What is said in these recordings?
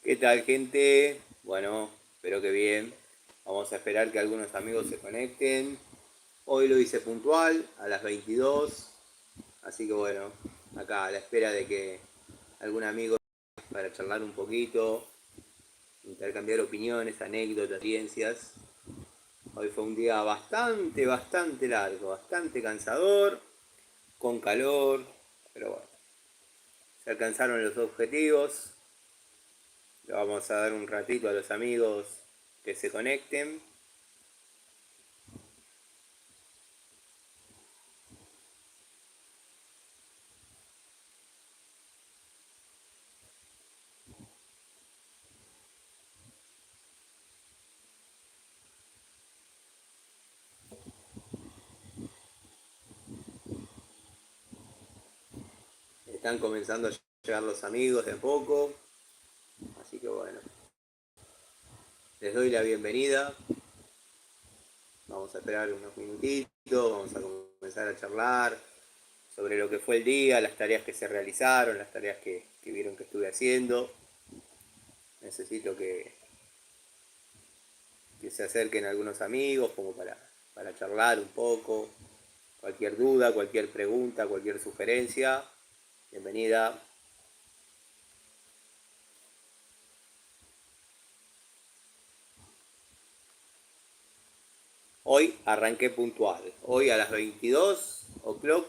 ¿Qué tal, gente? Bueno, espero que bien. Vamos a esperar que algunos amigos se conecten. Hoy lo hice puntual a las 22. Así que bueno, acá a la espera de que algún amigo para charlar un poquito, intercambiar opiniones, anécdotas, experiencias. Hoy fue un día bastante largo, bastante cansador, con calor, pero bueno, se alcanzaron los objetivos. Le vamos a dar un ratito a los amigos que se conecten. Están comenzando a llegar los amigos de a poco. Así que bueno, les doy la bienvenida. Vamos a esperar unos minutitos, vamos a comenzar a charlar sobre lo que fue el día, las tareas que se realizaron, las tareas que vieron que estuve haciendo. Necesito que se acerquen algunos amigos como para charlar un poco. Cualquier duda, cualquier pregunta, cualquier sugerencia, bienvenida. Hoy arranqué puntual. Hoy a las 22 o'clock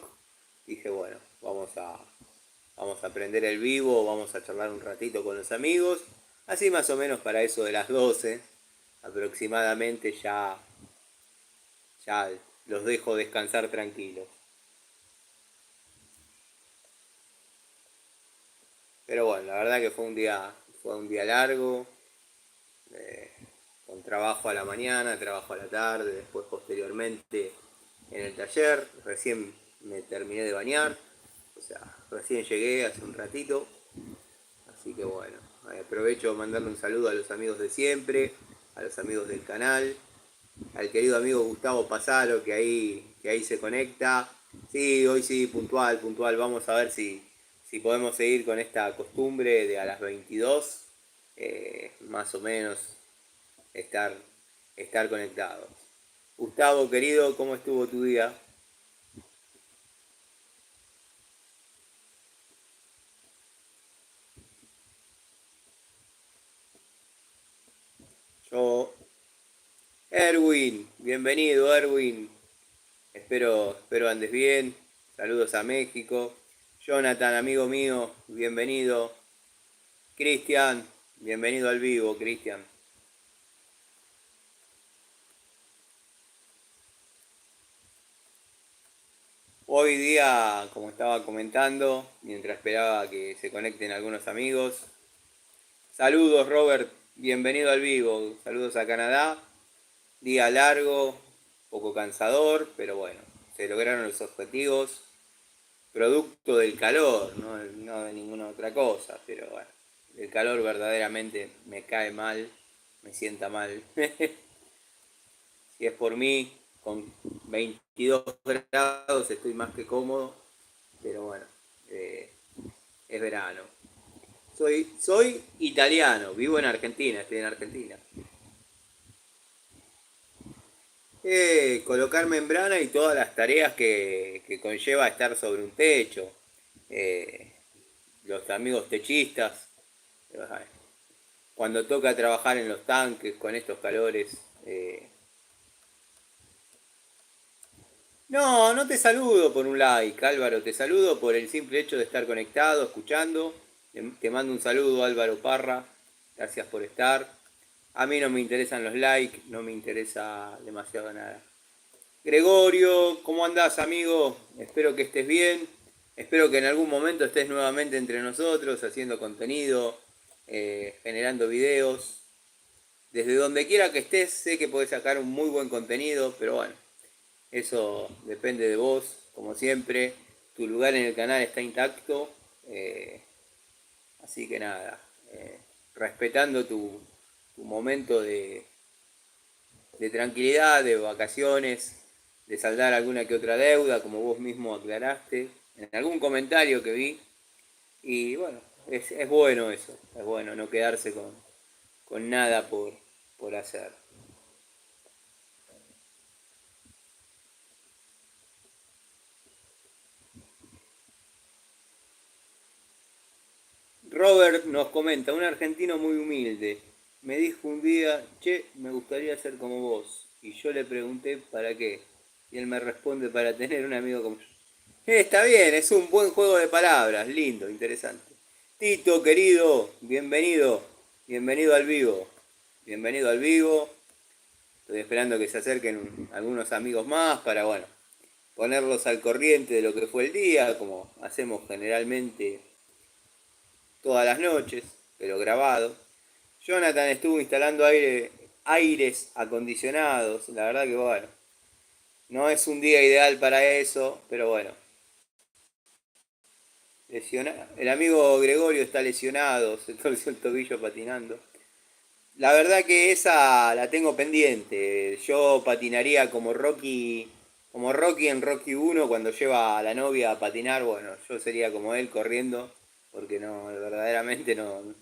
dije, bueno, vamos a prender el vivo, vamos a charlar un ratito con los amigos. Así más o menos para eso de las 12 aproximadamente ya los dejo descansar tranquilos. Pero bueno, la verdad que fue un día largo, eh, con trabajo a la mañana, trabajo a la tarde, después posteriormente en el taller. Recién me terminé de bañar, o sea, recién llegué hace un ratito. Así que bueno, aprovecho mandarle un saludo a los amigos de siempre, a los amigos del canal, al querido amigo Gustavo Pasaro que ahí se conecta. Sí, hoy sí, puntual. Vamos a ver si podemos seguir con esta costumbre de a las 22, más o menos, estar, estar conectados. Gustavo, querido, ¿cómo estuvo tu día? Yo, Erwin, bienvenido, Erwin. Espero andes bien. Saludos a México. Jonathan, amigo mío, bienvenido. Cristian, bienvenido al vivo, Cristian. Hoy día, como estaba comentando, mientras esperaba que se conecten algunos amigos. Saludos, Robert, bienvenido al vivo. Saludos a Canadá. Día largo, poco cansador, pero bueno, se lograron los objetivos. Producto del calor, no de ninguna otra cosa, pero bueno, el calor verdaderamente me cae mal, me sienta mal. Si es por mí, con 22 grados estoy más que cómodo, pero bueno, eh, es verano. Soy italiano, vivo en Argentina, estoy en Argentina. Colocar membrana y todas las tareas que conlleva estar sobre un techo. Eh, los amigos techistas, cuando toca trabajar en los tanques con estos calores. No, no te saludo por un like, Álvaro, te saludo por el simple hecho de estar conectado, escuchando. Te mando un saludo, Álvaro Parra, gracias por estar. A mí no me interesan los likes, no me interesa demasiado nada. Gregorio, ¿cómo andás, amigo? Espero que estés bien. Espero que en algún momento estés nuevamente entre nosotros, haciendo contenido, generando videos. Desde donde quiera que estés, sé que podés sacar un muy buen contenido, pero bueno, eso depende de vos, como siempre. Tu lugar en el canal está intacto, eh, así que nada, respetando tu momento de tranquilidad, de vacaciones, de saldar alguna que otra deuda, como vos mismo aclaraste, en algún comentario que vi. Y bueno, Es bueno eso, es bueno no quedarse con nada por hacer. Robert nos comenta, un argentino muy humilde. Me dijo un día, che, me gustaría ser como vos. Y yo le pregunté, ¿para qué? Y él me responde, para tener un amigo como yo. Está bien, es un buen juego de palabras, lindo, interesante. Tito, querido, bienvenido, bienvenido al vivo. Bienvenido al vivo. Estoy esperando que se acerquen algunos amigos más para, bueno, ponerlos al corriente de lo que fue el día, como hacemos generalmente todas las noches, pero grabado. Jonathan estuvo instalando aires acondicionados, la verdad que bueno, no es un día ideal para eso, pero bueno. El amigo Gregorio está lesionado, se torció el tobillo patinando. La verdad que esa la tengo pendiente. Yo patinaría como Rocky en Rocky 1 cuando lleva a la novia a patinar. Bueno, yo sería como él corriendo, porque no, verdaderamente no,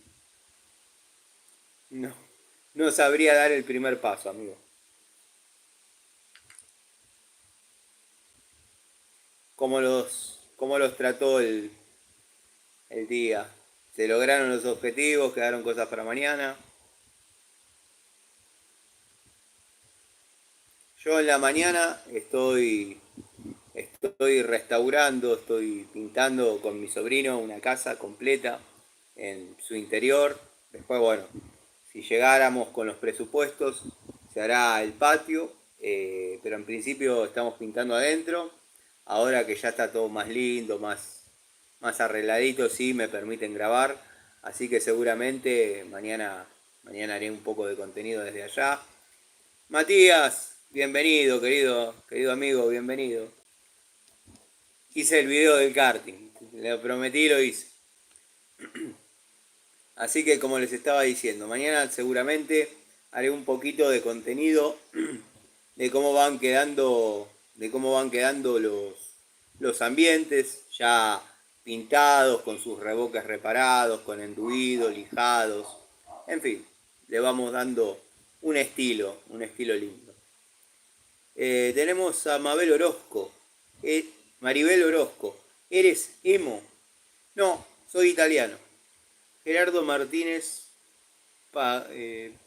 no sabría dar el primer paso, amigo. Cómo los trató el día? ¿Se lograron los objetivos? ¿Quedaron cosas para mañana? Yo en la mañana estoy restaurando, estoy pintando con mi sobrino una casa completa en su interior. Después, bueno, si llegáramos con los presupuestos, se hará el patio, pero en principio estamos pintando adentro. Ahora que ya está todo más lindo, más arregladito, sí, me permiten grabar. Así que seguramente mañana haré un poco de contenido desde allá. Matías, bienvenido, querido amigo, bienvenido. Hice el video del karting, le prometí, lo hice. Así que como les estaba diciendo, mañana seguramente haré un poquito de contenido de cómo van quedando, los ambientes ya pintados, con sus revoques reparados, con enduidos, lijados, en fin, le vamos dando un estilo lindo. Tenemos a Mabel Orozco, Maribel Orozco, ¿eres emo? No, soy italiano. Gerardo Martínez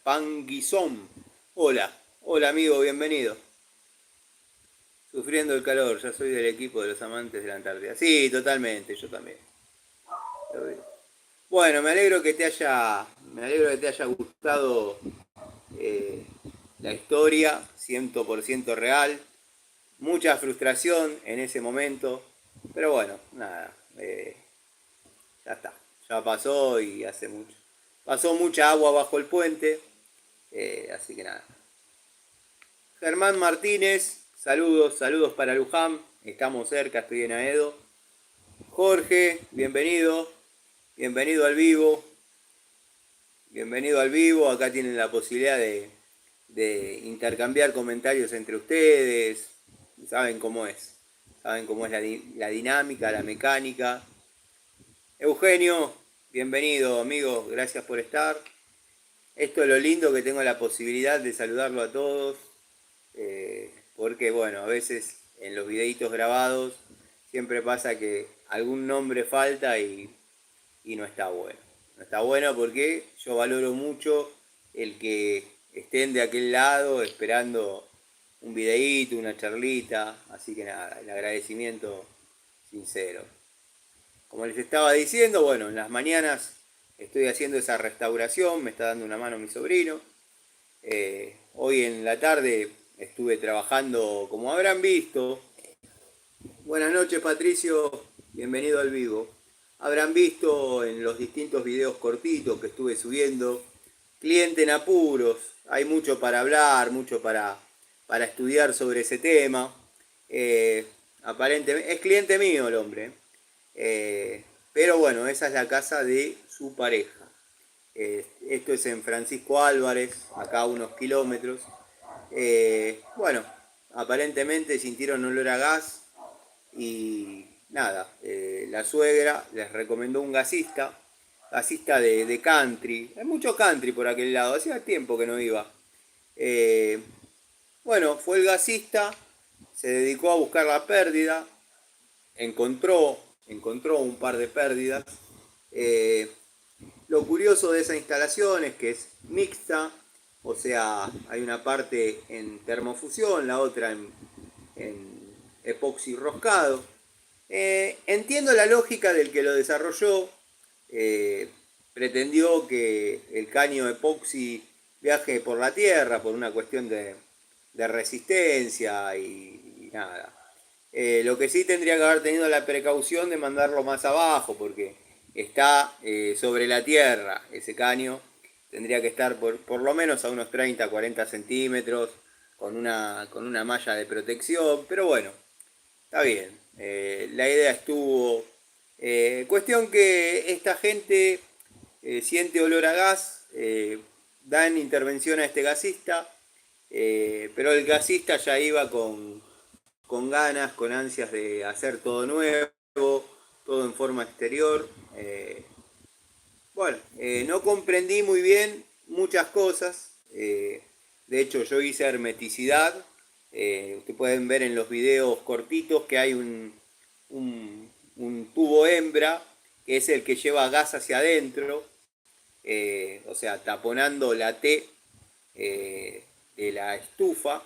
Panguizón. Hola, hola amigo, bienvenido. Sufriendo el calor, ya soy del equipo de los amantes de la Antártida. Sí, totalmente, yo también. Bueno, me alegro que te haya gustado eh, la historia, 100% real. Mucha frustración en ese momento, pero bueno, nada, ya está, ya pasó y hace mucho. Pasó mucha agua bajo el puente, así que nada. Germán Martínez, saludos para Luján, estamos cerca, estoy en Aedo. Jorge, bienvenido al vivo, acá tienen la posibilidad de intercambiar comentarios entre ustedes, saben cómo es, la dinámica, la mecánica. Eugenio, bienvenido amigo, gracias por estar. Esto es lo lindo que tengo la posibilidad de saludarlo a todos, porque bueno, a veces en los videitos grabados siempre pasa que algún nombre falta y no está bueno. No está bueno porque yo valoro mucho el que estén de aquel lado esperando un videíto, una charlita, así que nada, el agradecimiento sincero. Como les estaba diciendo, bueno, en las mañanas estoy haciendo esa restauración, me está dando una mano mi sobrino. Hoy en la tarde estuve trabajando, como habrán visto. Buenas noches, Patricio, bienvenido al vivo. Habrán visto en los distintos videos cortitos que estuve subiendo, cliente en apuros, hay mucho para hablar, mucho para estudiar sobre ese tema. Aparentemente, es cliente mío el hombre. Pero bueno, esa es la casa de su pareja. Esto es en Francisco Álvarez, acá a unos kilómetros. Bueno, aparentemente sintieron olor a gas y nada, la suegra les recomendó un gasista. gasista de country. Hay mucho country por aquel lado, hacía tiempo que no iba. Bueno, fue el gasista, se dedicó a buscar la pérdida, encontró un par de pérdidas. Eh, lo curioso de esa instalación es que es mixta, o sea, hay una parte en termofusión, la otra en epoxi roscado. Entiendo la lógica del que lo desarrolló. eh, Pretendió que el caño epoxi viaje por la tierra por una cuestión de resistencia y nada. Lo que sí tendría que haber tenido la precaución de mandarlo más abajo porque está sobre la tierra ese caño. Tendría que estar por lo menos a unos 30, 40 centímetros con una malla de protección. Pero bueno, está bien. La idea estuvo. Cuestión que esta gente siente olor a gas, dan intervención a este gasista, pero el gasista ya iba con ganas, con ansias de hacer todo nuevo, todo en forma exterior. Bueno, no comprendí muy bien muchas cosas. De hecho, yo hice hermeticidad. Ustedes pueden ver en los videos cortitos que hay un tubo hembra, que es el que lleva gas hacia adentro, o sea, taponando la T de la estufa.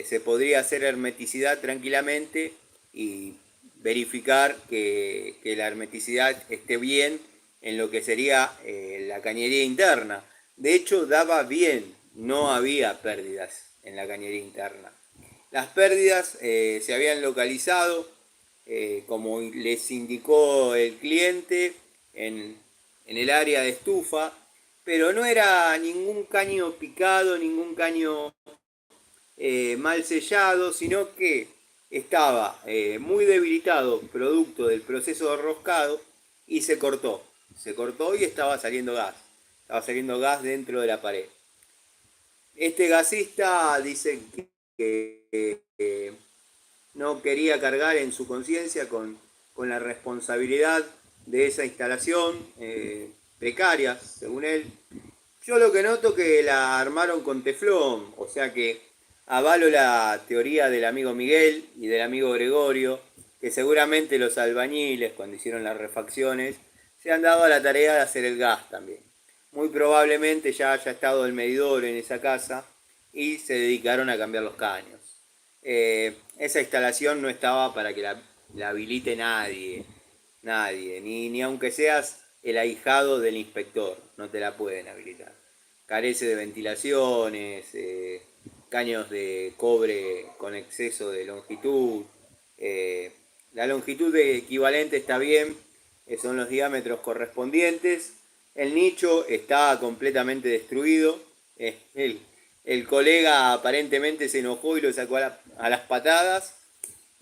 Se podría hacer hermeticidad tranquilamente y verificar que la hermeticidad esté bien en lo que sería la cañería interna. De hecho, daba bien, no había pérdidas en la cañería interna. Las pérdidas se habían localizado, como les indicó el cliente, en el área de estufa, pero no era ningún caño picado, ningún caño mal sellado, sino que estaba muy debilitado producto del proceso de roscado y se cortó. Se cortó y estaba saliendo gas. Estaba saliendo gas dentro de la pared. Este gasista dice que no quería cargar en su conciencia con la responsabilidad de esa instalación precaria, según él. Yo lo que noto que la armaron con teflón, o sea que avalo la teoría del amigo Miguel y del amigo Gregorio, que seguramente los albañiles, cuando hicieron las refacciones, se han dado a la tarea de hacer el gas también. Muy probablemente ya haya estado el medidor en esa casa y se dedicaron a cambiar los caños. Esa instalación no estaba para que la habilite nadie, ni aunque seas el ahijado del inspector, no te la pueden habilitar. Carece de ventilaciones, caños de cobre con exceso de longitud. La longitud equivalente está bien, son los diámetros correspondientes. El nicho está completamente destruido. El colega aparentemente se enojó y lo sacó a las patadas.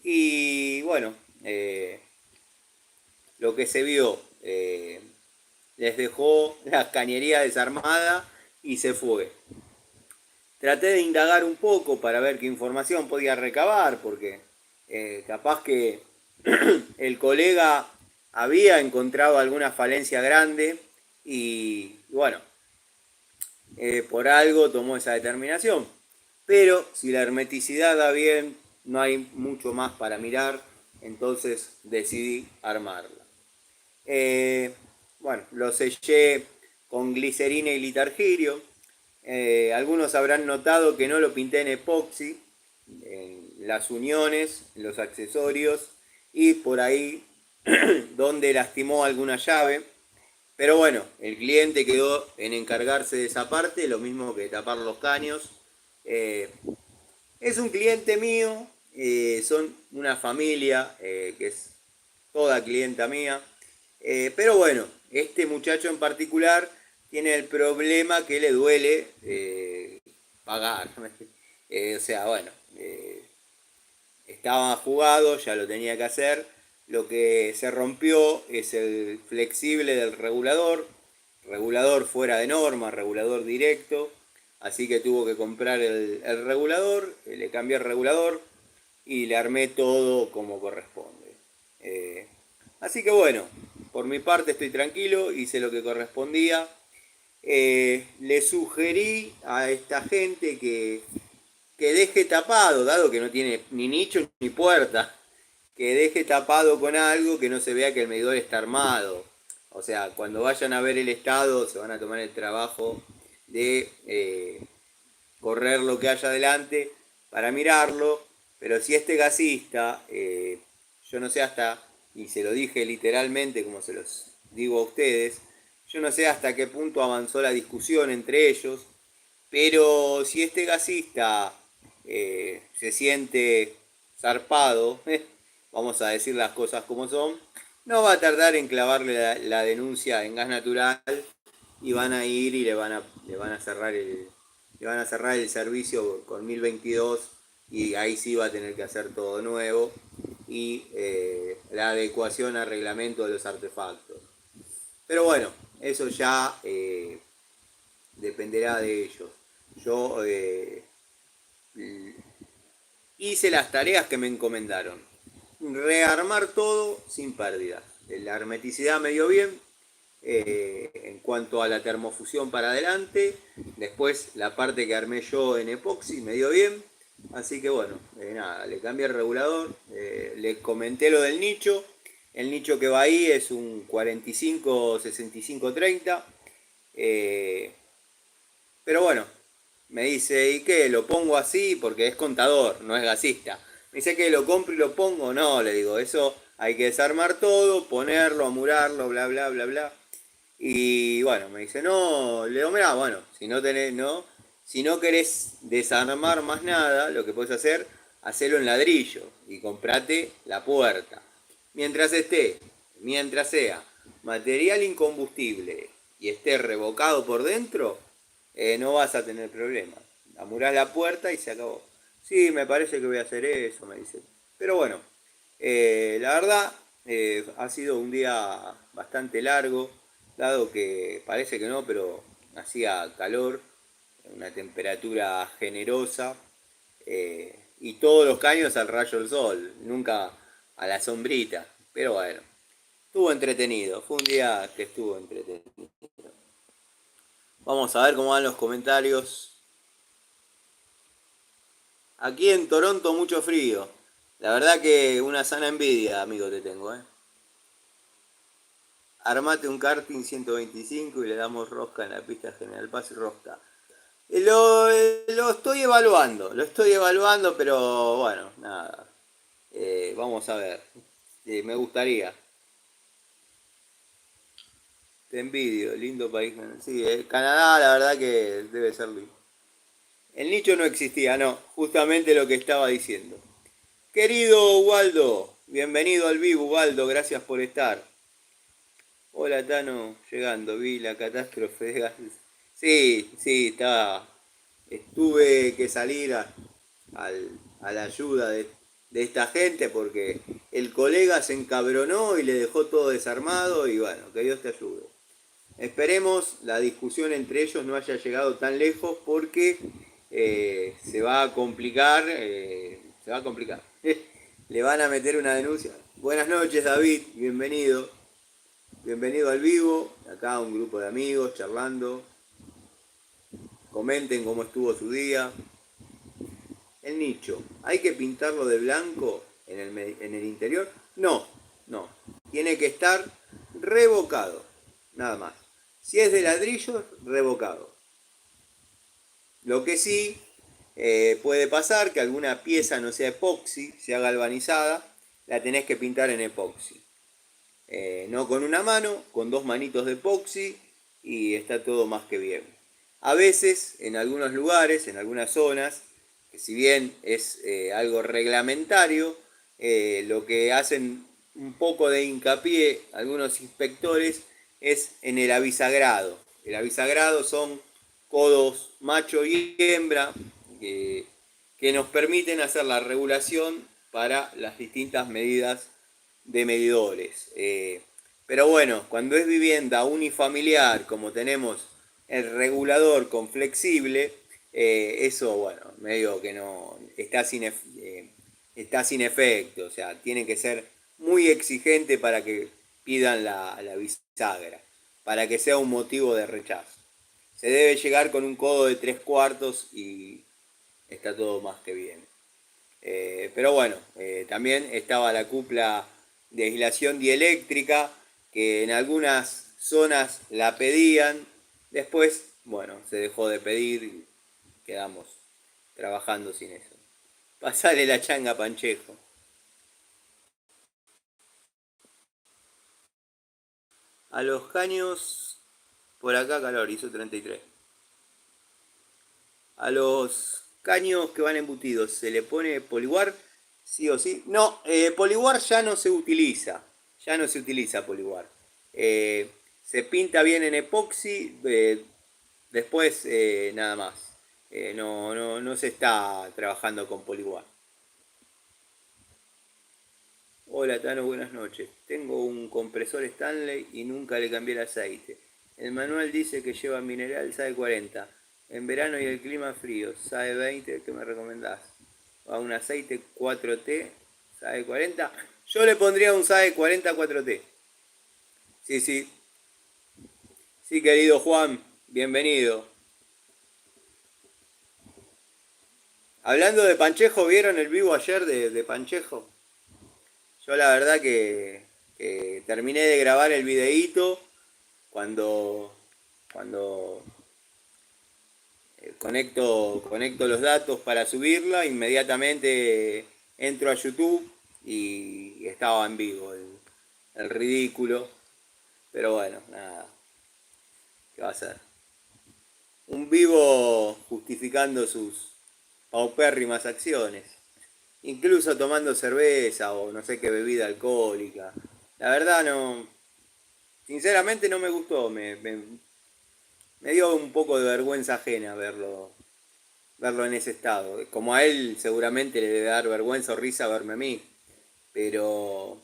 Y bueno, lo que se vio, les dejó la cañería desarmada y se fue. Traté de indagar un poco para ver qué información podía recabar, porque capaz que el colega había encontrado alguna falencia grande y bueno, por algo tomó esa determinación. Pero si la hermeticidad da bien, no hay mucho más para mirar, entonces decidí armarla. Bueno, lo sellé con glicerina y litargirio. Algunos habrán notado que no lo pinté en epoxi, en las uniones, en los accesorios y por ahí donde lastimó alguna llave. Pero bueno, el cliente quedó en encargarse de esa parte, lo mismo que tapar los caños. Es un cliente mío, son una familia que es toda clienta mía. Pero bueno, este muchacho en particular tiene el problema que le duele pagar. O sea, bueno, estaba jugado, ya lo tenía que hacer. Lo que se rompió es el flexible del regulador fuera de norma, regulador directo. Así que tuvo que comprar el regulador, le cambié el regulador y le armé todo como corresponde. Así que bueno, por mi parte estoy tranquilo, hice lo que correspondía. Le sugerí a esta gente que deje tapado, dado que no tiene ni nicho ni puerta, que deje tapado con algo que no se vea que el medidor está armado. O sea, cuando vayan a ver el estado, se van a tomar el trabajo de correr lo que haya adelante para mirarlo. Pero si este gasista, yo no sé hasta, y se lo dije literalmente como se los digo a ustedes, yo no sé hasta qué punto avanzó la discusión entre ellos, pero si este gasista se siente zarpado, vamos a decir las cosas como son, no va a tardar en clavarle la denuncia en gas natural y van a ir y le van a cerrar el servicio con 1022 y ahí sí va a tener que hacer todo nuevo y la adecuación al reglamento de los artefactos. Pero bueno, eso ya dependerá de ellos. Yo hice las tareas que me encomendaron. Rearmar todo sin pérdidas. La hermeticidad me dio bien. En cuanto a la termofusión para adelante, después la parte que armé yo en epoxi me dio bien. Así que bueno, nada, le cambié el regulador. Le comenté lo del nicho. El nicho que va ahí es un 45-65-30. Pero bueno, me dice, ¿y qué? ¿Lo pongo así? Porque es contador, no es gasista. Me dice que lo compro y lo pongo. No, le digo, eso hay que desarmar todo, ponerlo, amurarlo, bla, bla, bla, bla. Y bueno, me dice, no, le digo, mirá, bueno, si no tenés, no, si no querés desarmar más nada, lo que puedes hacer, hacelo en ladrillo y comprate la puerta. Mientras esté, mientras sea material incombustible y esté revocado por dentro, no vas a tener problemas. Amurás la puerta y se acabó. Sí, me parece que voy a hacer eso, me dice. Pero bueno, la verdad, ha sido un día bastante largo, dado que parece que no, pero hacía calor, una temperatura generosa, y todos los caños al rayo del sol, nunca a la sombrita. Pero bueno, estuvo entretenido, fue un día que estuvo entretenido. Vamos a ver cómo van los comentarios. Aquí en Toronto mucho frío. La verdad que una sana envidia, amigo, te tengo, ¿eh? Armate un karting 125 y le damos rosca en la pista General Paz y rosca. Lo estoy evaluando, pero bueno, nada. Vamos a ver. Me gustaría. Te envidio, lindo país. Sí, Canadá la verdad que debe ser lindo. El nicho no existía, no, justamente lo que estaba diciendo. Querido Waldo, bienvenido al vivo, Waldo, gracias por estar. Hola Tano, llegando, vi la catástrofe de gases. Sí, sí, estaba. Tuve que salir a la ayuda de esta gente porque el colega se encabronó y le dejó todo desarmado y bueno, que Dios te ayude. Esperemos la discusión entre ellos no haya llegado tan lejos porque se va a complicar, se va a complicar. Le van a meter una denuncia. Buenas noches David, bienvenido. Bienvenido al vivo, acá un grupo de amigos charlando. Comenten cómo estuvo su día. El nicho, ¿hay que pintarlo de blanco en el interior? No, no. Tiene que estar revocado, nada más. Si es de ladrillo, revocado. Lo que sí puede pasar que alguna pieza no sea epoxi, sea galvanizada, la tenés que pintar en epoxi. No con una mano, con dos manitos de epoxi y está todo más que bien. A veces, en algunos lugares, en algunas zonas, que si bien es algo reglamentario, lo que hacen un poco de hincapié algunos inspectores es en el avisagrado. El avisagrado son codos macho y hembra que nos permiten hacer la regulación para las distintas medidas de medidores. Pero bueno, cuando es vivienda unifamiliar, como tenemos el regulador con flexible, eso, bueno, medio que no está sin efecto. O sea, tiene que ser muy exigente para que pidan la bisagra, para que sea un motivo de rechazo. Se debe llegar con un codo de 3/4 y está todo más que bien. Pero bueno, también estaba la cupla de aislación dieléctrica, que en algunas zonas la pedían, después, bueno, se dejó de pedir y quedamos trabajando sin eso. Pasale la changa a Panchejo. A los caños, por acá calor, hizo 33. A los caños que van embutidos, ¿se le pone poliwar? Sí o sí. No, poliwar ya no se utiliza. Ya no se utiliza poliwar. Eh, Se pinta bien en epoxi, después nada más. No se está trabajando con poliwar. Hola Tano, buenas noches. Tengo un compresor Stanley y nunca le cambié el aceite. El manual dice que lleva mineral SAE 40. En verano y el clima frío, SAE 20, ¿qué me recomendás? A un aceite 4T, SAE 40. Yo le pondría un SAE 40 4T. Sí, sí. Sí, querido Juan, bienvenido. Hablando de Panchejo, ¿vieron el vivo ayer de Panchejo? Yo la verdad que terminé de grabar el videíto cuando, cuando conecto los datos para subirla, inmediatamente entro a YouTube y estaba en vivo el ridículo. Pero bueno, nada, ¿qué va a ser? Un vivo justificando sus paupérrimas acciones. Incluso tomando cerveza o no sé qué bebida alcohólica. La verdad no, sinceramente no me gustó, me dio un poco de vergüenza ajena verlo en ese estado. Como a él seguramente le debe dar vergüenza o risa verme a mí, pero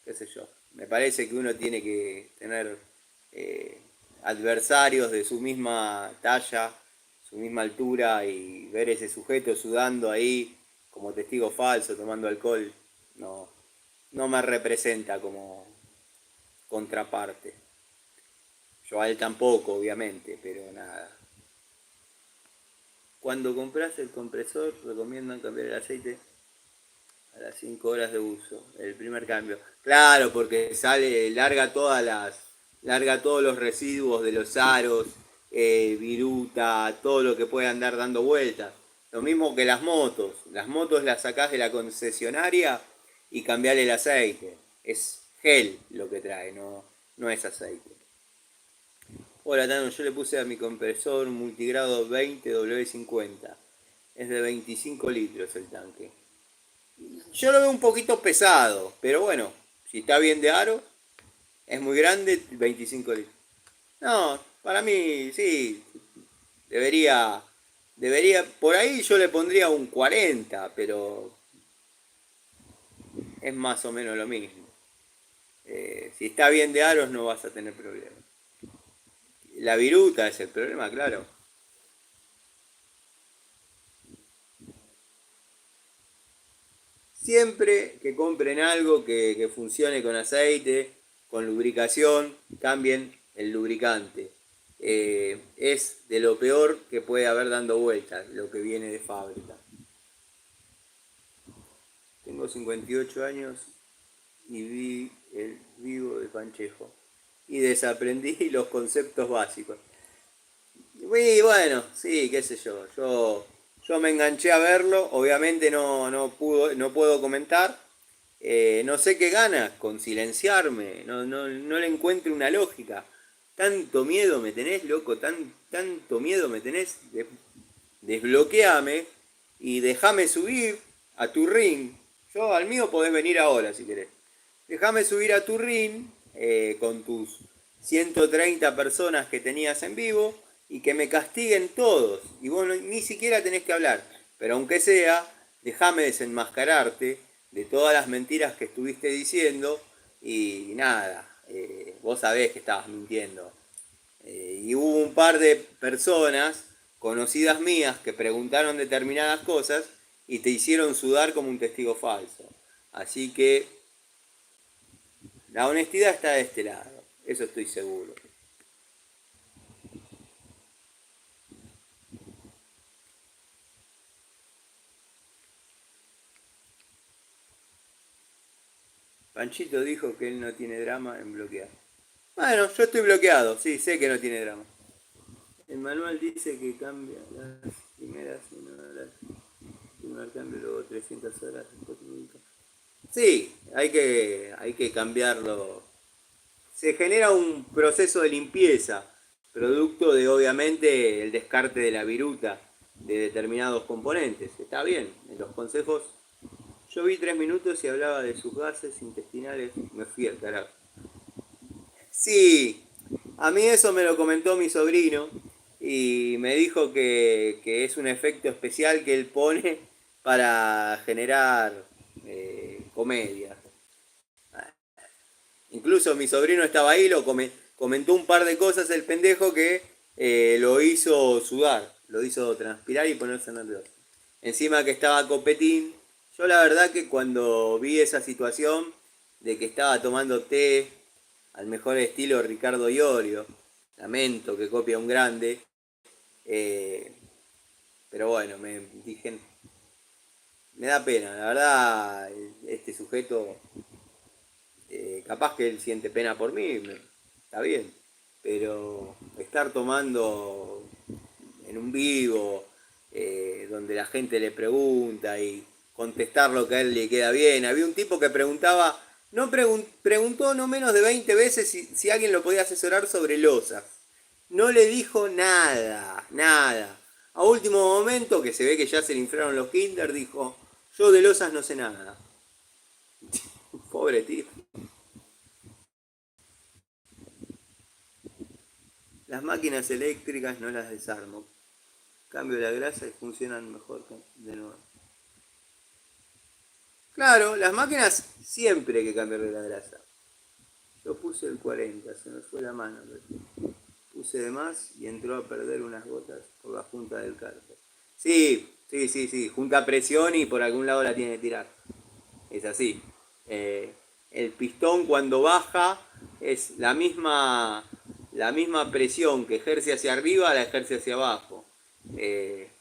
qué sé yo, me parece que uno tiene que tener eh, adversarios de su misma talla, su misma altura y ver ese sujeto sudando ahí como testigo falso, tomando alcohol, no, no me representa como contraparte. Yo a él tampoco, obviamente, pero nada. Cuando compras el compresor, recomiendan cambiar el aceite a las 5 horas de uso, el primer cambio. Claro, porque larga todos los residuos de los aros, viruta, todo lo que puede andar dando vueltas. Lo mismo que las motos las sacás de la concesionaria y cambiarle el aceite. Es gel lo que trae, no es aceite. Hola Tano, yo le puse a mi compresor multigrado 20W50. Es de 25 litros el tanque. Yo lo veo un poquito pesado, pero bueno, si está bien de aro, es muy grande, 25 litros. No, para mí sí, debería, por ahí yo le pondría un 40, pero es más o menos lo mismo. Si está bien de aros no vas a tener problema. La viruta es el problema, claro. Siempre que compren algo que funcione con aceite, con lubricación, cambien el lubricante. Es de lo peor que puede haber dando vueltas, lo que viene de fábrica. Tengo 58 años y vi el vivo de Panchejo. Y desaprendí los conceptos básicos. Y bueno, sí, qué sé yo. Yo me enganché a verlo. Obviamente no puedo comentar. No sé qué ganas con silenciarme. No le encuentro una lógica. Tanto miedo me tenés, loco. Tanto miedo me tenés. Desbloqueame y déjame subir a tu ring. Yo al mío podés venir ahora si querés. Déjame subir a tu ring con tus 130 personas que tenías en vivo y que me castiguen todos. Y vos ni siquiera tenés que hablar. Pero aunque sea, déjame desenmascararte de todas las mentiras que estuviste diciendo y nada, vos sabés que estabas mintiendo. Y hubo un par de personas conocidas mías que preguntaron determinadas cosas y te hicieron sudar como un testigo falso. Así que La honestidad está de este lado, eso estoy seguro. Panchito dijo que él no tiene drama en bloquear. Bueno, yo estoy bloqueado, sí, sé que no tiene drama. El manual dice que cambia las primeras 1 horas, primer cambio, luego 300 horas, después minutos. Sí, hay que cambiarlo. Se genera un proceso de limpieza, producto de obviamente el descarte de la viruta de determinados componentes. Está bien, en los consejos yo vi 3 minutos y hablaba de sus gases intestinales, me fui al carajo. Sí, a mí eso me lo comentó mi sobrino y me dijo que es un efecto especial que él pone para generar comedia. Incluso mi sobrino estaba ahí, comentó un par de cosas el pendejo que lo hizo sudar, lo hizo transpirar y ponerse nervioso. Encima que estaba copetín, yo la verdad que cuando vi esa situación de que estaba tomando té al mejor estilo Ricardo Iorio, lamento que copia un grande, eh, pero bueno, me dije, me da pena, la verdad, este sujeto capaz que él siente pena por mí, está bien, pero estar tomando en un vivo, donde la gente le pregunta y contestar lo que a él le queda bien. Había un tipo que preguntaba, preguntó no menos de 20 veces si alguien lo podía asesorar sobre losas. No le dijo nada, nada. A último momento, que se ve que ya se le inflaron los kinder, dijo, yo de losas no sé nada. Pobre tío. Las máquinas eléctricas no las desarmo. Cambio la grasa y funcionan mejor de nuevo. Claro, las máquinas siempre hay que cambiarle la grasa. Yo puse el 40, se me fue la mano. Puse de más y entró a perder unas gotas por la junta del cárter. Sí, sí, sí, sí. Junta presión y por algún lado la tiene que tirar. Es así. Eh, el pistón cuando baja es la misma presión que ejerce hacia arriba la ejerce hacia abajo.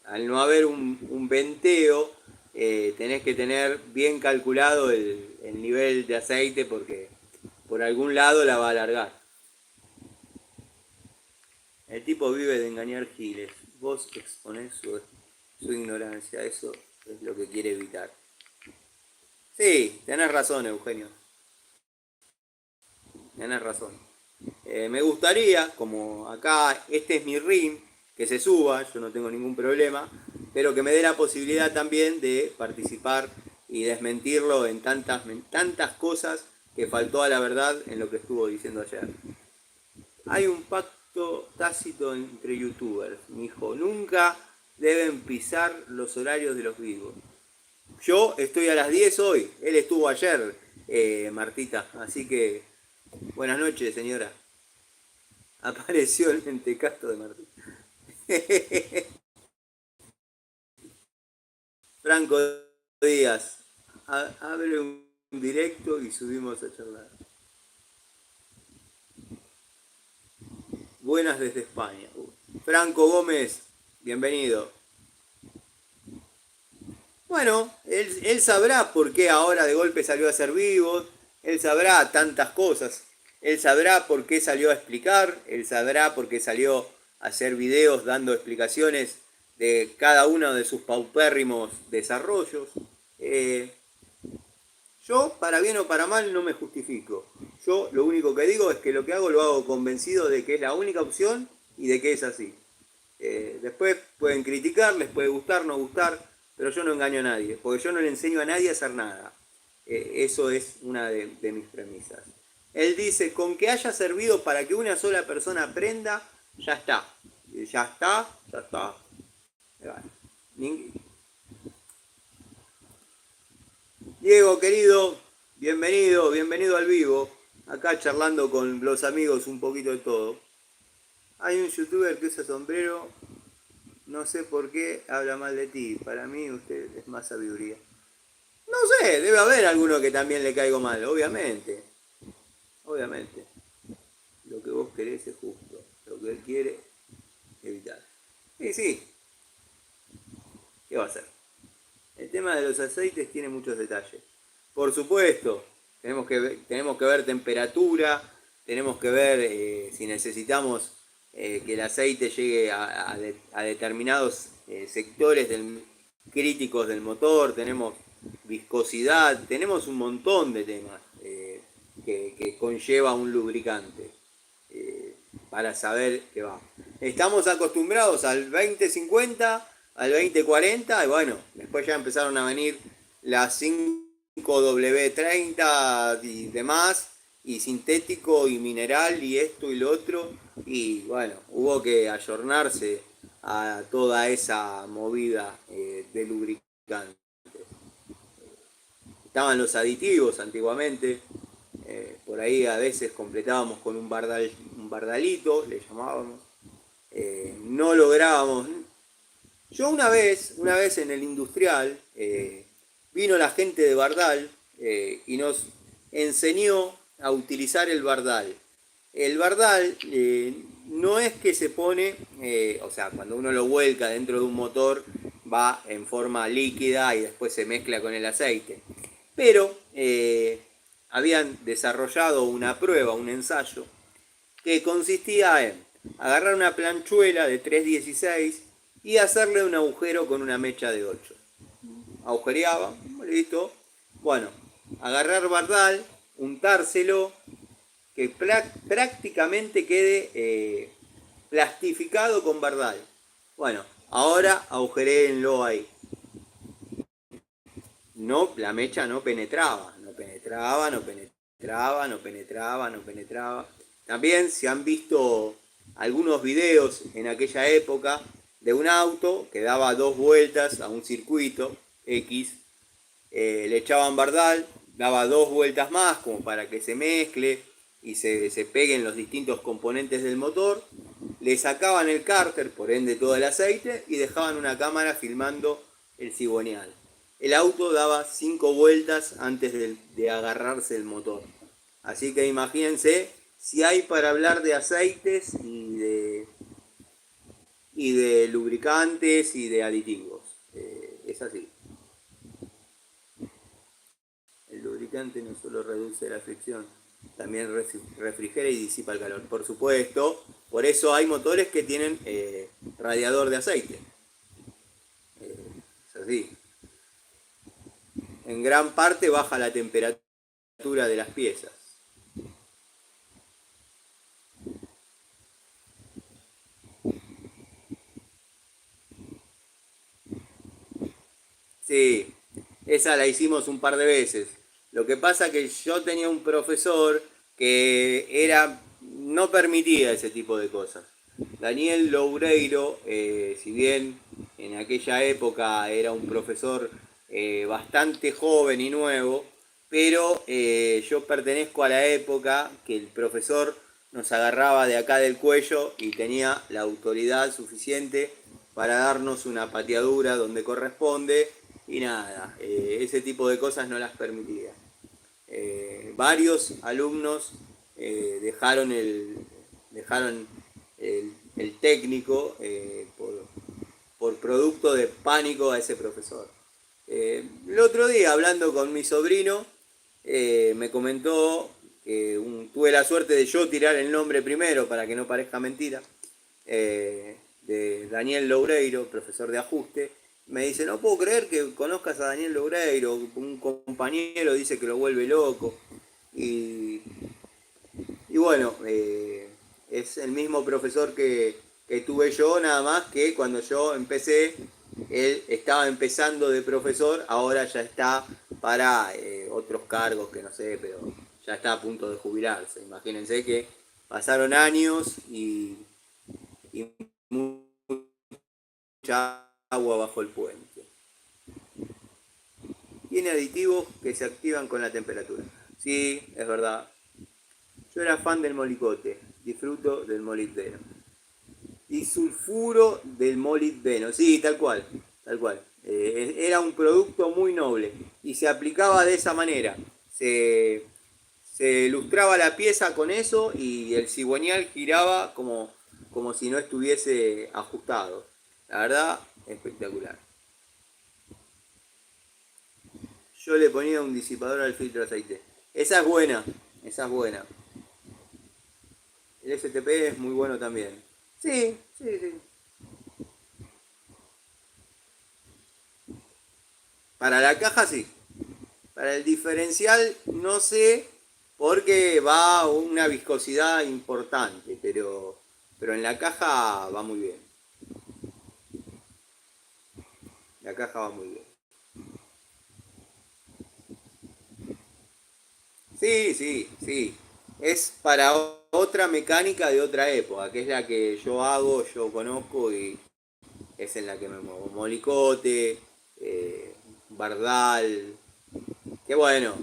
Al no haber un venteo, tenés que tener bien calculado el nivel de aceite porque por algún lado la va a alargar. El tipo vive de engañar giles. Vos exponés su ignorancia. Eso es lo que quiere evitar. Sí, tenés razón, Eugenio. Tenés razón. Me gustaría, como acá este es mi ring, que se suba, yo no tengo ningún problema, pero que me dé la posibilidad también de participar y desmentirlo en tantas cosas que faltó a la verdad en lo que estuvo diciendo ayer. Hay un pacto tácito entre youtubers, mi hijo. Nunca deben pisar los horarios de los vivos. Yo estoy a las 10 hoy, él estuvo ayer, Martita, así que buenas noches, señora. Apareció el mentecasto de Martita. Franco Díaz, abre un directo y subimos a charlar. Buenas desde España. Franco Gómez, bienvenido. Bueno, él sabrá por qué ahora de golpe salió a hacer vivos, él sabrá tantas cosas, él sabrá por qué salió a explicar, él sabrá por qué salió a hacer videos dando explicaciones de cada uno de sus paupérrimos desarrollos. Yo, para bien o para mal, no me justifico. Yo lo único que digo es que lo que hago lo hago convencido de que es la única opción y de que es así. Después pueden criticar, les puede gustar, no gustar, pero yo no engaño a nadie, porque yo no le enseño a nadie a hacer nada. Eso es una de mis premisas. Él dice, con que haya servido para que una sola persona aprenda, ya está. Ya está, ya está. Diego, querido, bienvenido, bienvenido al vivo. Acá charlando con los amigos un poquito de todo. Hay un youtuber que usa sombrero, no sé por qué habla mal de ti. Para mí usted es más sabiduría. No sé, debe haber alguno que también le caigo mal, obviamente. obviamente. Lo que vos querés es justo. Lo que él quiere, evitar. Y sí, ¿qué va a hacer? El tema de los aceites tiene muchos detalles. Por supuesto, tenemos que ver temperatura, tenemos que ver si necesitamos que el aceite llegue a determinados sectores críticos del motor, tenemos viscosidad, tenemos un montón de temas que conlleva un lubricante para saber qué va. Estamos acostumbrados al 2050, al 2040 y bueno, después ya empezaron a venir las 5W30 y demás, y sintético y mineral y esto y lo otro, y bueno, hubo que ayornarse a toda esa movida de lubricantes. Estaban los aditivos antiguamente, por ahí a veces completábamos con un bardalito, le llamábamos, no lográbamos. Yo una vez en el industrial, vino la gente de Bardal y nos enseñó a utilizar el Bardal. El Bardal no es que se pone, o sea, cuando uno lo vuelca dentro de un motor va en forma líquida y después se mezcla con el aceite. Pero habían desarrollado una prueba, un ensayo, que consistía en agarrar una planchuela de 316 y hacerle un agujero con una mecha de 8. Agujereaba, listo. Bueno, agarrar bardal, untárselo, que prácticamente quede plastificado con bardal. Bueno, ahora agujeréenlo ahí. No, la mecha no penetraba. También se han visto algunos videos en aquella época de un auto que daba 2 vueltas a un circuito X, le echaban bardal, daba 2 vueltas más como para que se mezcle y se peguen los distintos componentes del motor, le sacaban el cárter, por ende todo el aceite, y dejaban una cámara filmando el cigüeñal. El auto daba 5 vueltas antes de agarrarse el motor. Así que imagínense si hay para hablar de aceites y de lubricantes y de aditivos. Es así. El lubricante no solo reduce la fricción, también refrigera y disipa el calor. Por supuesto, por eso hay motores que tienen radiador de aceite. Es así. En gran parte baja la temperatura de las piezas. Sí, esa la hicimos un par de veces. Lo que pasa es que yo tenía un profesor que no permitía ese tipo de cosas. Daniel Loureiro, si bien en aquella época era un profesor bastante joven y nuevo, pero yo pertenezco a la época que el profesor nos agarraba de acá del cuello y tenía la autoridad suficiente para darnos una pateadura donde corresponde y nada, ese tipo de cosas no las permitía. Varios alumnos dejaron el técnico por producto de pánico a ese profesor. El otro día, hablando con mi sobrino, me comentó que tuve la suerte de yo tirar el nombre primero para que no parezca mentira, de Daniel Loureiro, profesor de ajuste. Me dice, no puedo creer que conozcas a Daniel Loureiro, un compañero dice que lo vuelve loco. Y bueno, es el mismo profesor que tuve yo, nada más que cuando yo empecé, él estaba empezando de profesor, ahora ya está para otros cargos que no sé, pero ya está a punto de jubilarse. Imagínense que pasaron años y mucha agua bajo el puente. Tiene aditivos que se activan con la temperatura. Sí, es verdad. Yo era fan del molicote, disfruto del molibdeno. Disulfuro del molibdeno, sí, tal cual, tal cual. Era un producto muy noble y se aplicaba de esa manera. Se se lustraba la pieza con eso y el cigüeñal giraba como si no estuviese ajustado. La verdad, espectacular. Yo le ponía un disipador al filtro de aceite. Esa es buena, esa es buena. El STP es muy bueno también. Sí, sí, sí. Para la caja sí. Para el diferencial no sé, porque va a una viscosidad importante, pero en la caja va muy bien. La caja va muy bien. Sí, sí, sí. Es para otra mecánica de otra época, que es la que yo hago, yo conozco y es en la que me muevo. Molicote, Bardal, que bueno,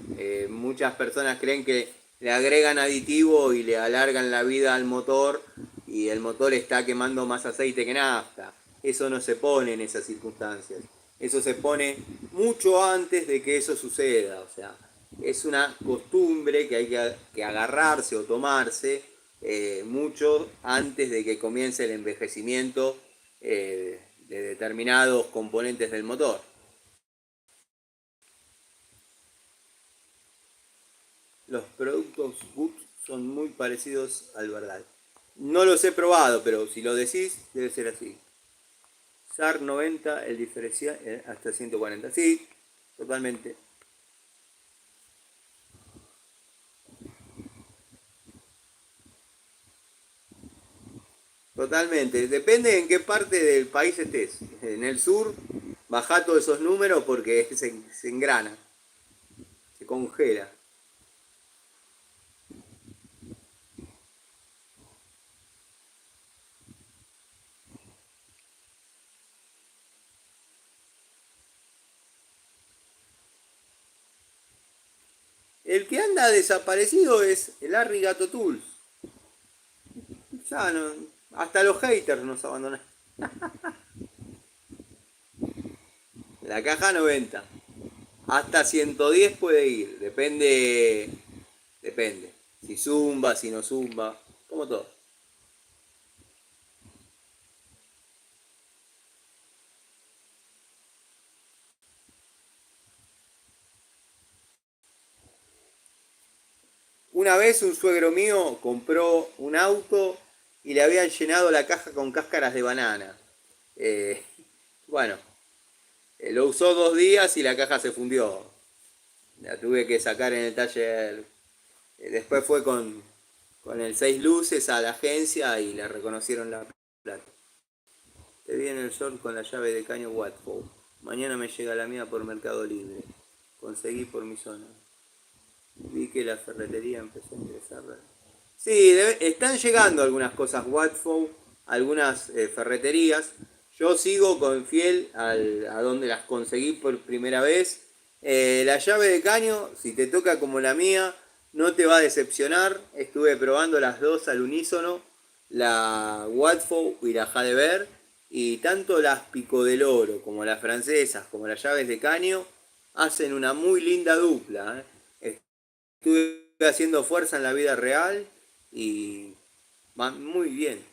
muchas personas creen que le agregan aditivo y le alargan la vida al motor y el motor está quemando más aceite que nafta. Eso no se pone en esas circunstancias. Eso se pone mucho antes de que eso suceda. O sea, es una costumbre que hay que agarrarse o tomarse mucho antes de que comience el envejecimiento de determinados componentes del motor. Los productos Good son muy parecidos al Verdal. No los he probado, pero si lo decís, debe ser así. SAR 90, el diferencial hasta 140. Sí, totalmente. Totalmente. Depende en qué parte del país estés. En el sur, bajá todos esos números porque se engrana, se congela. El que anda desaparecido es el Arrigato Tools. Ya no, hasta los haters nos abandonan. La caja 90. Hasta 110 puede ir, depende. Si zumba, si no zumba, como todo. Una vez un suegro mío compró un auto y le habían llenado la caja con cáscaras de banana. Eh, bueno, lo usó 2 días y la caja se fundió. La tuve que sacar en el taller. Después fue con el 6 luces a la agencia y le reconocieron la plata. Te vi en el short con la llave de caño Watford. Mañana me llega la mía por Mercado Libre. Conseguí por mi zona. Vi que la ferretería empezó a ingresar. Sí, están llegando algunas cosas Watford, algunas ferreterías. Yo sigo con fiel a donde las conseguí por primera vez. La llave de caño, si te toca como la mía, no te va a decepcionar. Estuve probando las dos al unísono, la Watford y la Jadever, y tanto las Pico del Oro como las francesas como las llaves de caño hacen una muy linda dupla. Estuve haciendo fuerza en la vida real y van muy bien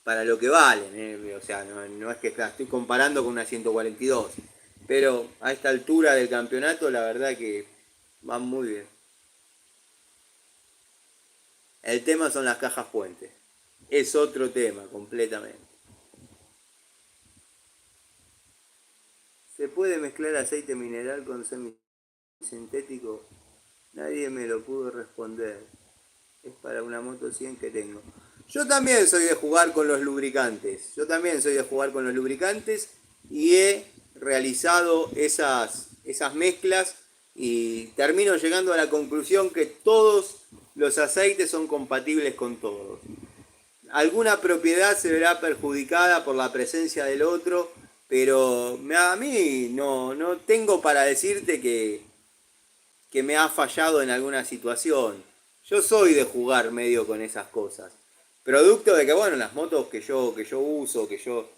para lo que valen. O sea, no es que la estoy comparando con una 142, pero a esta altura del campeonato la verdad que van muy bien. El tema son las cajas puentes. Es otro tema completamente. ¿Se puede mezclar aceite mineral con semisintético? Nadie me lo pudo responder. Es para una moto 100 que tengo. Yo también soy de jugar con los lubricantes. Yo también soy de jugar con los lubricantes y he realizado esas mezclas y termino llegando a la conclusión que todos los aceites son compatibles con todos. Alguna propiedad se verá perjudicada por la presencia del otro, pero a mí no tengo para decirte que me ha fallado en alguna situación. Yo soy de jugar medio con esas cosas. Producto de que, bueno, las motos que yo uso, que yo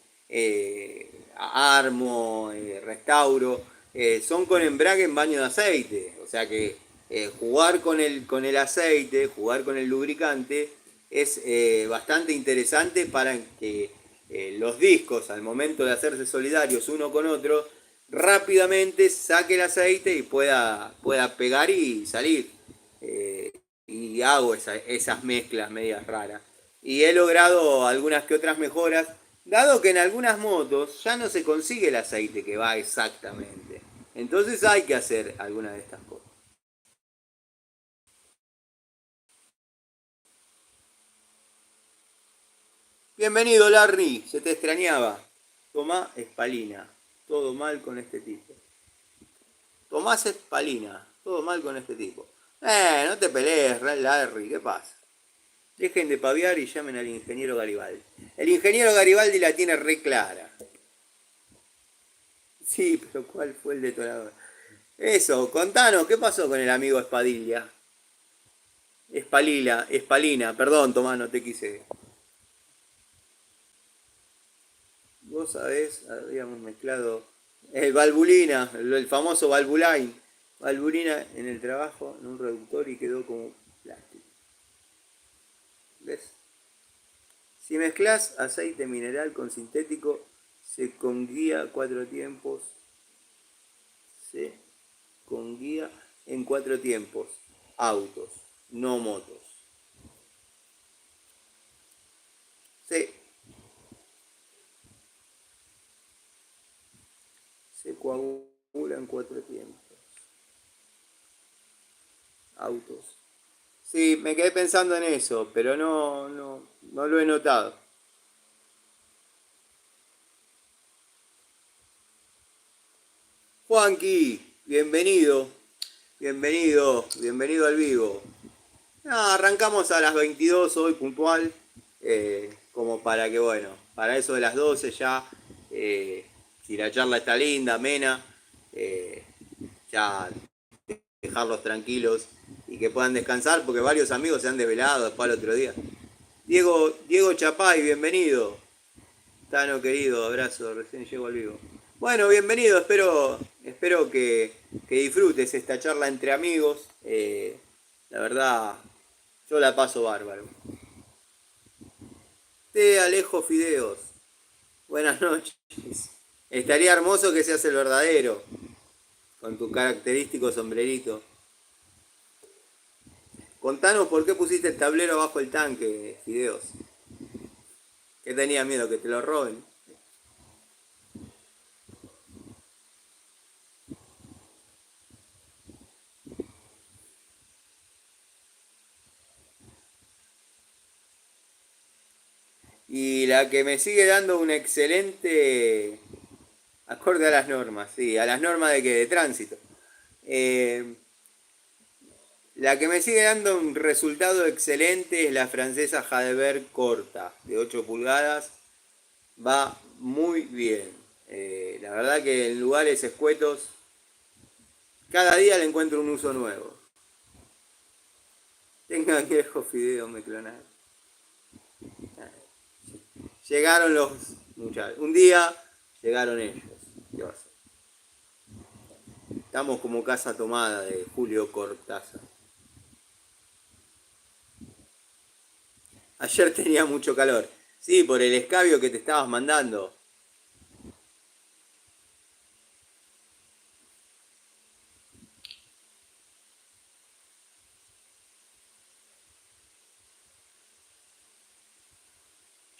armo, restauro, son con embrague en baño de aceite. O sea que jugar con el aceite, jugar con el lubricante, es bastante interesante para que los discos, al momento de hacerse solidarios uno con otro, rápidamente saque el aceite y pueda pegar y salir. Y hago esas mezclas medias raras. Y he logrado algunas que otras mejoras, dado que en algunas motos ya no se consigue el aceite que va exactamente. Entonces hay que hacer alguna de estas cosas. Bienvenido, Larry, se te extrañaba. Tomás Espalina, todo mal con este tipo. Tomás Espalina, todo mal con este tipo. No te pelees, Larry, ¿qué pasa? Dejen de paviar y llamen al ingeniero Garibaldi. El ingeniero Garibaldi la tiene re clara. Sí, pero ¿cuál fue el detonador? Eso, contanos, ¿qué pasó con el amigo Espadilla? Espalina, perdón, Tomás, no te quise. Vos sabés, habíamos mezclado el valvulina, el famoso valvulain. Valvulina en el trabajo, en un reductor y quedó como plástico. ¿Ves? Si mezclas aceite mineral con sintético, se conguía cuatro tiempos. Se conguía en cuatro tiempos. Autos, no motos. Sí, se coagula en cuatro tiempos. Autos. Sí, me quedé pensando en eso, pero no lo he notado. Juanqui, bienvenido, bienvenido al vivo. Arrancamos a las 22 hoy puntual, como para que, bueno, para eso de las 12 ya, si la charla está linda, amena, ya dejarlos tranquilos y que puedan descansar, porque varios amigos se han desvelado después al otro día. Diego Chapay, bienvenido. Tano querido, abrazo, recién llego al vivo. Bueno, bienvenido, espero que disfrutes esta charla entre amigos. La verdad, yo la paso bárbaro. Te Alejo Fideos, buenas noches. Estaría hermoso que seas el verdadero, con tu característico sombrerito. Contanos por qué pusiste el tablero bajo el tanque, Fideos. ¿Qué tenías miedo? ¿Que te lo roben? Y la que me sigue dando un excelente acorde a las normas, sí, a las normas de que de tránsito. Eh, la que me sigue dando un resultado excelente es la francesa Jadeberg corta, de 8 pulgadas. Va muy bien. La verdad que en lugares escuetos, cada día le encuentro un uso nuevo. Tengan viejo fideo, me clonaron. Llegaron los muchachos. Un día llegaron ellos. ¿Qué va a ser? Estamos como casa tomada de Julio Cortázar. Ayer tenía mucho calor. Sí, por el escabio que te estabas mandando.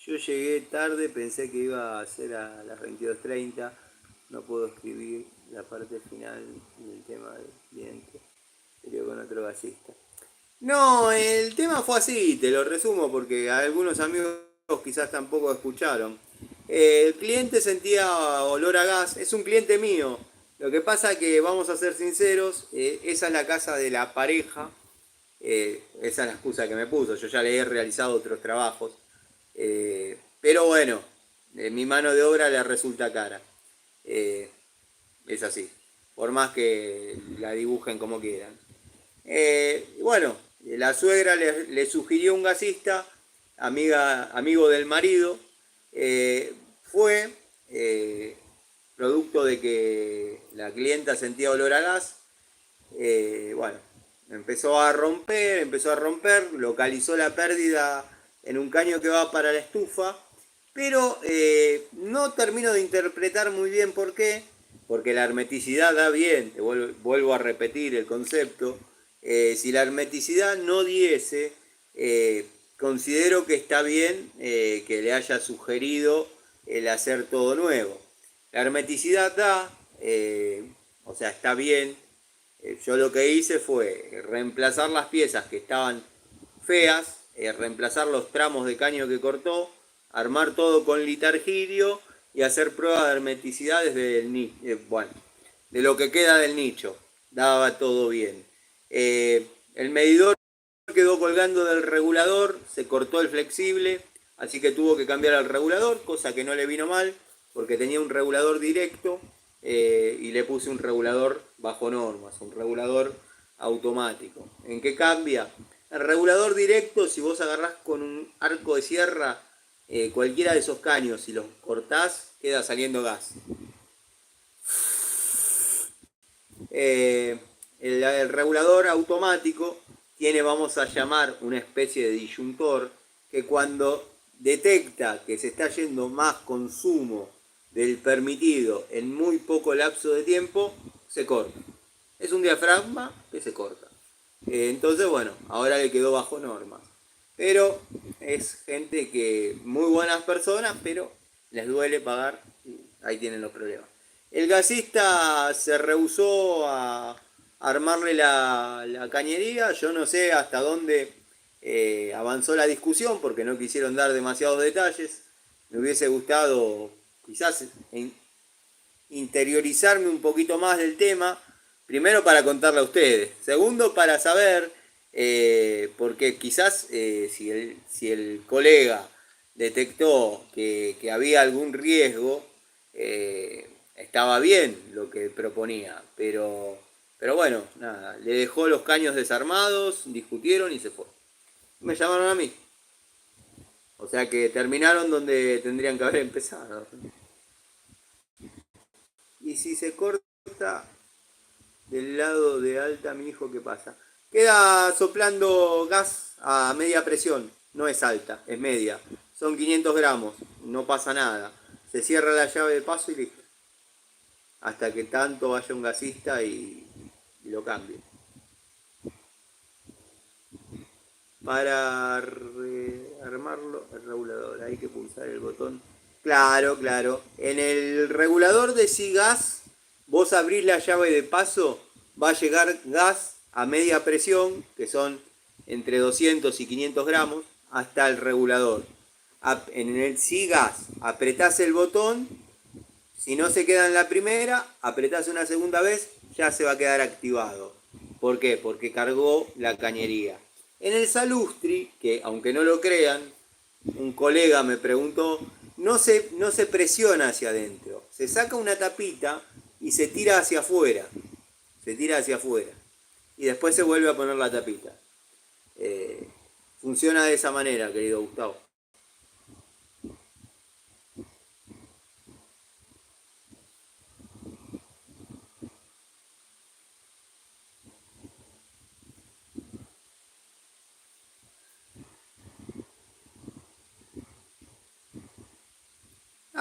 Yo llegué tarde, pensé que iba a ser a las 22:30. No puedo escribir la parte final del tema del cliente. Sería con otro gasista. No, el tema fue así, te lo resumo porque algunos amigos quizás tampoco escucharon. El cliente sentía olor a gas, es un cliente mío. Lo que pasa que, vamos a ser sinceros, esa es la casa de la pareja, esa es la excusa que me puso, yo ya le he realizado otros trabajos. Pero bueno, mi mano de obra le resulta cara. Eh, es así, por más que la dibujen como quieran. Bueno, la suegra le sugirió un gasista, amigo del marido, fue producto de que la clienta sentía olor a gas. Bueno, empezó a romper, localizó la pérdida en un caño que va para la estufa, pero no termino de interpretar muy bien por qué, porque la hermeticidad da bien, te vuelvo a repetir el concepto, si la hermeticidad no diese, considero que está bien que le haya sugerido el hacer todo nuevo. La hermeticidad da, o sea, está bien. Yo lo que hice fue reemplazar las piezas que estaban feas, reemplazar los tramos de caño que cortó, armar todo con litargirio y hacer pruebas de hermeticidad desde el bueno, de lo que queda del nicho. Daba todo bien. El medidor quedó colgando del regulador, se cortó el flexible, así que tuvo que cambiar el regulador, cosa que no le vino mal, porque tenía un regulador directo y le puse un regulador bajo normas, un regulador automático. ¿En qué cambia? El regulador directo, si vos agarrás con un arco de sierra cualquiera de esos caños y los cortás, queda saliendo gas. El regulador automático tiene, vamos a llamar, una especie de disyuntor que cuando detecta que se está yendo más consumo del permitido en muy poco lapso de tiempo, se corta. Es un diafragma que se corta. Entonces, bueno, ahora le quedó bajo normas. Pero es gente que, muy buenas personas, pero les duele pagar y ahí tienen los problemas. El gasista se rehusó a armarle la cañería. Yo no sé hasta dónde avanzó la discusión porque no quisieron dar demasiados detalles. Me hubiese gustado quizás interiorizarme un poquito más del tema. Primero para contarle a ustedes. Segundo para saber, porque quizás si el colega detectó que había algún riesgo, estaba bien lo que proponía, pero bueno, nada, le dejó los caños desarmados, discutieron y se fue. Me llamaron a mí. O sea que terminaron donde tendrían que haber empezado. Y si se corta del lado de alta, mi hijo, ¿qué pasa? Queda soplando gas a media presión. No es alta, es media. Son 500 gramos, no pasa nada. Se cierra la llave de paso y listo. Hasta que tanto vaya un gasista y lo cambie. Para armarlo, el regulador, hay que pulsar el botón. Claro, claro. En el regulador de gas, vos abrís la llave de paso, va a llegar gas a media presión, que son entre 200 y 500 gramos, hasta el regulador. En el gas, apretás el botón, si no se queda en la primera, apretás una segunda vez, ya se va a quedar activado. ¿Por qué? Porque cargó la cañería. En el salustri, que aunque no lo crean, un colega me preguntó, no se presiona hacia adentro. Se saca una tapita y se tira hacia afuera. Se tira hacia afuera. Y después se vuelve a poner la tapita. Funciona de esa manera, querido Gustavo.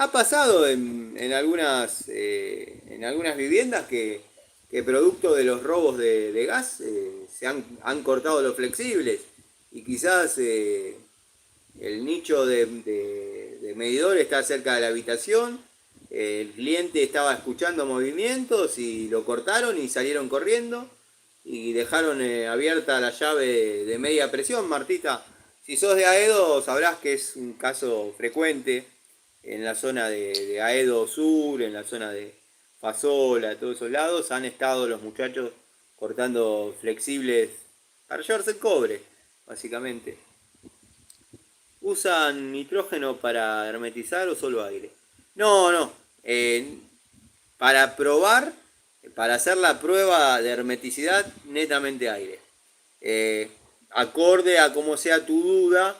Ha pasado en algunas viviendas que producto de los robos de gas se han cortado los flexibles y quizás el nicho de medidor está cerca de la habitación, el cliente estaba escuchando movimientos y lo cortaron y salieron corriendo y dejaron abierta la llave de media presión. Martita, si sos de Aedo sabrás que es un caso frecuente en la zona de Aedo Sur, en la zona de Fasola, todos esos lados, han estado los muchachos cortando flexibles para llevarse el cobre, básicamente. ¿Usan nitrógeno para hermetizar o solo aire? No, no. Para probar, para hacer la prueba de hermeticidad, netamente aire. Acorde a cómo sea tu duda,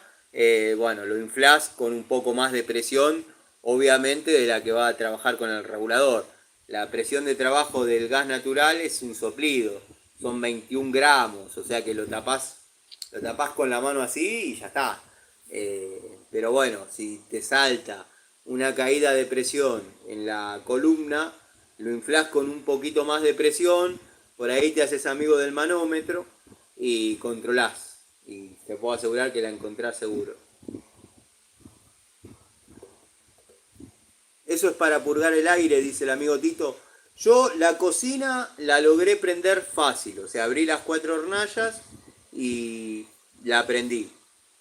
bueno, lo inflás con un poco más de presión, obviamente de la que va a trabajar con el regulador. La presión de trabajo del gas natural es un soplido. son 21 gramos, o sea que lo tapás con la mano así y ya está. Pero bueno, si te salta una caída de presión en la columna, lo inflás con un poquito más de presión, por ahí te haces amigo del manómetro y controlás. Y te puedo asegurar que la encontrás seguro. Eso es para purgar el aire, dice el amigo Tito. Yo la cocina la logré prender fácil, o sea, abrí las 4 hornallas y la prendí.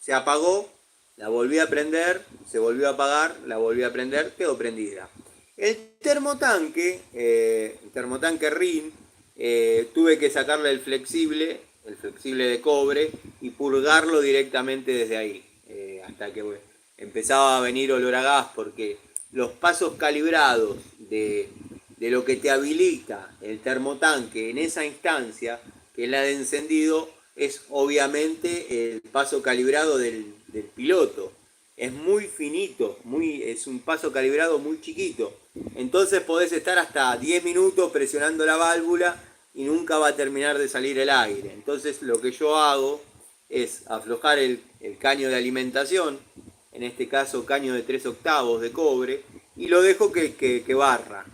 Se apagó, la volví a prender, se volvió a apagar, la volví a prender, quedó prendida. El termotanque RIN, tuve que sacarle el flexible de cobre y purgarlo directamente desde ahí, hasta que empezaba a venir olor a gas, porque los pasos calibrados de lo que te habilita el termotanque en esa instancia, que es la de encendido, es obviamente el paso calibrado del piloto. Es muy finito, es un paso calibrado muy chiquito. Entonces podés estar hasta 10 minutos presionando la válvula y nunca va a terminar de salir el aire. Entonces lo que yo hago es aflojar el caño de alimentación, en este caso caño de 3 octavos de cobre, y lo dejo que barra.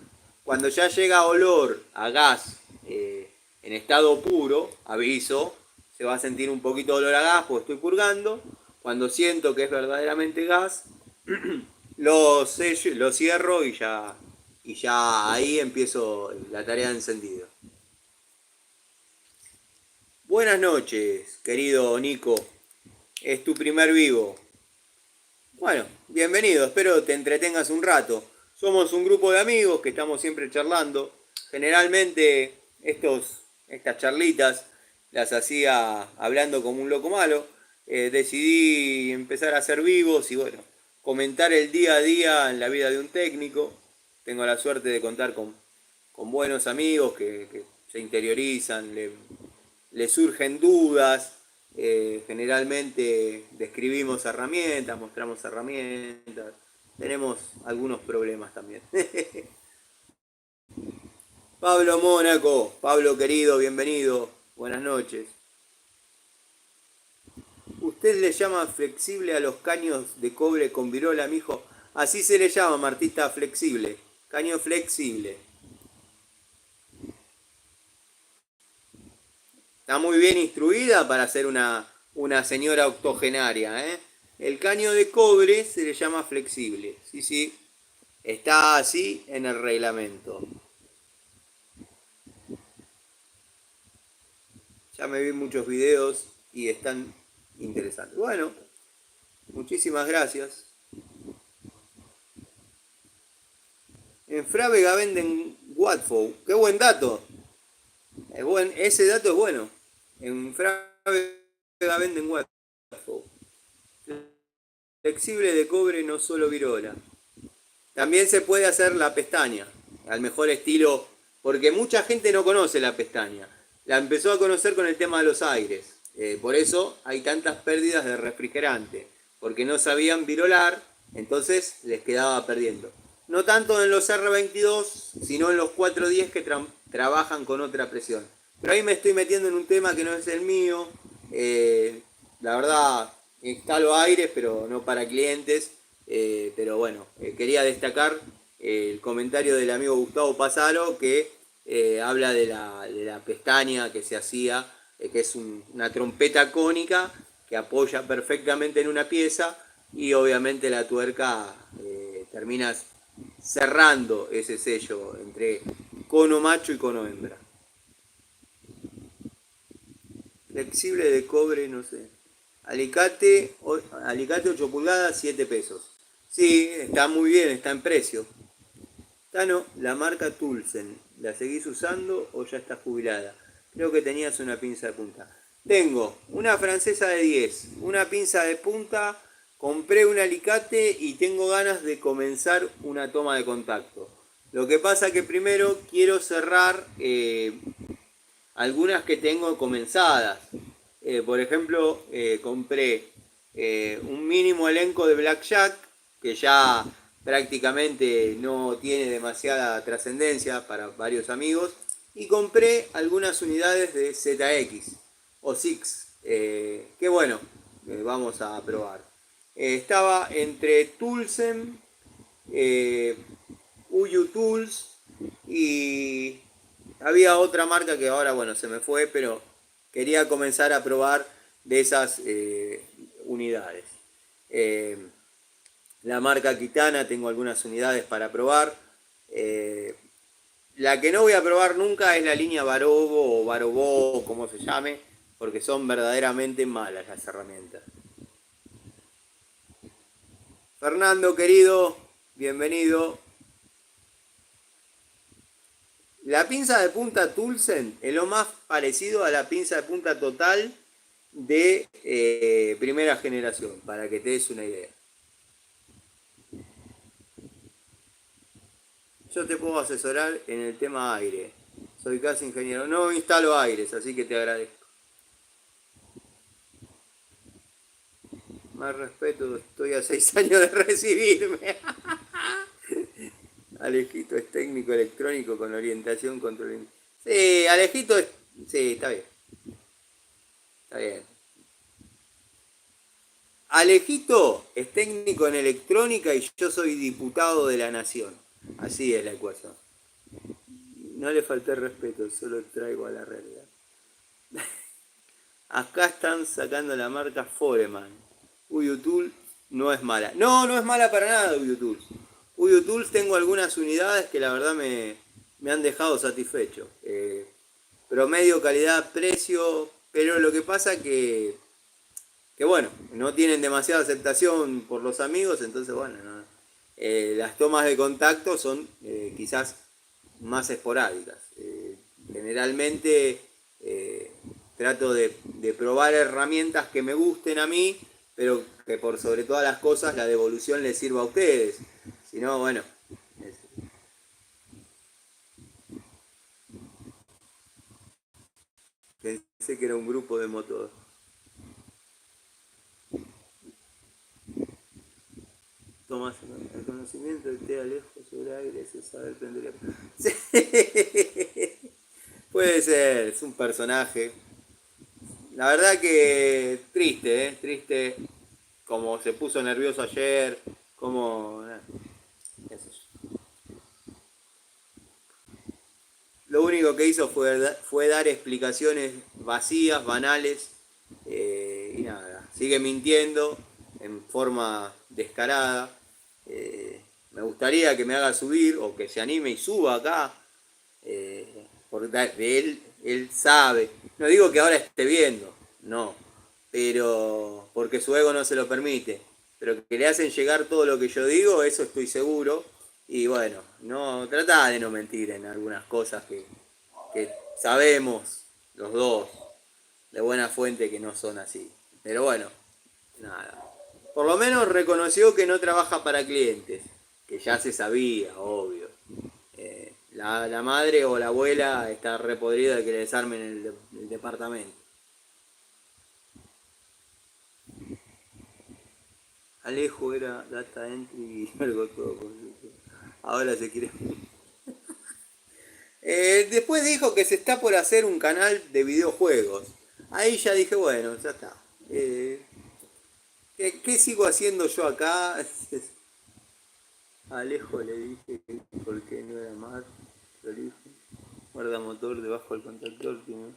Cuando ya llega olor a gas en estado puro, aviso, se va a sentir un poquito de olor a gas porque estoy purgando. Cuando siento que es verdaderamente gas, lo cierro y ya ahí empiezo la tarea de encendido. Buenas noches, querido Nico. Es tu primer vivo. Bueno, bienvenido, espero te entretengas un rato. Somos un grupo de amigos que estamos siempre charlando. Generalmente estas charlitas las hacía hablando como un loco malo. Decidí empezar a hacer vivos y bueno, comentar el día a día en la vida de un técnico. Tengo la suerte de contar con buenos amigos que se interiorizan, le surgen dudas. Generalmente describimos herramientas, mostramos herramientas, tenemos algunos problemas también. Pablo Mónaco, Pablo querido, bienvenido, buenas noches. ¿Usted le llama flexible a los caños de cobre con virola, mijo? Así se le llama, Martita, flexible, caño flexible. Está muy bien instruida para ser una señora octogenaria, ¿eh? El caño de cobre se le llama flexible. Sí, sí. Está así en el reglamento. Ya me vi muchos videos y están interesantes. Bueno, muchísimas gracias. En Frávega venden Watfow. ¡Qué buen dato! Ese dato es bueno. En Frávega venden Watfow. Flexible de cobre, no solo virola. También se puede hacer la pestaña, al mejor estilo, porque mucha gente no conoce la pestaña. La empezó a conocer con el tema de los aires. Por eso hay tantas pérdidas de refrigerante, porque no sabían virolar, entonces les quedaba perdiendo. No tanto en los R22, sino en los 410 que trabajan con otra presión. Pero ahí me estoy metiendo en un tema que no es el mío. La verdad, instalo aires, pero no para clientes. Pero bueno, quería destacar el comentario del amigo Gustavo Pasaro que habla de la pestaña que se hacía, que es una trompeta cónica que apoya perfectamente en una pieza y obviamente la tuerca termina cerrando ese sello entre cono macho y cono hembra. Flexible de cobre, no sé. Alicate 8 pulgadas, 7 pesos. Sí, está muy bien, está en precio. Tano, la marca Tulsen, ¿la seguís usando o ya está jubilada? Creo que tenías una pinza de punta. Tengo una francesa de 10, una pinza de punta, compré un alicate y tengo ganas de comenzar una toma de contacto. Lo que pasa que primero quiero cerrar algunas que tengo comenzadas. Por ejemplo, compré un mínimo elenco de Blackjack, que ya prácticamente no tiene demasiada trascendencia para varios amigos, y compré algunas unidades de ZX o Six, que bueno, vamos a probar. Estaba entre Toolsem, eh, UU Tools y había otra marca que ahora, bueno, se me fue, pero quería comenzar a probar de esas unidades. Eh, la marca Kitana, tengo algunas unidades para probar. Eh, la que no voy a probar nunca es la línea Barobo o Barobó, o como se llame, porque son verdaderamente malas las herramientas. Fernando, querido, bienvenido. La pinza de punta Tulsen es lo más parecido a la pinza de punta Total de primera generación, para que te des una idea. Yo te puedo asesorar en el tema aire. Soy casi ingeniero. No instalo aires, así que te agradezco. Más respeto, estoy a 6 años de recibirme. Alejito es técnico electrónico con orientación control. Sí, Alejito es. Sí, está bien. Está bien. Alejito es técnico en electrónica y yo soy diputado de la nación. Así es la ecuación. No le falté respeto, solo traigo a la realidad. Acá están sacando la marca Foreman. Uyutul no es mala. No, no es mala para nada Uyutul. Uyutul tengo algunas unidades que la verdad me han dejado satisfecho. Promedio, calidad, precio. Pero lo que pasa que bueno, no tienen demasiada aceptación por los amigos, entonces bueno, no. Las tomas de contacto son quizás más esporádicas. Generalmente trato de probar herramientas que me gusten a mí, pero que por sobre todas las cosas la devolución les sirva a ustedes. Si no, bueno. Pensé que era un grupo de motos. Tomas el conocimiento de te alejo sobre aire, ese saber prender. Sí. Puede ser, es un personaje. La verdad que triste, triste. Como se puso nervioso ayer, como. Qué sé yo. Lo único que hizo fue dar explicaciones vacías, banales, y nada. Sigue mintiendo en forma descarada. Me gustaría que me haga subir o que se anime y suba acá. Porque él sabe. No digo que ahora esté viendo, no. Pero porque su ego no se lo permite. Pero que le hacen llegar todo lo que yo digo, eso estoy seguro. Y bueno, no trata de no mentir en algunas cosas que sabemos los dos de buena fuente que no son así. Pero bueno, nada. Por lo menos reconoció que no trabaja para clientes, que ya se sabía, obvio. La madre o la abuela está repodrida de que le desarmen el departamento. Alejo era data entry y algo todo. Ahora se quiere. Después dijo que se está por hacer un canal de videojuegos. Ahí ya dije, bueno, ya está. ¿Qué sigo haciendo yo acá? Alejo le dije que porque no era más prolijo. Guarda motor debajo del contactor, tiene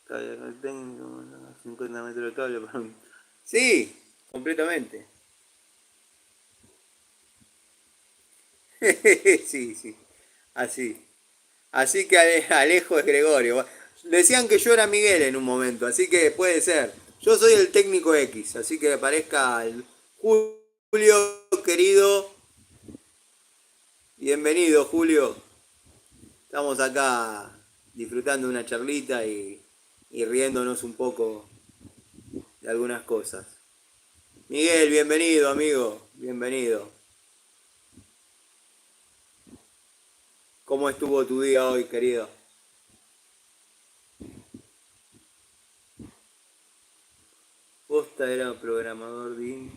cable no tengo 50 metros de cable para un. Sí, completamente. Sí, sí. Así. Así que Alejo es Gregorio. Decían que yo era Miguel en un momento, así que puede ser. Yo soy el técnico X, así que parezca el Julio, querido. Bienvenido, Julio. Estamos acá disfrutando de una charlita y riéndonos un poco de algunas cosas. Miguel, bienvenido, amigo. Bienvenido. ¿Cómo estuvo tu día hoy, querido? Costa era programador de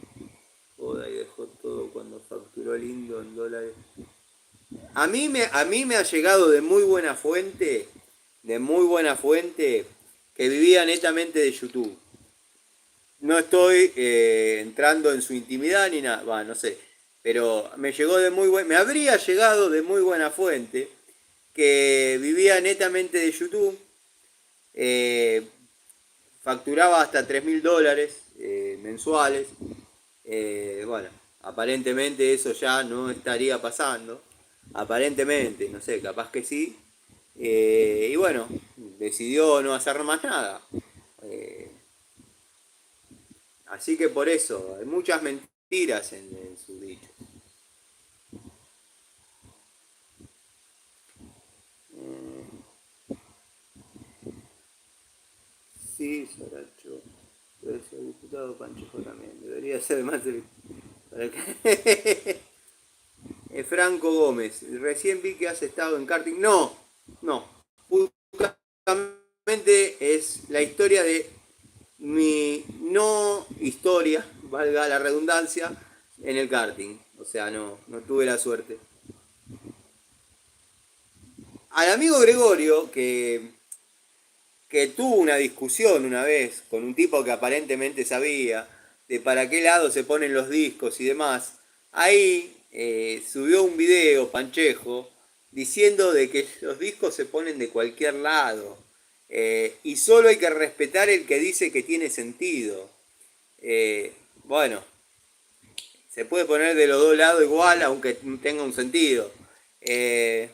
Joda y dejó todo cuando facturó lindo en dólares. A mí me ha llegado de muy buena fuente, que vivía netamente de YouTube. No estoy entrando en su intimidad ni nada, no sé, pero me habría llegado de muy buena fuente que vivía netamente de YouTube, eh, facturaba hasta $3.000 mensuales. Bueno, aparentemente eso ya no estaría pasando. Aparentemente, no sé, capaz que sí. Y bueno, decidió no hacer más nada. Eh, Así que por eso, hay muchas mentiras en su dicho. Sí, Saracho. Debe ser diputado Panchejo también. Debería ser más para que... Franco Gómez, recién vi que has estado en karting. No, no. Justamente es la historia de mi no historia, valga la redundancia, en el karting. O sea, no tuve la suerte. Al amigo Gregorio, que tuvo una discusión una vez con un tipo que aparentemente sabía de para qué lado se ponen los discos y demás, ahí subió un video, Panchejo, diciendo de que los discos se ponen de cualquier lado, y solo hay que respetar el que dice que tiene sentido. Bueno, se puede poner de los dos lados igual, aunque tenga un sentido. Eh,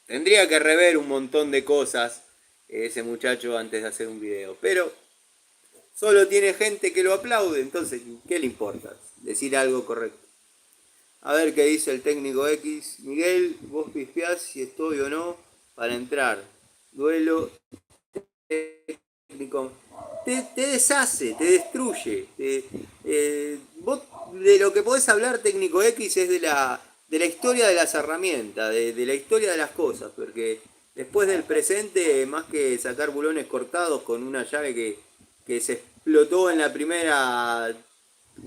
Tendría que rever un montón de cosas ese muchacho antes de hacer un video. Pero solo tiene gente que lo aplaude, entonces, ¿qué le importa? Decir algo correcto. A ver qué dice el técnico X. Miguel, vos pifiás si estoy o no para entrar. Duelo técnico. Te deshace, te destruye. Vos de lo que podés hablar técnico X es de la historia de las herramientas, de la historia de las cosas, porque después del presente, más que sacar bulones cortados con una llave que se explotó en la primera,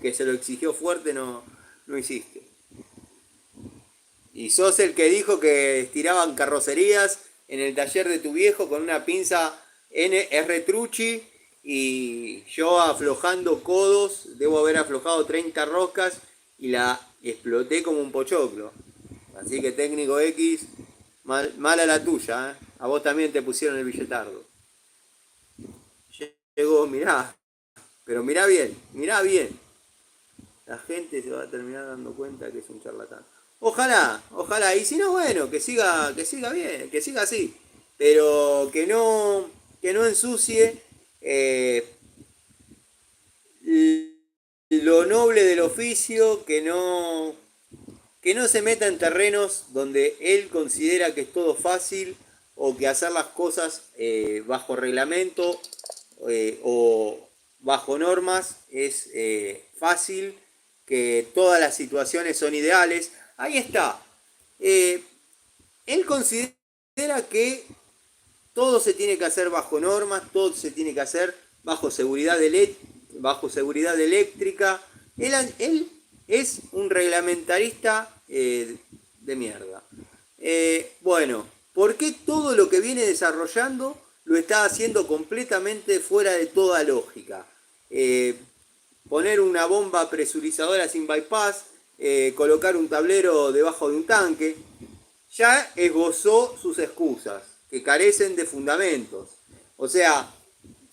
que se lo exigió fuerte, no hiciste. Y sos el que dijo que estiraban carrocerías en el taller de tu viejo con una pinza NR Trucci, y yo aflojando codos, debo haber aflojado 30 roscas y la exploté como un pochoclo. Así que técnico X, mala la tuya, ¿eh? A vos también te pusieron el billetardo. Llegó, mirá, pero mirá bien, mirá bien. La gente se va a terminar dando cuenta que es un charlatán. Ojalá, ojalá. Y si no, bueno, que siga bien, que siga así. Pero que no ensucie eh, lo noble del oficio, que no se meta en terrenos donde él considera que es todo fácil, o que hacer las cosas bajo reglamento o bajo normas es fácil, que todas las situaciones son ideales. Ahí está. Eh, Él considera que todo se tiene que hacer bajo normas, todo se tiene que hacer bajo seguridad eléctrica. Él es un reglamentarista de mierda. Bueno, ¿por qué todo lo que viene desarrollando lo está haciendo completamente fuera de toda lógica? Eh, Poner una bomba presurizadora sin bypass, colocar un tablero debajo de un tanque, ya esbozó sus excusas, que carecen de fundamentos. O sea,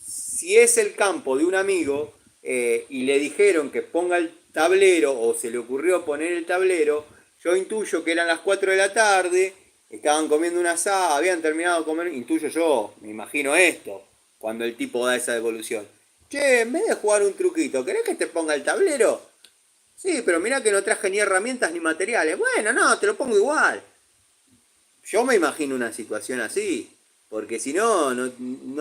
si es el campo de un amigo y le dijeron que ponga el tablero, o se le ocurrió poner el tablero, yo intuyo que eran las 4 de la tarde, estaban comiendo una asada, habían terminado de comer, intuyo yo, me imagino esto, cuando el tipo da esa devolución. Che, en vez de jugar un truquito, ¿querés que te ponga el tablero? Sí, pero mirá que no traje ni herramientas ni materiales. Bueno, no, te lo pongo igual. Yo me imagino una situación así, porque si no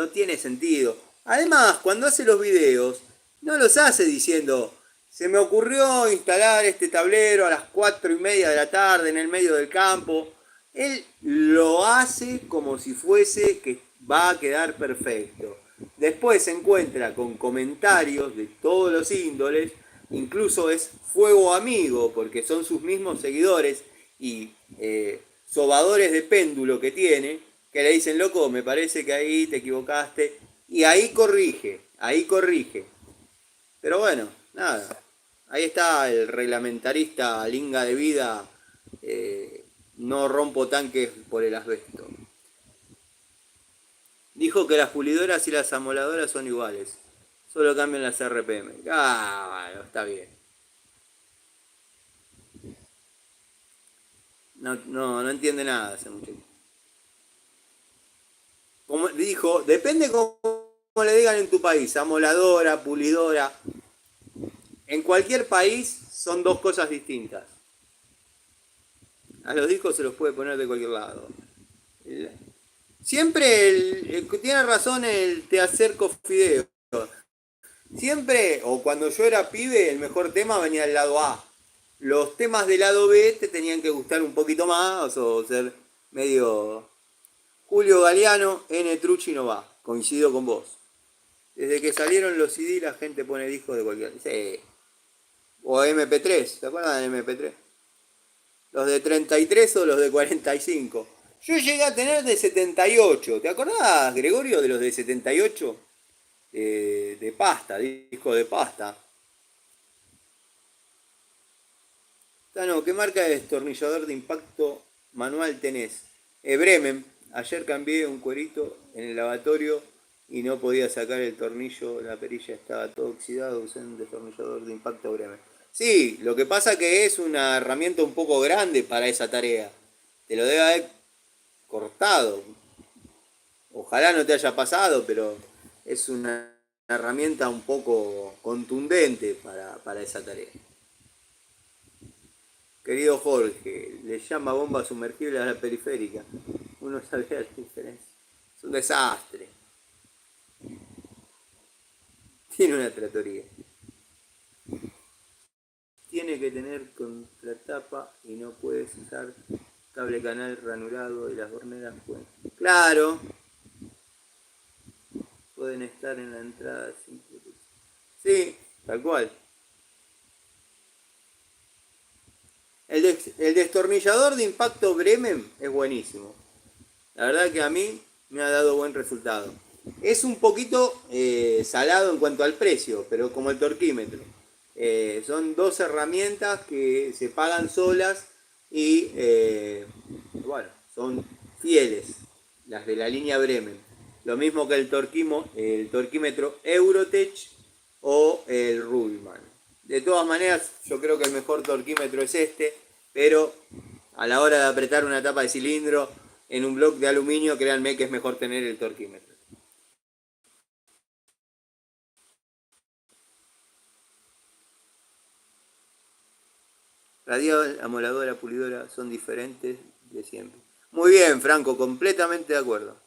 tiene sentido. Además, cuando hace los videos, no los hace diciendo, se me ocurrió instalar este tablero a las 4:30 de la tarde en el medio del campo. Él lo hace como si fuese que va a quedar perfecto. Después se encuentra con comentarios de todos los índoles, incluso es fuego amigo, porque son sus mismos seguidores y sobadores de péndulo que tiene, que le dicen, loco, me parece que ahí te equivocaste, y ahí corrige, ahí corrige. Pero bueno, nada, ahí está el reglamentarista linga de vida, no rompo tanques por el asbesto. Dijo que las pulidoras y las amoladoras son iguales, solo cambian las RPM. Ah, bueno, está bien. No entiende nada ese muchacho. Como dijo, depende cómo le digan en tu país, amoladora, pulidora. En cualquier país son dos cosas distintas. A los discos se los puede poner de cualquier lado. Siempre tiene razón el te acerco fideo. Siempre, o cuando yo era pibe, el mejor tema venía del lado A. Los temas del lado B te tenían que gustar un poquito más o ser medio... Julio Galeano, N. Trucci no va. Coincido con vos. Desde que salieron los CD la gente pone discos de cualquier... Sí. O MP3, ¿te acuerdas de MP3? Los de 33 o los de 45. Yo llegué a tener de 78. ¿Te acordás, Gregorio, de los de 78? De pasta, disco de pasta. Tano, ¿qué marca de destornillador de impacto manual tenés? Bremen. Ayer cambié un cuerito en el lavatorio y no podía sacar el tornillo, la perilla estaba todo oxidado, usé un destornillador de impacto Bremen. Sí, lo que pasa que es una herramienta un poco grande para esa tarea. Te lo debe haber cortado. Ojalá no te haya pasado, pero es una herramienta un poco contundente para esa tarea. Querido Jorge, le llama bomba sumergible a la periférica. Uno sabía la diferencia. Es un desastre. Tiene una tratoría. Tiene que tener contratapa y no puedes usar cable canal ranurado y las horneras pueden. Claro. Pueden estar en la entrada sin protección. Sí, tal cual. El destornillador de impacto Bremen es buenísimo. La verdad que a mí me ha dado buen resultado. Es un poquito salado en cuanto al precio, pero como el torquímetro. Son dos herramientas que se pagan solas y bueno, son fieles, las de la línea Bremen. Lo mismo que el torquímetro Eurotech o el Rubelman. De todas maneras, yo creo que el mejor torquímetro es este, pero a la hora de apretar una tapa de cilindro en un bloque de aluminio, créanme que es mejor tener el torquímetro. Radial, amoladora, pulidora son diferentes de siempre. Muy bien, Franco, completamente de acuerdo.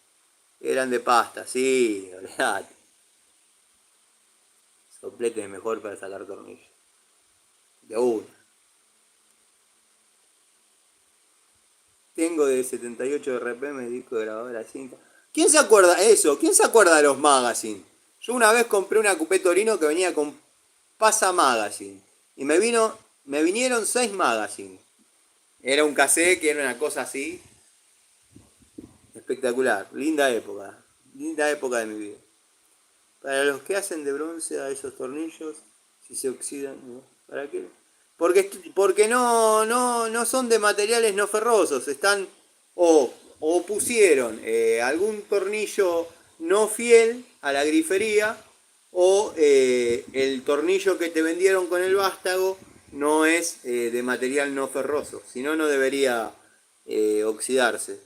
Eran de pasta, sí, olvidate. Soplete es mejor para sacar tornillos. De una. Tengo de 78 RPM disco de grabadora cinta. ¿Quién se acuerda de eso? ¿Quién se acuerda de los magazines? Yo una vez compré una Coupé Torino que venía con Pasa Magazine. Y me vinieron 6 magazines. Era un cassette que era una cosa así. Espectacular. Linda época. Linda época de mi vida. Para los que hacen de bronce a esos tornillos, si se oxidan, ¿no? ¿Para qué? Porque no son de materiales no ferrosos, están o pusieron algún tornillo no fiel a la grifería o el tornillo que te vendieron con el vástago no es de material no ferroso, si no, no debería oxidarse.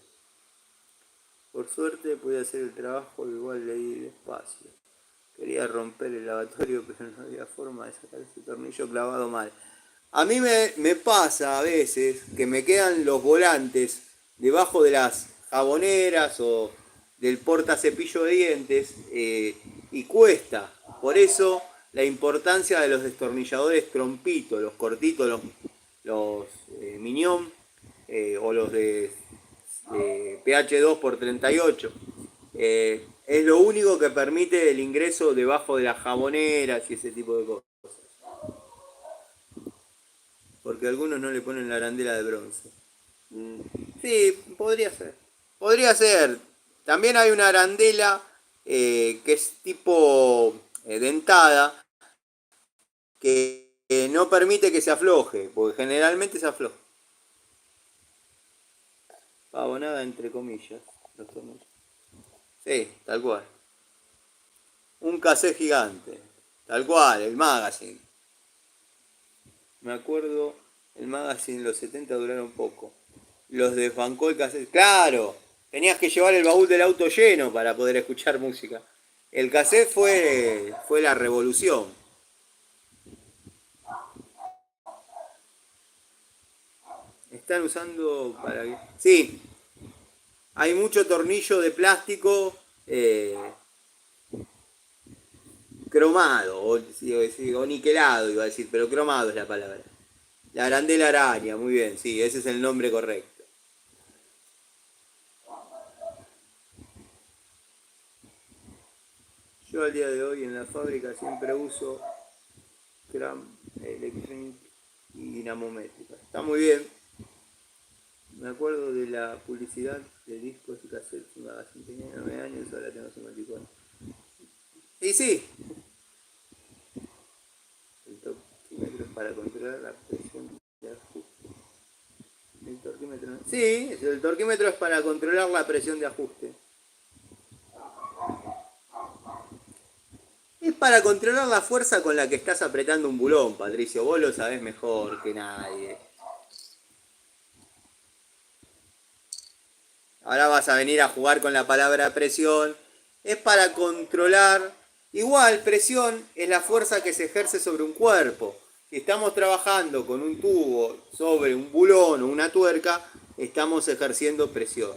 Por suerte pude hacer el trabajo, igual leí despacio. Quería romper el lavatorio, pero no había forma de sacar ese tornillo clavado mal. A mí me pasa a veces que me quedan los volantes debajo de las jaboneras o del porta cepillo de dientes y cuesta. Por eso la importancia de los destornilladores trompitos, los cortitos, los Minion o los de pH 2x38. Es lo único que permite el ingreso debajo de las jaboneras y ese tipo de cosas. Porque algunos no le ponen la arandela de bronce. Sí, podría ser. Podría ser. También hay una arandela que es tipo dentada, que no permite que se afloje, porque generalmente se afloja. Pavonada entre comillas. Los tornillos. Sí, tal cual. Un cassette gigante. Tal cual, el magazine. Me acuerdo, el magazine en los 70 duraron poco. Los desbancó el cassette. ¡Claro! Tenías que llevar el baúl del auto lleno para poder escuchar música. El cassette fue la revolución. Están usando para... Sí, hay mucho tornillo de plástico cromado, o niquelado iba a decir, pero cromado es la palabra. La arandela araña, muy bien, sí, ese es el nombre correcto. Yo al día de hoy en la fábrica siempre uso Cram Electronic y dinamométrica. Está muy bien. Me acuerdo de la publicidad de discos y cassettes. Tenía 9 años, ahora tengo 54. Y sí, el torquímetro es para controlar la presión de ajuste. El torquímetro no. Sí, el torquímetro es para controlar la presión de ajuste. Es para controlar la fuerza con la que estás apretando un bulón, Patricio. Vos lo sabés mejor que nadie. Ahora vas a venir a jugar con la palabra presión. Es para controlar. Igual, presión es la fuerza que se ejerce sobre un cuerpo. Si estamos trabajando con un tubo sobre un bulón o una tuerca, estamos ejerciendo presión.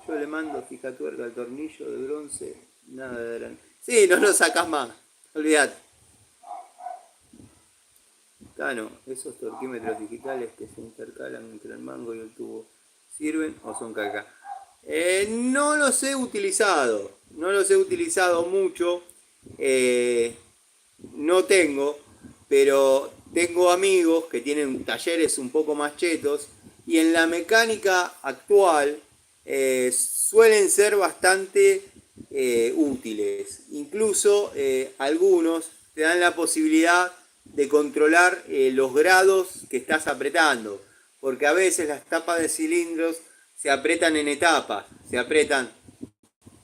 Yo le mando fija tuerca al tornillo de bronce, nada de adelante. Sí, no lo sacas más, olvidate. Cano, esos torquímetros digitales que se intercalan entre el mango y el tubo, ¿sirven o son caca? No los he utilizado, no los he utilizado mucho, no tengo, pero tengo amigos que tienen talleres un poco más chetos y en la mecánica actual suelen ser bastante útiles. Incluso algunos te dan la posibilidad de controlar los grados que estás apretando, porque a veces las tapas de cilindros se apretan en etapas, se apretan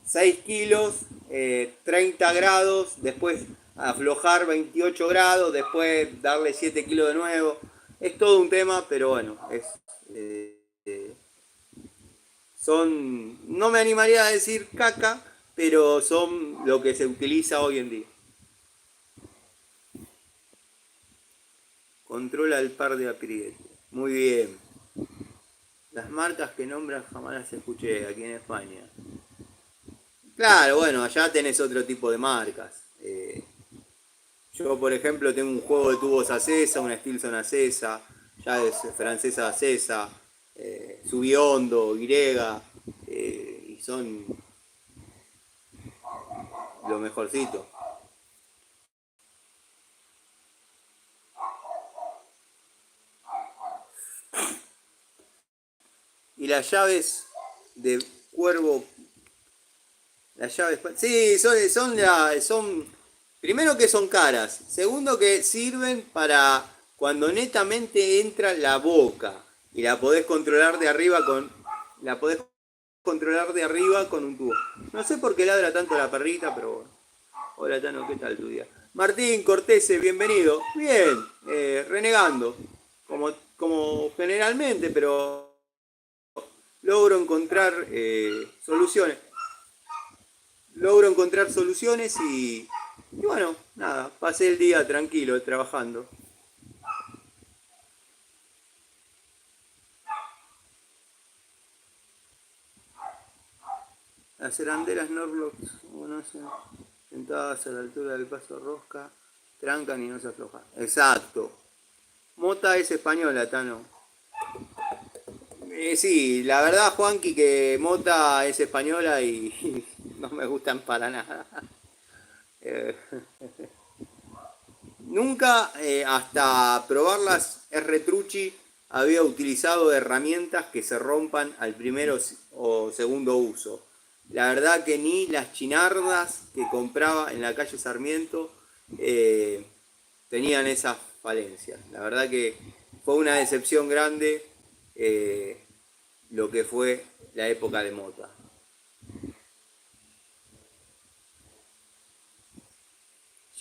6 kilos, 30 grados, después aflojar 28 grados, después darle 7 kilos de nuevo. Es todo un tema, pero bueno, son, no me animaría a decir caca, pero son lo que se utiliza hoy en día. Controla el par de apriete. Muy bien. Las marcas que nombras jamás las escuché aquí en España. Claro, bueno, allá tenés otro tipo de marcas. Yo, por ejemplo, tengo un juego de tubos Acesa, una Stilson Acesa, ya es francesa Acesa, Subiondo, Y, y son lo mejorcito. Y las llaves de cuervo, las llaves, sí, son, primero que son caras, segundo que sirven para cuando netamente entra la boca y la podés controlar de arriba la podés controlar de arriba con un tubo. No sé por qué ladra tanto la perrita, pero bueno. Hola Tano, ¿qué tal tu día? Martín Cortese, bienvenido. Bien, renegando, como generalmente, pero logro encontrar soluciones. Logro encontrar soluciones y bueno, nada, pasé el día tranquilo trabajando. Las arandelas Norlox, no sé, sentadas a la altura del paso rosca, trancan y no se aflojan. Exacto. Mota es española, Tano. Sí, la verdad, Juanqui, que Mota es española y no me gustan para nada. Eh, Nunca, hasta probarlas R. Trucci, había utilizado herramientas que se rompan al primero o segundo uso. La verdad que ni las chinardas que compraba en la calle Sarmiento tenían esas falencias. La verdad que fue una decepción grande lo que fue la época de Mota.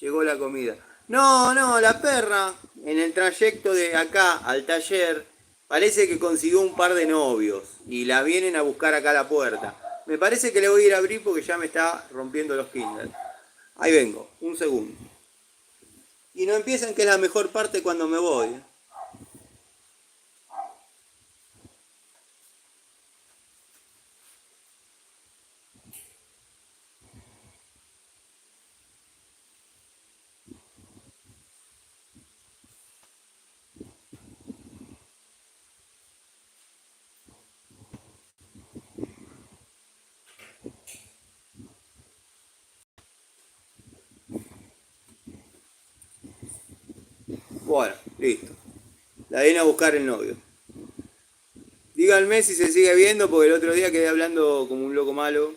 Llegó la comida. No, no, la perra, en el trayecto de acá al taller, parece que consiguió un par de novios y la vienen a buscar acá a la puerta. Me parece que le voy a ir a abrir porque ya me está rompiendo los Kindle. Ahí vengo, un segundo. Y no empiecen que es la mejor parte cuando me voy. Bueno, listo. La viene a buscar el novio. Díganme si se sigue viendo porque el otro día quedé hablando como un loco malo.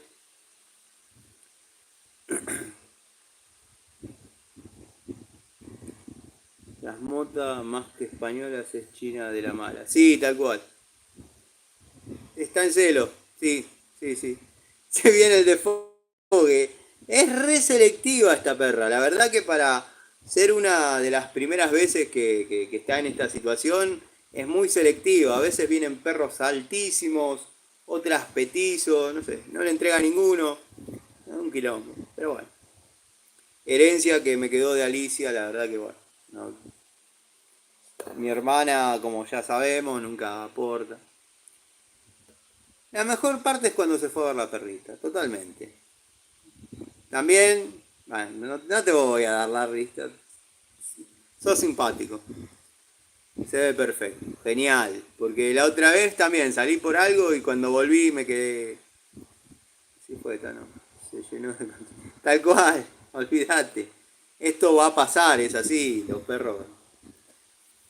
Las motas más que españolas es China de la mala. Sí, tal cual. Está en celo. Sí, sí, sí. Se viene el desfogue. Es re selectiva esta perra. La verdad que para ser una de las primeras veces que está en esta situación, es muy selectiva. A veces vienen perros altísimos, otras petizos, no sé, no le entrega ninguno. Es un quilombo. Pero bueno. Herencia que me quedó de Alicia, la verdad que bueno. No. Mi hermana, como ya sabemos, nunca aporta. La mejor parte es cuando se fue a ver la perrita, totalmente. También, bueno, no te voy a dar la risa. Sos simpático. Se ve perfecto. Genial. Porque la otra vez también salí por algo y cuando volví me quedé. Sí, fue no. Se llenó de. Tal cual. Olvídate. Esto va a pasar, es así. Los perros,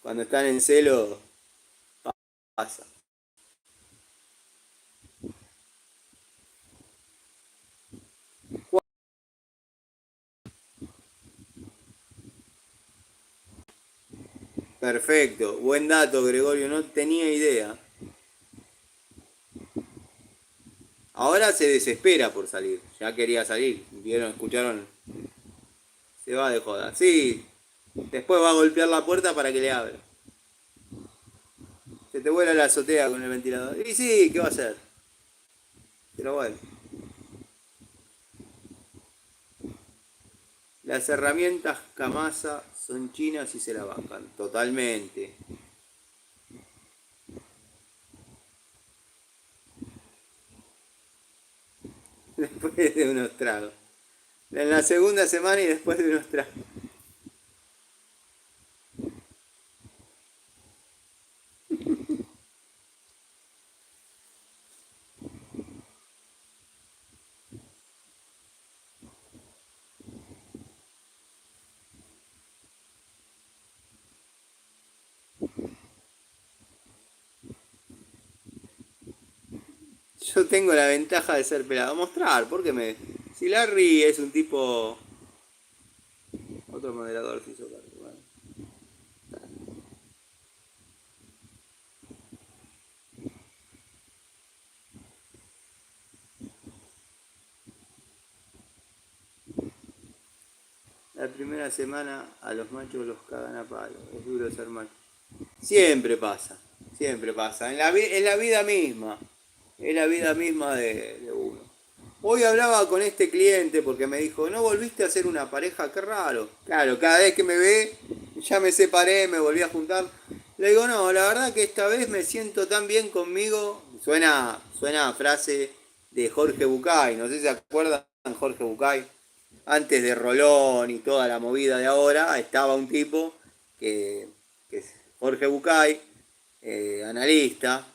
cuando están en celo, pasa. Perfecto. Buen dato, Gregorio. No tenía idea. Ahora se desespera por salir. Ya quería salir. ¿Vieron? ¿Escucharon? Se va de joda. Sí. Después va a golpear la puerta para que le abra. Se te vuela la azotea con el ventilador. Y sí, ¿qué va a hacer? Pero bueno. Las herramientas Kamasa son chinas y se la bancan. Totalmente. Después de unos tragos. En la segunda semana y después de unos tragos. Yo tengo la ventaja de ser pelado. Mostrar, porque me. Si Larry es un tipo. Otro moderador se hizo cargo. Bueno. La primera semana a los machos los cagan a palo. Es duro ser macho. Siempre pasa. Siempre pasa. En la vida misma. Es la vida misma de uno. Hoy hablaba con este cliente porque me dijo, ¿no volviste a ser una pareja? Qué raro. Claro, cada vez que me ve, ya me separé, me volví a juntar. Le digo, no, la verdad que esta vez me siento tan bien conmigo. Suena a frase de Jorge Bucay. No sé si se acuerdan Jorge Bucay. Antes de Rolón y toda la movida de ahora, estaba un tipo que, que es Jorge Bucay, analista,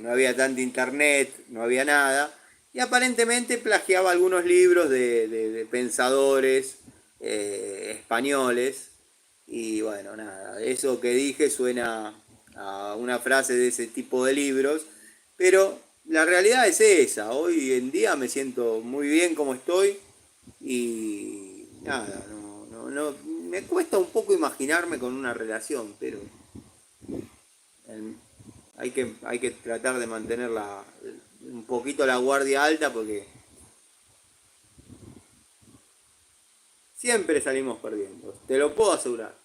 no había tanta internet, no había nada, y aparentemente plagiaba algunos libros de pensadores españoles, y bueno, nada, eso que dije suena a una frase de ese tipo de libros, pero la realidad es esa. Hoy en día me siento muy bien como estoy y nada, me cuesta un poco imaginarme con una relación, pero hay que tratar de mantenerla un poquito la guardia alta porque siempre salimos perdiendo, te lo puedo asegurar.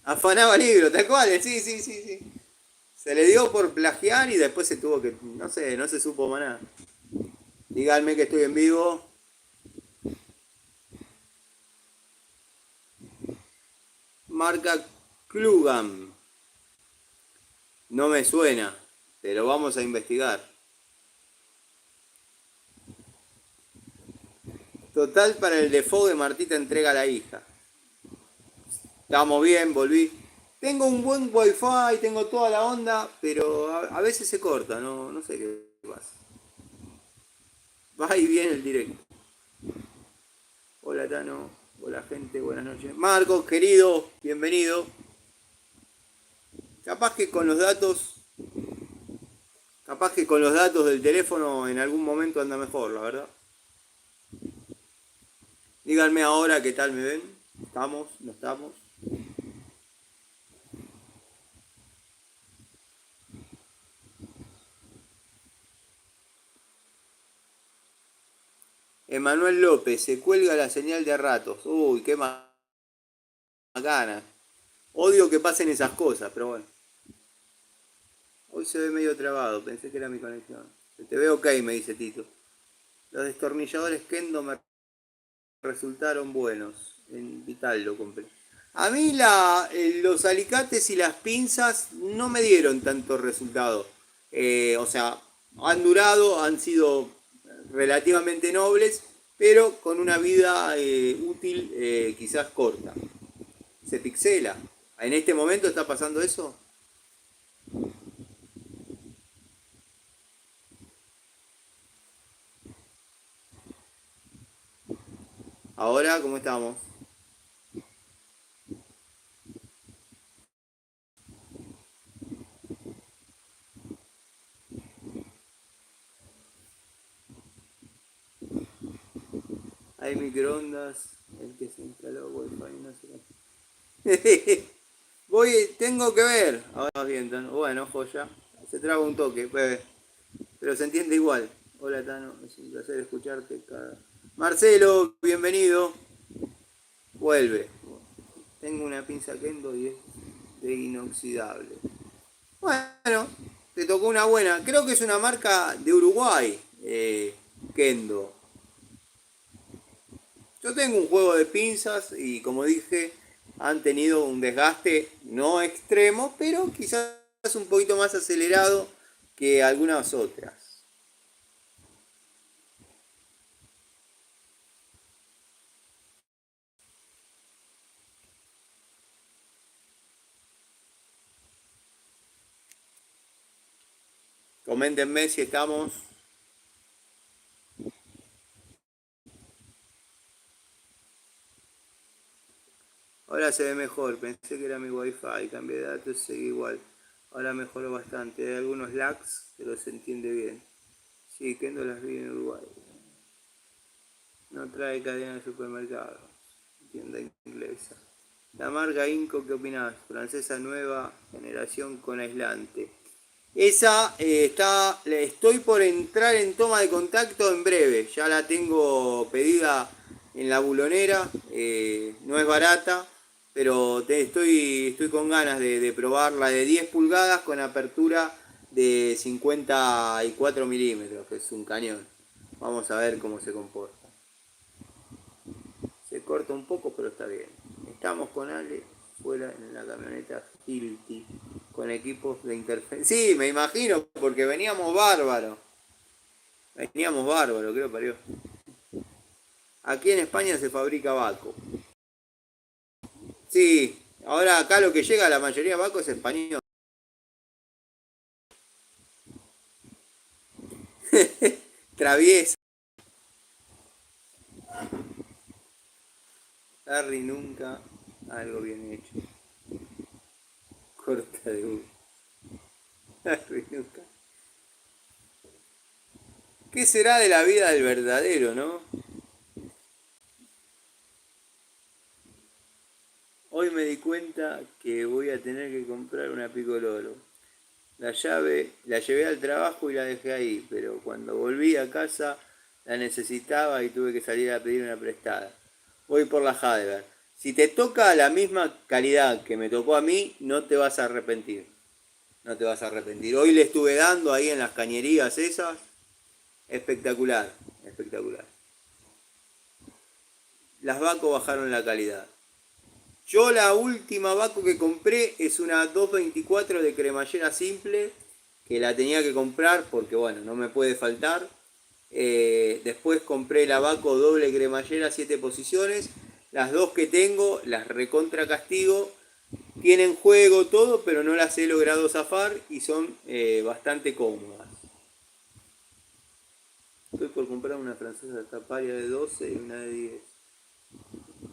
Afanaba libros, tal cual, sí, sí, sí, sí. Se le dio por plagiar y después se tuvo que, no sé, no se supo más nada. Díganme que estoy en vivo. Marca Klugan. No me suena, pero vamos a investigar. Total, para el defogue Martita entrega a la hija. Estamos bien, volví. Tengo un buen wifi, tengo toda la onda, pero a veces se corta, no sé qué pasa. Va y viene el directo. Hola Tano, hola gente, buenas noches. Marcos, querido, bienvenido. Capaz que con los datos, capaz que con los datos del teléfono en algún momento anda mejor, la verdad. Díganme ahora qué tal me ven. ¿Estamos? ¿No estamos? Emanuel López, se cuelga la señal de ratos. Uy, qué macana. Odio que pasen esas cosas, pero bueno. Hoy se ve medio trabado, pensé que era mi conexión. Se te ve ok, me dice Tito. Los destornilladores Kendo me resultaron buenos. En Vital lo compré. A mí los alicates y las pinzas no me dieron tanto resultado. O sea, han durado, han sido relativamente nobles, pero con una vida útil quizás corta. Se pixela. ¿En este momento está pasando eso? Ahora, ¿cómo estamos? Hay microondas, el que se instaló Wi-Fi no sé. Tengo que ver. Ahora bien, bueno, joya. Se traba un toque, pero se entiende igual. Hola Tano, es un placer escucharte cada... Marcelo, bienvenido. Vuelve. Tengo una pinza Kendo y es de inoxidable. Bueno, te tocó una buena. Creo que es una marca de Uruguay, Kendo. Yo tengo un juego de pinzas y como dije, han tenido un desgaste no extremo, pero quizás un poquito más acelerado que algunas otras. Coméntenme si estamos. Ahora se ve mejor, pensé que era mi wifi, cambié de datos y seguí igual. Ahora mejoró bastante, hay algunos lags, pero se entiende bien. Sí, Kendo las vi en Uruguay. No trae cadena de supermercados. Tienda inglesa. La marca Inco, ¿qué opinás? Francesa nueva generación con aislante. Esa estoy por entrar en toma de contacto en breve. Ya la tengo pedida en la bulonera. No es barata, pero estoy con ganas de probarla de 10 pulgadas con apertura de 54 milímetros, que es un cañón. Vamos a ver cómo se comporta. Se corta un poco, pero está bien. Estamos con Ale fuera en la camioneta Hilti con equipos de interferencia. Sí, me imagino, porque veníamos bárbaro. Veníamos bárbaro, creo, parió. Aquí en España se fabrica Baco. Sí, ahora acá lo que llega, la mayoría de Baco es español. Traviesa. Harry nunca algo bien hecho. Corta de uno. ¿Qué será de la vida del verdadero, no? Hoy me di cuenta que voy a tener que comprar una Pico Loro. La llave la llevé al trabajo y la dejé ahí, pero cuando volví a casa la necesitaba y tuve que salir a pedir una prestada. Voy por la Heidelberg. Si te toca la misma calidad que me tocó a mí, no te vas a arrepentir. No te vas a arrepentir. Hoy le estuve dando ahí en las cañerías esas. Espectacular, espectacular. Las Baco bajaron la calidad. Yo la última Baco que compré es una 224 de cremallera simple, que la tenía que comprar porque bueno, no me puede faltar. Después compré la Baco doble cremallera 7 posiciones. Las dos que tengo las recontra castigo. Tienen juego todo, pero no las he logrado zafar y son bastante cómodas. Estoy por comprar una francesa taparia de 12 y una de 10.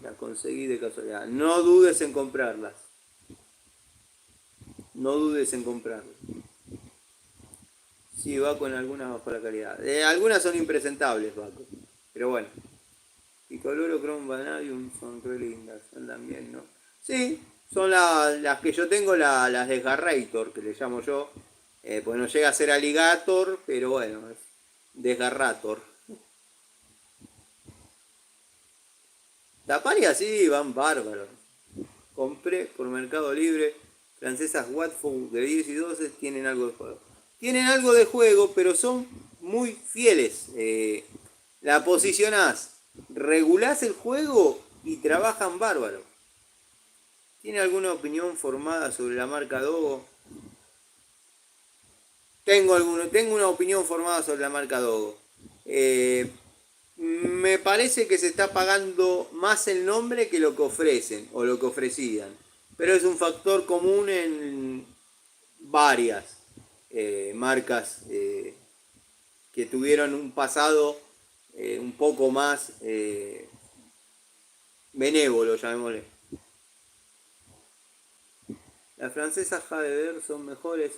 La conseguí de casualidad. No dudes en comprarlas. No dudes en comprarlas. Sí, Baco en algunas bajo la calidad. Algunas son impresentables, Baco. Pero bueno. Picoloro, Chrome Vanadium son re lindas. Andan bien, ¿no? Sí, son las que yo tengo, las de Garrator, que le llamo yo. Pues no llega a ser Alligator, pero bueno, es Desgarrator. Taparia sí, van bárbaros. Compré por Mercado Libre francesas Watford de 10 y 12, tienen algo de juego. Tienen algo de juego, pero son muy fieles. La posicionás, regulás el juego y trabajan bárbaro. ¿Tiene alguna opinión formada sobre la marca Dogo? Tengo una opinión formada sobre la marca Dogo. Me parece que se está pagando más el nombre que lo que ofrecen o lo que ofrecían. Pero es un factor común en varias marcas que tuvieron un pasado un poco más benévolo, llamémosle. Las francesas Jadever son mejores.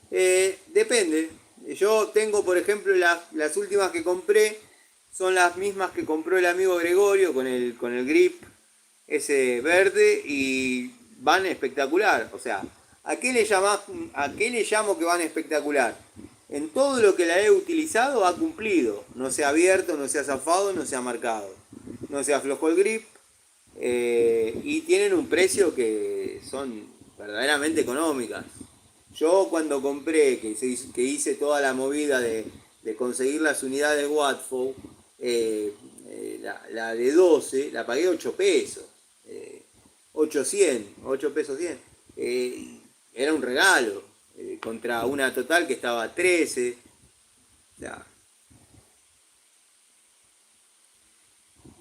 Depende. Yo tengo, por ejemplo, las últimas que compré son las mismas que compró el amigo Gregorio con el grip ese verde y van espectacular. O sea, ¿a qué le llamo que van espectacular? En todo lo que la he utilizado ha cumplido. No se ha abierto, no se ha zafado, no se ha marcado. No se aflojó el grip. Y tienen un precio que son verdaderamente económicas. Yo cuando compré, que hice toda la movida de conseguir las unidades Watford, la de 12, la pagué 8 pesos. 8 pesos 100. Era un regalo, contra una total que estaba a 13. O sea,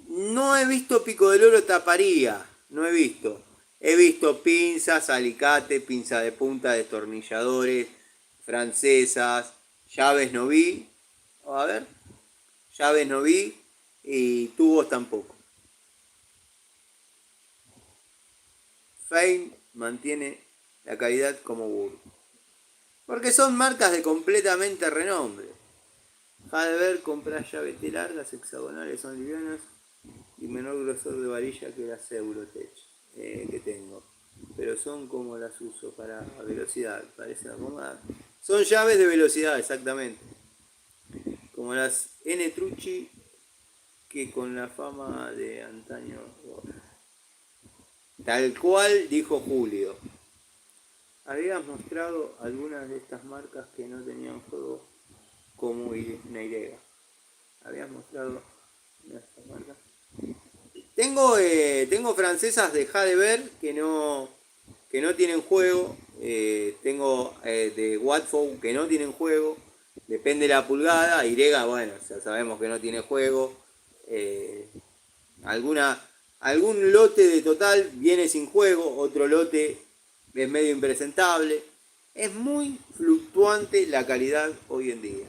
no he visto pico del oro taparía, no he visto. He visto pinzas, alicate, pinza de punta, destornilladores, francesas, llaves no vi. A ver, llaves no vi y tubos tampoco. Fein mantiene la calidad como Burr. Porque son marcas de completamente renombre. Heidelberg compra llaves largas, hexagonales, son livianas y menor grosor de varilla que las Eurotech que tengo. Pero son como las uso para velocidad, parecen acomodadas. Son llaves de velocidad, exactamente. Como las N Trucci que con la fama de antaño. Tal cual dijo Julio. Habías mostrado algunas de estas marcas que no tenían juego como Neirega. Habías mostrado una de estas marcas. Tengo francesas de Heidelberg que no tienen juego. Tengo de Watford que no tienen juego. Depende de la pulgada. Irega, bueno, ya sabemos que no tiene juego. Algún lote de total viene sin juego. Otro lote es medio impresentable. Es muy fluctuante la calidad hoy en día.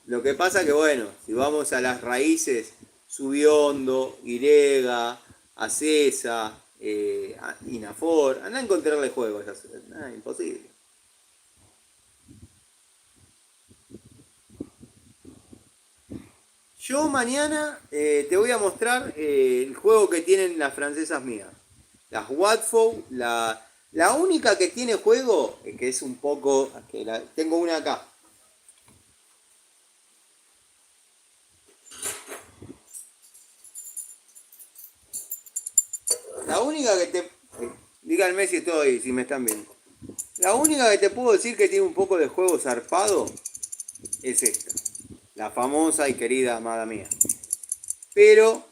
Lo que pasa que, bueno, si vamos a las raíces, Subiondo, Irega, Acesa, Inafor, anda a encontrarle juegos, imposible. Yo mañana te voy a mostrar el juego que tienen las francesas mías. Las Watford, la única que tiene juego, que es un poco, tengo una acá. La única que te... Díganme si estoy, si me están viendo. La única que te puedo decir que tiene un poco de juego zarpado es esta. La famosa y querida amada mía. Pero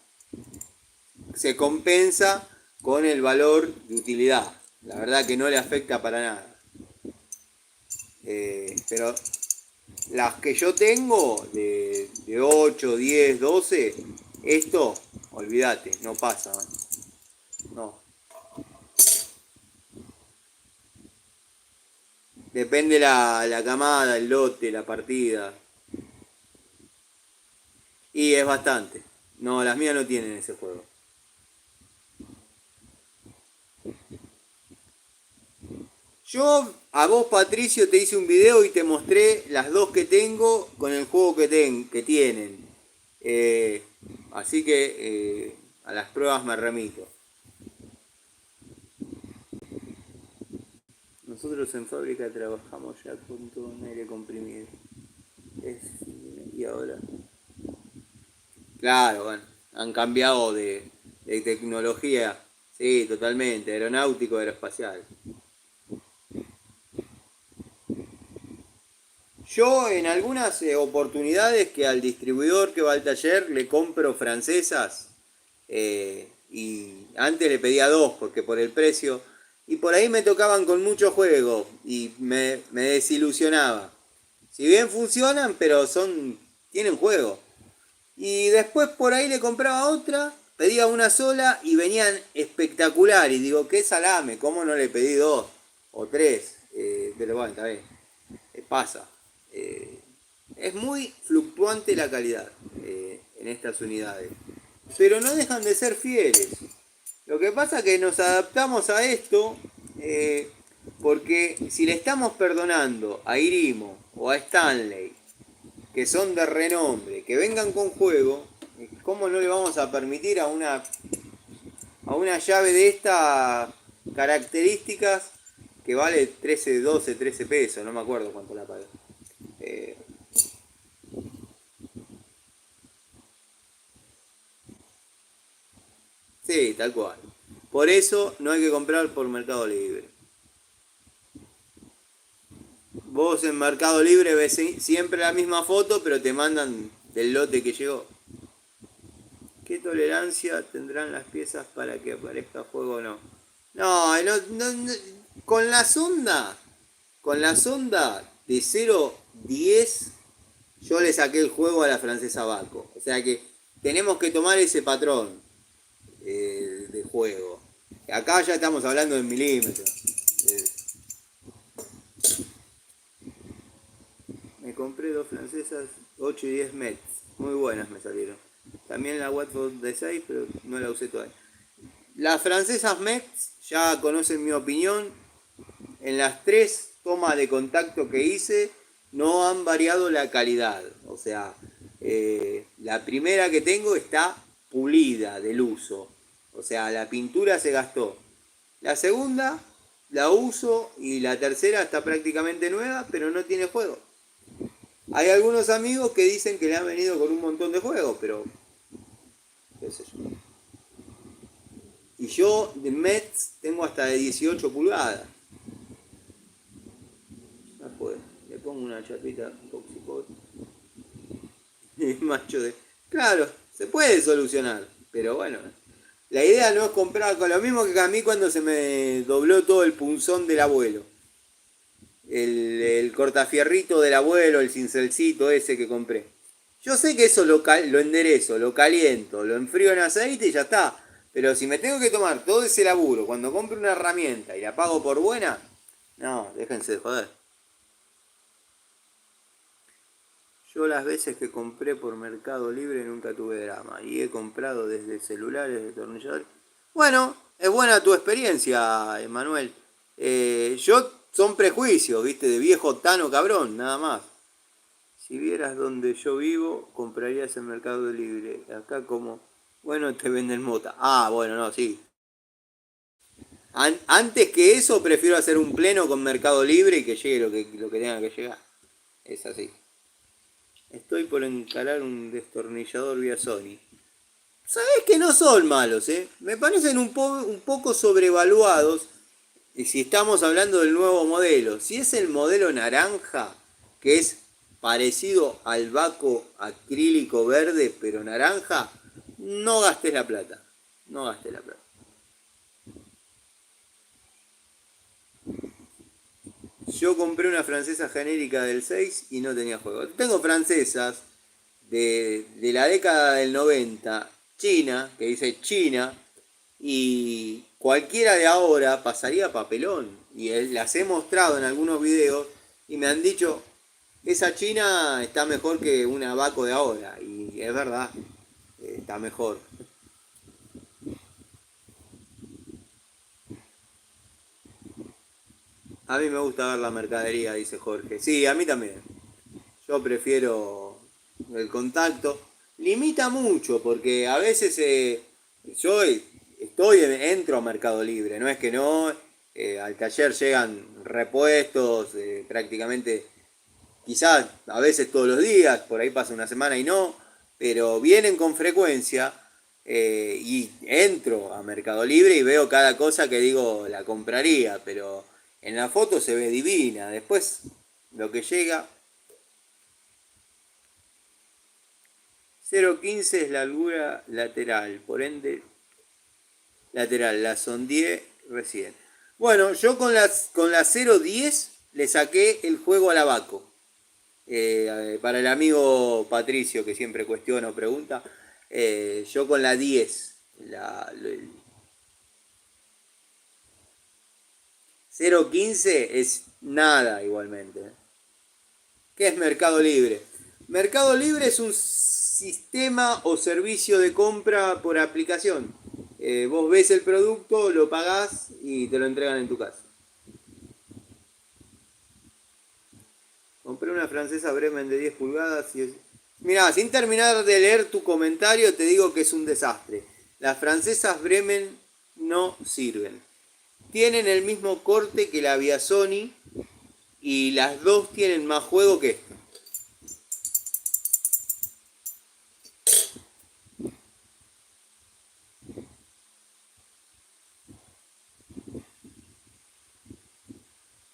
se compensa con el valor de utilidad. La verdad que no le afecta para nada. Pero las que yo tengo de 8, 10, 12, esto, olvídate, no pasa. No. Depende la camada, el lote, la partida. Y es bastante. No, las mías no tienen ese juego. Yo a vos, Patricio, te hice un video y te mostré las dos que tengo con el juego que tienen. Así que a las pruebas me remito. Nosotros en fábrica trabajamos ya con todo un aire comprimido. Y ahora. Claro, bueno, han cambiado de tecnología. Sí, totalmente. Aeronáutico, aeroespacial. Yo en algunas oportunidades que al distribuidor que va al taller le compro francesas y antes le pedía dos porque por el precio y por ahí me tocaban con mucho juego y me desilusionaba. Si bien funcionan, pero tienen juego. Y después por ahí le compraba otra, pedía una sola y venían espectacular. Y digo, qué salame, ¿cómo no le pedí dos o tres? Pero bueno, está bien, pasa. Eh, es muy fluctuante la calidad en estas unidades. Pero no dejan de ser fieles. Lo que pasa es que nos adaptamos a esto porque si le estamos perdonando a Irimo o a Stanley, que son de renombre, que vengan con juego, ¿cómo no le vamos a permitir a una llave de estas características que vale 13, 12, 13 pesos? No me acuerdo cuánto la pagué. Eh, sí, tal cual. Por eso no hay que comprar por Mercado Libre. Vos en Mercado Libre ves siempre la misma foto, pero te mandan del lote que llegó. ¿Qué tolerancia tendrán las piezas para que aparezca fuego o no? No, con la sonda de 0,10 yo le saqué el juego a la francesa Baco. O sea que tenemos que tomar ese patrón de juego. Acá ya estamos hablando de milímetros. Eh, Me compré dos francesas 8 y 10 Mets. Muy buenas me salieron. También la Watford de 6, pero no la usé todavía. Las francesas Mets, ya conocen mi opinión. En las tres tomas de contacto que hice, no han variado la calidad. O sea, la primera que tengo está pulida del uso. O sea, la pintura se gastó. La segunda la uso y la tercera está prácticamente nueva, pero no tiene juego. Hay algunos amigos que dicen que le han venido con un montón de juegos, pero qué sé yo. Y yo de Mets tengo hasta de 18 pulgadas. No puedo. Le pongo una chapita Toxipod. Macho de. Claro, se puede solucionar, pero bueno. La idea no es comprar con lo mismo que a mí cuando se me dobló todo el punzón del abuelo. El cortafierrito del abuelo, el cincelcito ese que compré. Yo sé que eso lo enderezo, lo caliento, lo enfrío en aceite y ya está. Pero si me tengo que tomar todo ese laburo cuando compro una herramienta y la pago por buena, no, déjense de joder. Yo las veces que compré por Mercado Libre nunca tuve drama. Y he comprado desde celulares, destornilladores. Bueno, Es buena tu experiencia, Emanuel. Yo son prejuicios, viste, de viejo tano cabrón, nada más. Si vieras donde yo vivo, comprarías en Mercado Libre. Acá como, bueno, te venden mota. Ah, bueno, no, sí. Antes que eso, prefiero hacer un pleno con Mercado Libre y que llegue lo que tenga que llegar. Es así. Estoy por encarar un destornillador vía Sony. Sabés que no son malos, ¿eh? Me parecen un poco sobrevaluados. Y si estamos hablando del nuevo modelo, si es el modelo naranja, que es parecido al Baco acrílico verde, pero naranja, no gastes la plata. No gastes la plata. Yo compré una francesa genérica del 6 y no tenía juego. Tengo francesas de la década del 90, China, que dice China, y cualquiera de ahora pasaría papelón. Y las he mostrado en algunos videos y me han dicho, esa China está mejor que una Baco de ahora. Y es verdad, está mejor. A mí me gusta ver la mercadería, dice Jorge. Sí, a mí también. Yo prefiero el contacto. Limita mucho porque a veces yo entro a Mercado Libre, no es que no, al taller llegan repuestos prácticamente, quizás a veces todos los días, por ahí pasa una semana y no, pero vienen con frecuencia y entro a Mercado Libre y veo cada cosa que digo la compraría, pero en la foto se ve divina, después lo que llega. 0,15 es la largura lateral, por ende lateral, la sondeé recién. Bueno, yo con la 0,10 le saqué el juego al abaco. Para el amigo Patricio que siempre cuestiona o pregunta, yo con la 10, 0,15 es nada igualmente. ¿Qué es Mercado Libre? Mercado Libre es un sistema o servicio de compra por aplicación. Vos ves el producto, lo pagás y te lo entregan en tu casa. Compré una francesa Bremen de 10 pulgadas y es... Mirá, sin terminar de leer tu comentario, te digo que es un desastre. Las francesas Bremen no sirven. Tienen el mismo corte que la Via Sony y las dos tienen más juego que esta.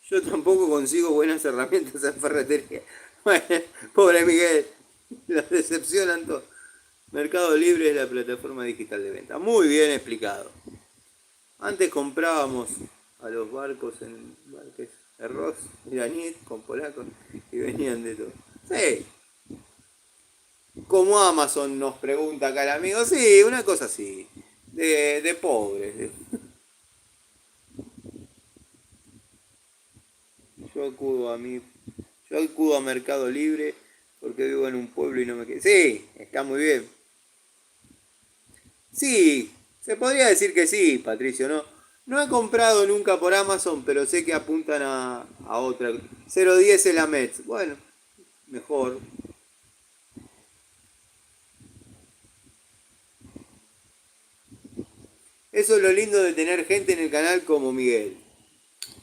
Yo tampoco consigo buenas herramientas en ferretería. Bueno, pobre Miguel, los decepcionan todos. Mercado Libre es la plataforma digital de venta. Muy bien explicado. Antes comprábamos a los barcos en barques de Ross, iraníes, con polacos, y venían de todo. Sí, como Amazon nos pregunta acá el amigo. Sí, una cosa así. De pobres. Yo acudo a mi, yo acudo a Mercado Libre porque vivo en un pueblo y no me quedo. Sí, está muy bien. Sí, se podría decir que sí, Patricio, ¿no? No he comprado nunca por Amazon, pero sé que apuntan a otra. 0,10 es la Mets. Bueno, mejor. Eso es lo lindo de tener gente en el canal como Miguel.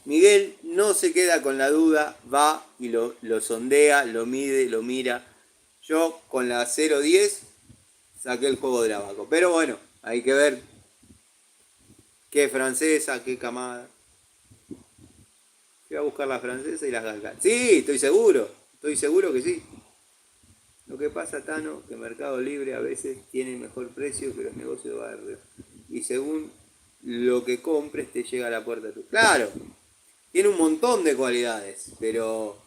Miguel no se queda con la duda, va y lo sondea, lo mide, lo mira. Yo con la 0,10 saqué el juego del abaco. Pero bueno, hay que ver qué francesa, qué camada. Voy a buscar la francesa y las galgas. Sí, estoy seguro que sí. Lo que pasa, Tano, que Mercado Libre a veces tiene mejor precio que los negocios de barrio. Y según lo que compres te llega a la puerta de tu... Claro, tiene un montón de cualidades, pero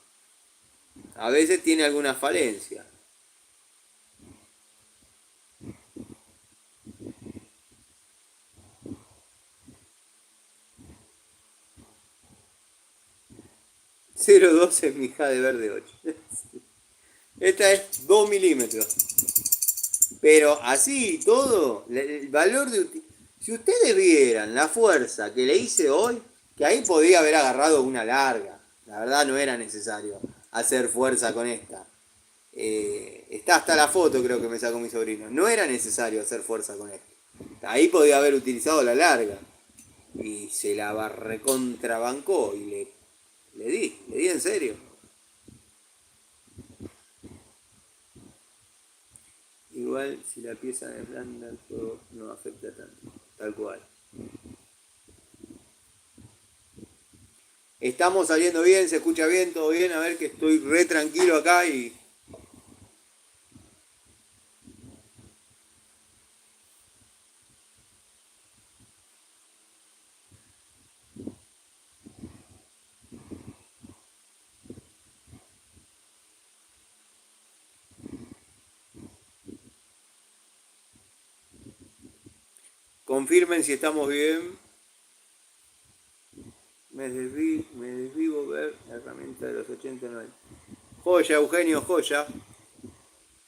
a veces tiene alguna falencia. 0,12 es mi de verde 8. Esta es 2 milímetros. Pero así todo, el valor de... Si ustedes vieran la fuerza que le hice hoy, que ahí podría haber agarrado una larga. La verdad no era necesario hacer fuerza con esta. Está hasta la foto, creo que me sacó mi sobrino. No era necesario hacer fuerza con esto. Ahí podía haber utilizado la larga. Y se la recontrabancó y le di en serio. Igual si la pieza es blanda el juego no afecta tanto. Tal cual. Estamos saliendo bien, se escucha bien, todo bien. A ver que estoy re tranquilo acá y... Confirmen si estamos bien. Me desvivo ver la herramienta de los 89. Joya, Eugenio, joya.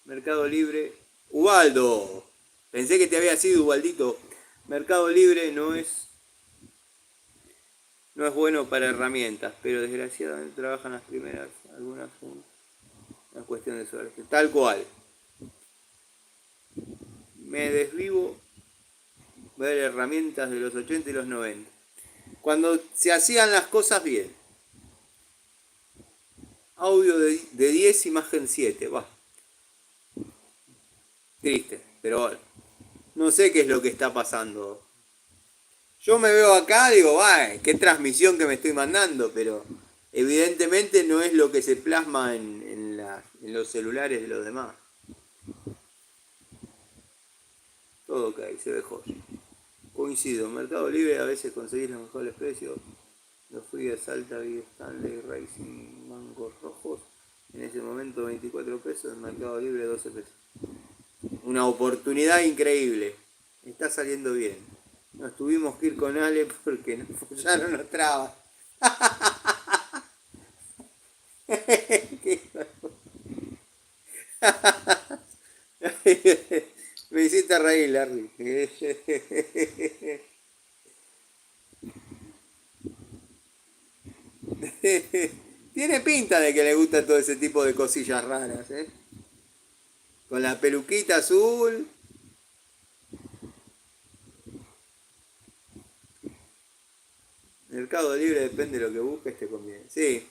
Mercado Libre. Ubaldo. Pensé que te había sido Ubaldito. Mercado Libre no es bueno para herramientas, pero desgraciadamente trabajan las primeras. Algunas son una cuestión de suerte. Tal cual. Me desvivo ver herramientas de los 80 y los 90. Cuando se hacían las cosas bien. Audio de 10, imagen 7. Va. Triste, pero bueno. No sé qué es lo que está pasando. Yo me veo acá, digo, vaya, qué transmisión que me estoy mandando, pero evidentemente no es lo que se plasma en los celulares de los demás. Todo ok, se ve joya. Coincido, Mercado Libre a veces conseguís los mejores precios. Los fui a Salta, vi Stanley, Racing, mangos rojos. En ese momento 24 pesos, en Mercado Libre 12 pesos. Una oportunidad increíble. Está saliendo bien. Nos tuvimos que ir con Ale porque ya no nos traba. Me hiciste reír, Larry. Tiene pinta de que le gusta todo ese tipo de cosillas raras, ¿eh? Con la peluquita azul. Mercado Libre depende de lo que busques, te conviene. Sí.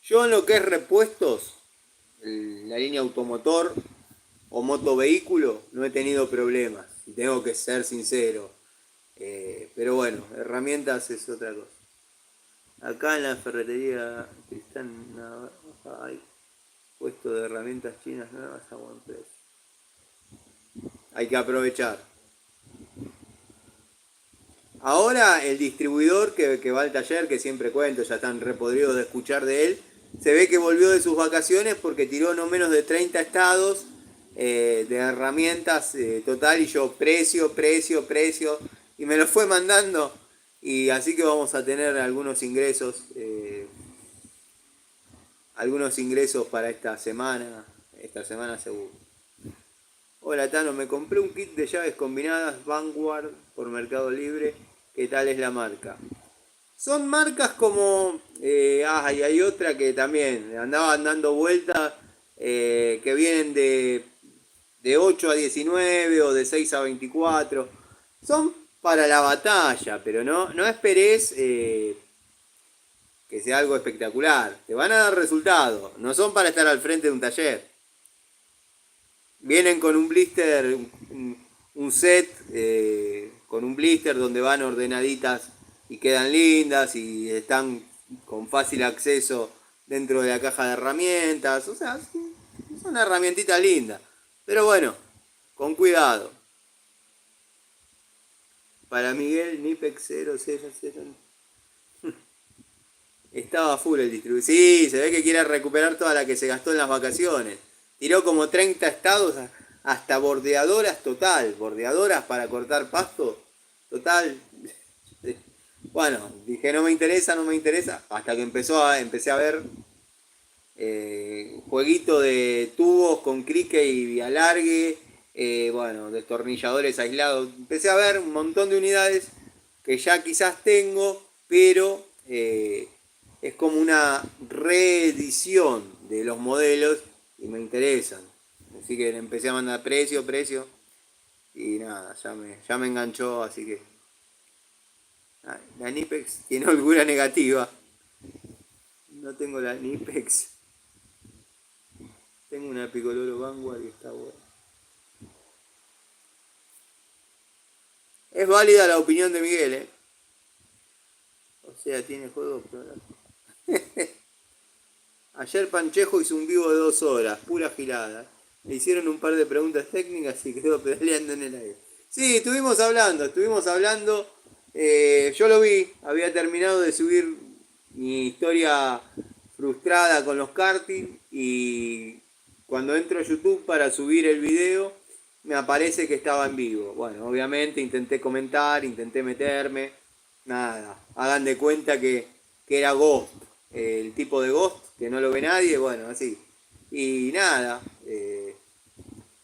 Yo en lo que es repuestos, la línea automotor o motovehículo, no he tenido problemas. Tengo que ser sincero. Pero bueno, herramientas es otra cosa. Acá en la ferretería Tristán Navaja hay puesto de herramientas chinas nuevas a buen precio. Hay que aprovechar. Ahora el distribuidor que va al taller, que siempre cuento, ya están repodridos de escuchar de él, se ve que volvió de sus vacaciones porque tiró no menos de 30 estados de herramientas total y yo precio, y me lo fue mandando y así que vamos a tener algunos ingresos para esta semana seguro. Hola Tano, me compré un kit de llaves combinadas Vanguard por Mercado Libre. ¿Qué tal es la marca? Son marcas como... y hay otra que también andaban dando vueltas que vienen de 8 a 19 o de 6 a 24. Son para la batalla, pero no esperes que sea algo espectacular. Te van a dar resultados. No son para estar al frente de un taller. Vienen con un blister, un set con un blister donde van ordenaditas y quedan lindas y están con fácil acceso dentro de la caja de herramientas. O sea, es una herramientita linda. Pero bueno, con cuidado. Para Miguel, Nipex 000. Estaba full el distribuidor. Sí, se ve que quiere recuperar toda la que se gastó en las vacaciones. Tiró como 30 estados hasta bordeadoras total. Bordeadoras para cortar pasto total. Bueno, dije no me interesa. Hasta que empecé a ver jueguito de tubos con crique y alargue bueno, destornilladores aislados. Empecé a ver un montón de unidades que ya quizás tengo, pero es como una reedición de los modelos y me interesan. Así que le empecé a mandar precio, y nada, ya me enganchó, así que... La Nipex tiene holgura negativa. No tengo la Nipex. Tengo una Picoloro Vanguard y está buena. Es válida la opinión de Miguel, ¿eh? O sea, tiene juego, pero... Ayer Panchejo hizo un vivo de 2 horas, pura gilada. Le hicieron un par de preguntas técnicas y quedó pedaleando en el aire. Sí, estuvimos hablando. Yo lo vi, había terminado de subir mi historia frustrada con los karting y cuando entro a YouTube para subir el video me aparece que estaba en vivo. Bueno, obviamente intenté comentar, intenté meterme, nada, hagan de cuenta que era Ghost, el tipo de Ghost, que no lo ve nadie, bueno, así. Y nada,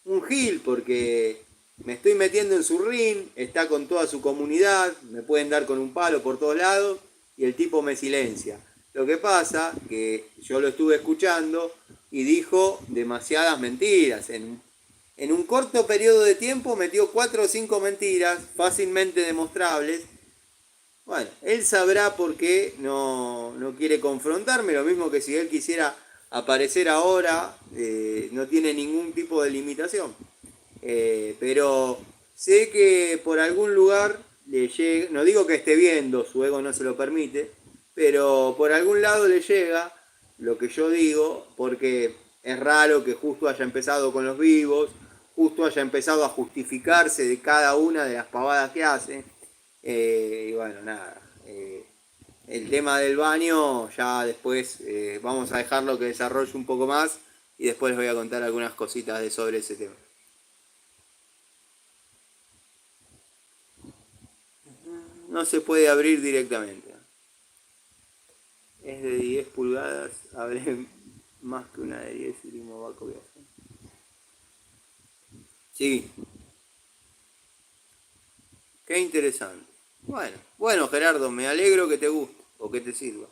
un gil porque me estoy metiendo en su ring, está con toda su comunidad, me pueden dar con un palo por todos lados y el tipo me silencia. Lo que pasa que yo lo estuve escuchando y dijo demasiadas mentiras. En un corto periodo de tiempo metió 4 o 5 mentiras fácilmente demostrables. Bueno, él sabrá por qué no quiere confrontarme, lo mismo que si él quisiera aparecer ahora, no tiene ningún tipo de limitación. Pero sé que por algún lugar le llega, no digo que esté viendo, su ego no se lo permite, pero por algún lado le llega lo que yo digo, porque es raro que justo haya empezado con los vivos, justo haya empezado a justificarse de cada una de las pavadas que hace. Y bueno, nada. El tema del baño, ya después vamos a dejarlo que desarrolle un poco más y después les voy a contar algunas cositas sobre ese tema. No se puede abrir directamente. Es de 10 pulgadas, abre más que una de 10 y limo va a copiar. Sí, qué interesante. Bueno Gerardo, me alegro que te guste o que te sirva.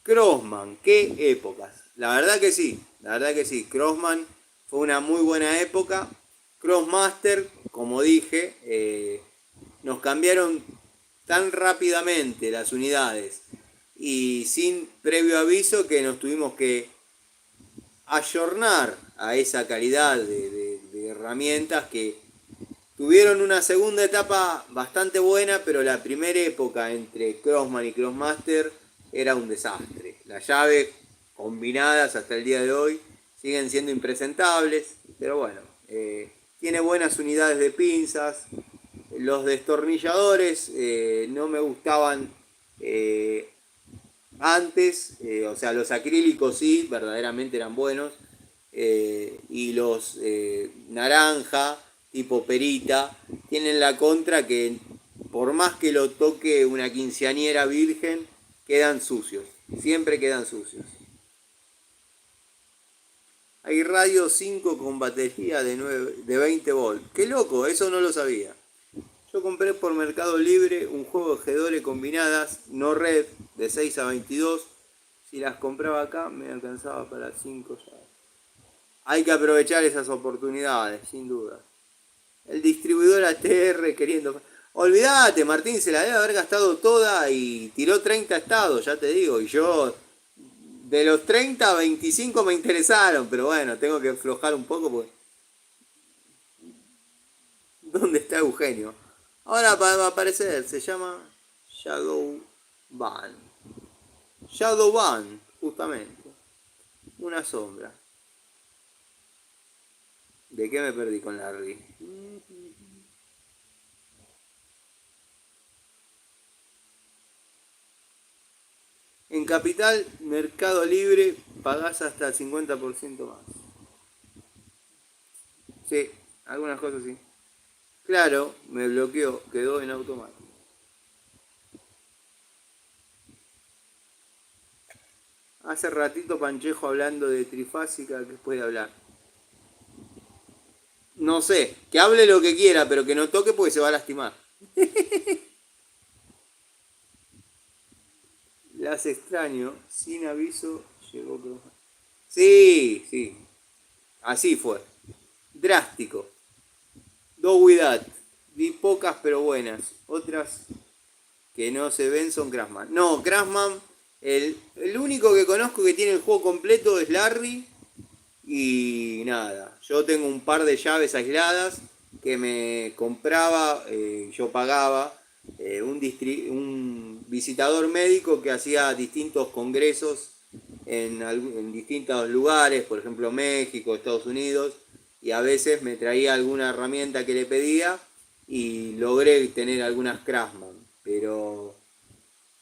Crossman, qué épocas. La verdad que sí. Crossman fue una muy buena época. Crossmaster, como dije, nos cambiaron tan rápidamente las unidades y sin previo aviso que nos tuvimos que ayornar a esa calidad de herramientas que tuvieron una segunda etapa bastante buena, pero la primera época entre Crossman y Crossmaster era un desastre. Las llaves combinadas hasta el día de hoy siguen siendo impresentables, pero bueno, tiene buenas unidades de pinzas. Los destornilladores no me gustaban antes, o sea, los acrílicos sí, verdaderamente eran buenos, y los naranja, tipo perita, tienen la contra que por más que lo toque una quinceañera virgen, quedan sucios, siempre quedan sucios. Hay radio 5 con batería de 20 volt. Qué loco, eso no lo sabía. Yo compré por Mercado Libre un juego de Gedore combinadas, no red, de 6 a 22. Si las compraba acá, me alcanzaba para 5 ya. Hay que aprovechar esas oportunidades, sin duda. El distribuidor ATR queriendo... Olvídate, Martín, se la debe haber gastado toda y tiró 30 estados, ya te digo. Y yo, de los 30, 25 me interesaron, pero bueno, tengo que aflojar un poco porque... ¿Dónde está Eugenio? Ahora va a aparecer, se llama Shadow Ban. Shadow Ban, justamente. Una sombra. ¿De qué me perdí con Larry? En Capital, Mercado Libre, pagás hasta el 50% más. Sí, algunas cosas sí. Claro, me bloqueó, quedó en automático. Hace ratito Panchejo hablando de trifásica, ¿qué puede hablar? No sé, que hable lo que quiera, pero que no toque porque se va a lastimar. Las extraño, sin aviso, llegó. Sí, sí, así fue. Drástico. Dos Without. Vi pocas pero buenas. Otras que no se ven son Craftsman. No, Craftsman, el único que conozco que tiene el juego completo es Larry. Y nada, yo tengo un par de llaves aisladas que me compraba, yo pagaba un visitador médico que hacía distintos congresos en distintos lugares, por ejemplo México, Estados Unidos, y a veces me traía alguna herramienta que le pedía y logré tener algunas Craftsman, pero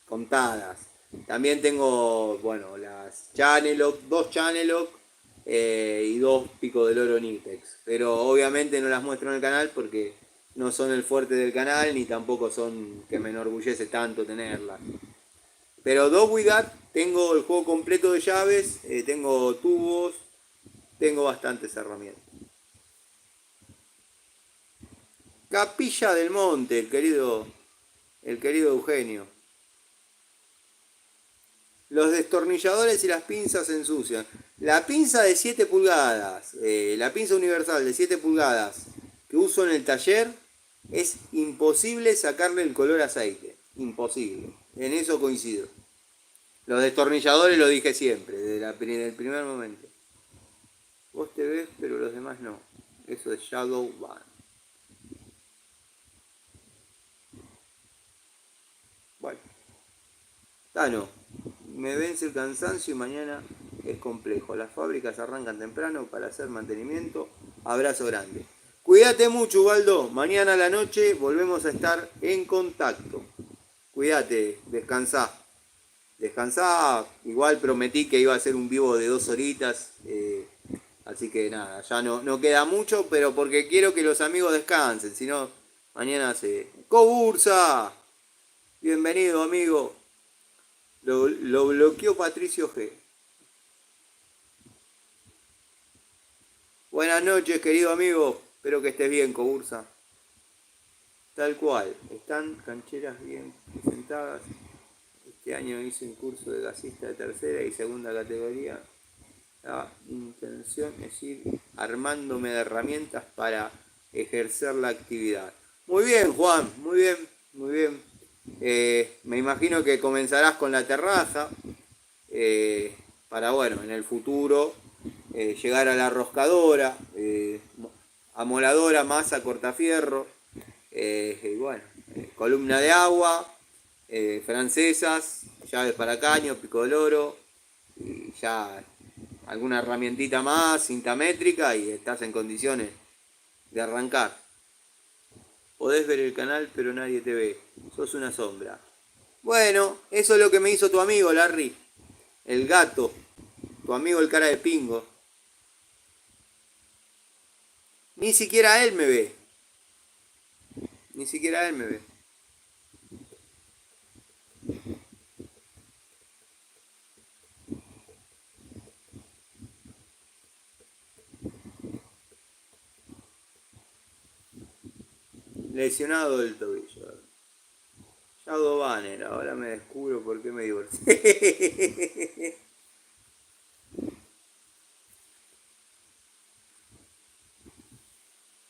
contadas. También tengo, bueno, las Channellock, dos Channellock y dos Pico del Oro Nitex. Pero obviamente no las muestro en el canal porque no son el fuerte del canal ni tampoco son que me enorgullece tanto tenerlas. Pero dos Without, tengo el juego completo de llaves, tengo tubos, tengo bastantes herramientas. Capilla del Monte, el querido Eugenio. Los destornilladores y las pinzas se ensucian. La pinza de 7 pulgadas, la pinza universal de 7 pulgadas que uso en el taller, es imposible sacarle el color aceite. Imposible. En eso coincido. Los destornilladores lo dije siempre, desde el primer momento. Vos te ves, pero los demás no. Eso es Shadow Ban. Bueno. Tano, me vence el cansancio y mañana es complejo. Las fábricas arrancan temprano para hacer mantenimiento. Abrazo grande. Cuídate mucho, Ubaldo. Mañana a la noche volvemos a estar en contacto. Cuídate, descansá. Descansá. Igual prometí que iba a hacer un vivo de 2 horitas. Así que nada, ya no queda mucho, pero porque quiero que los amigos descansen. Si no, mañana se... ¡Cobursa! Bienvenido, amigo. Lo bloqueó Patricio G. Buenas noches, querido amigo. Espero que estés bien, Cobursa. Tal cual. Están cancheras bien presentadas. Este año hice un curso de gasista de tercera y segunda categoría. La intención es ir armándome de herramientas para ejercer la actividad. Muy bien, Juan. Muy bien, muy bien. Me imagino que comenzarás con la terraza. Para, bueno, en el futuro llegar a la roscadora, amoladora, masa, cortafierro, y bueno, columna de agua, francesas, llaves para caño, pico del oro, y ya alguna herramientita más, cinta métrica, y estás en condiciones de arrancar. Podés ver el canal, pero nadie te ve. Sos una sombra. Bueno, eso es lo que me hizo tu amigo, Larry. El gato. Tu amigo el cara de pingo. Ni siquiera él me ve. Ni siquiera él me ve. Lesionado del tobillo. Shadow Banner. Ahora me descubro por qué me divorcié.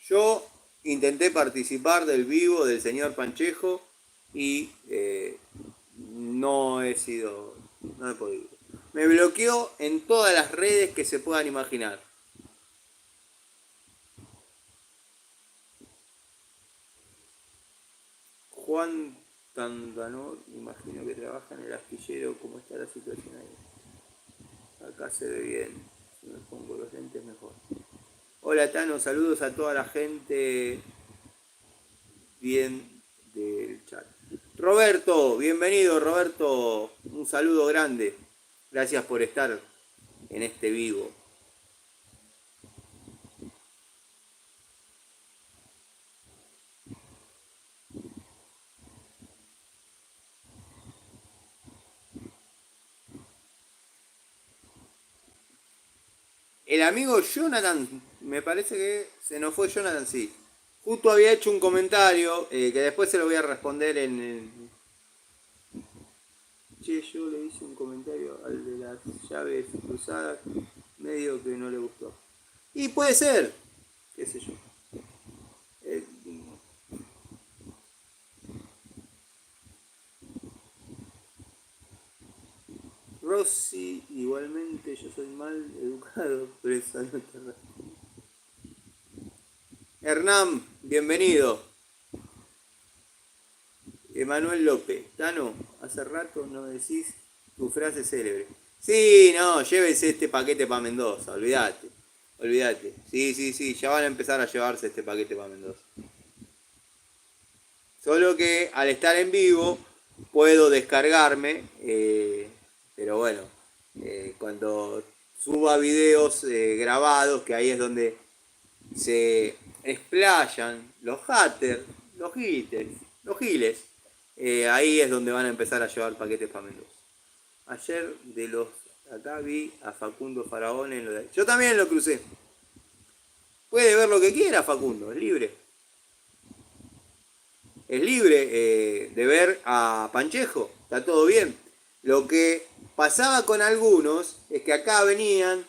Yo intenté participar del vivo del señor Panchejo y no he sido, no he podido. Me bloqueó en todas las redes que se puedan imaginar. Juan Tandanor, imagino que trabaja en el astillero. ¿Cómo está la situación ahí? Acá se ve bien. Si me pongo los lentes mejor. Hola Tano, saludos a toda la gente bien del chat. Roberto, bienvenido Roberto, un saludo grande. Gracias por estar en este vivo. El amigo Jonathan Me parece que se nos fue Jonathan, sí. Justo había hecho un comentario que después se lo voy a responder en el... Che, yo le hice un comentario al de las llaves cruzadas, medio que no le gustó. Y puede ser, qué sé yo. Eh, Rossi, igualmente yo soy mal educado, pero eso no te respondo. Hernán, bienvenido. Emanuel López, Tano, hace rato no decís tu frase célebre. Sí, no, llévese este paquete para Mendoza, olvídate. Olvídate. Sí, sí, sí, ya van a empezar a llevarse este paquete para Mendoza. Solo que al estar en vivo puedo descargarme, pero bueno, cuando suba videos grabados, que ahí es donde se explayan los haters, los giles, los giles, ahí es donde van a empezar a llevar paquetes para Mendoza. Ayer de los acá vi a Facundo Faraón en lo de... Yo también lo crucé. Puede ver lo que quiera Facundo, es libre. Es libre de ver a Panchejo, está todo bien. Lo que pasaba con algunos es que acá venían,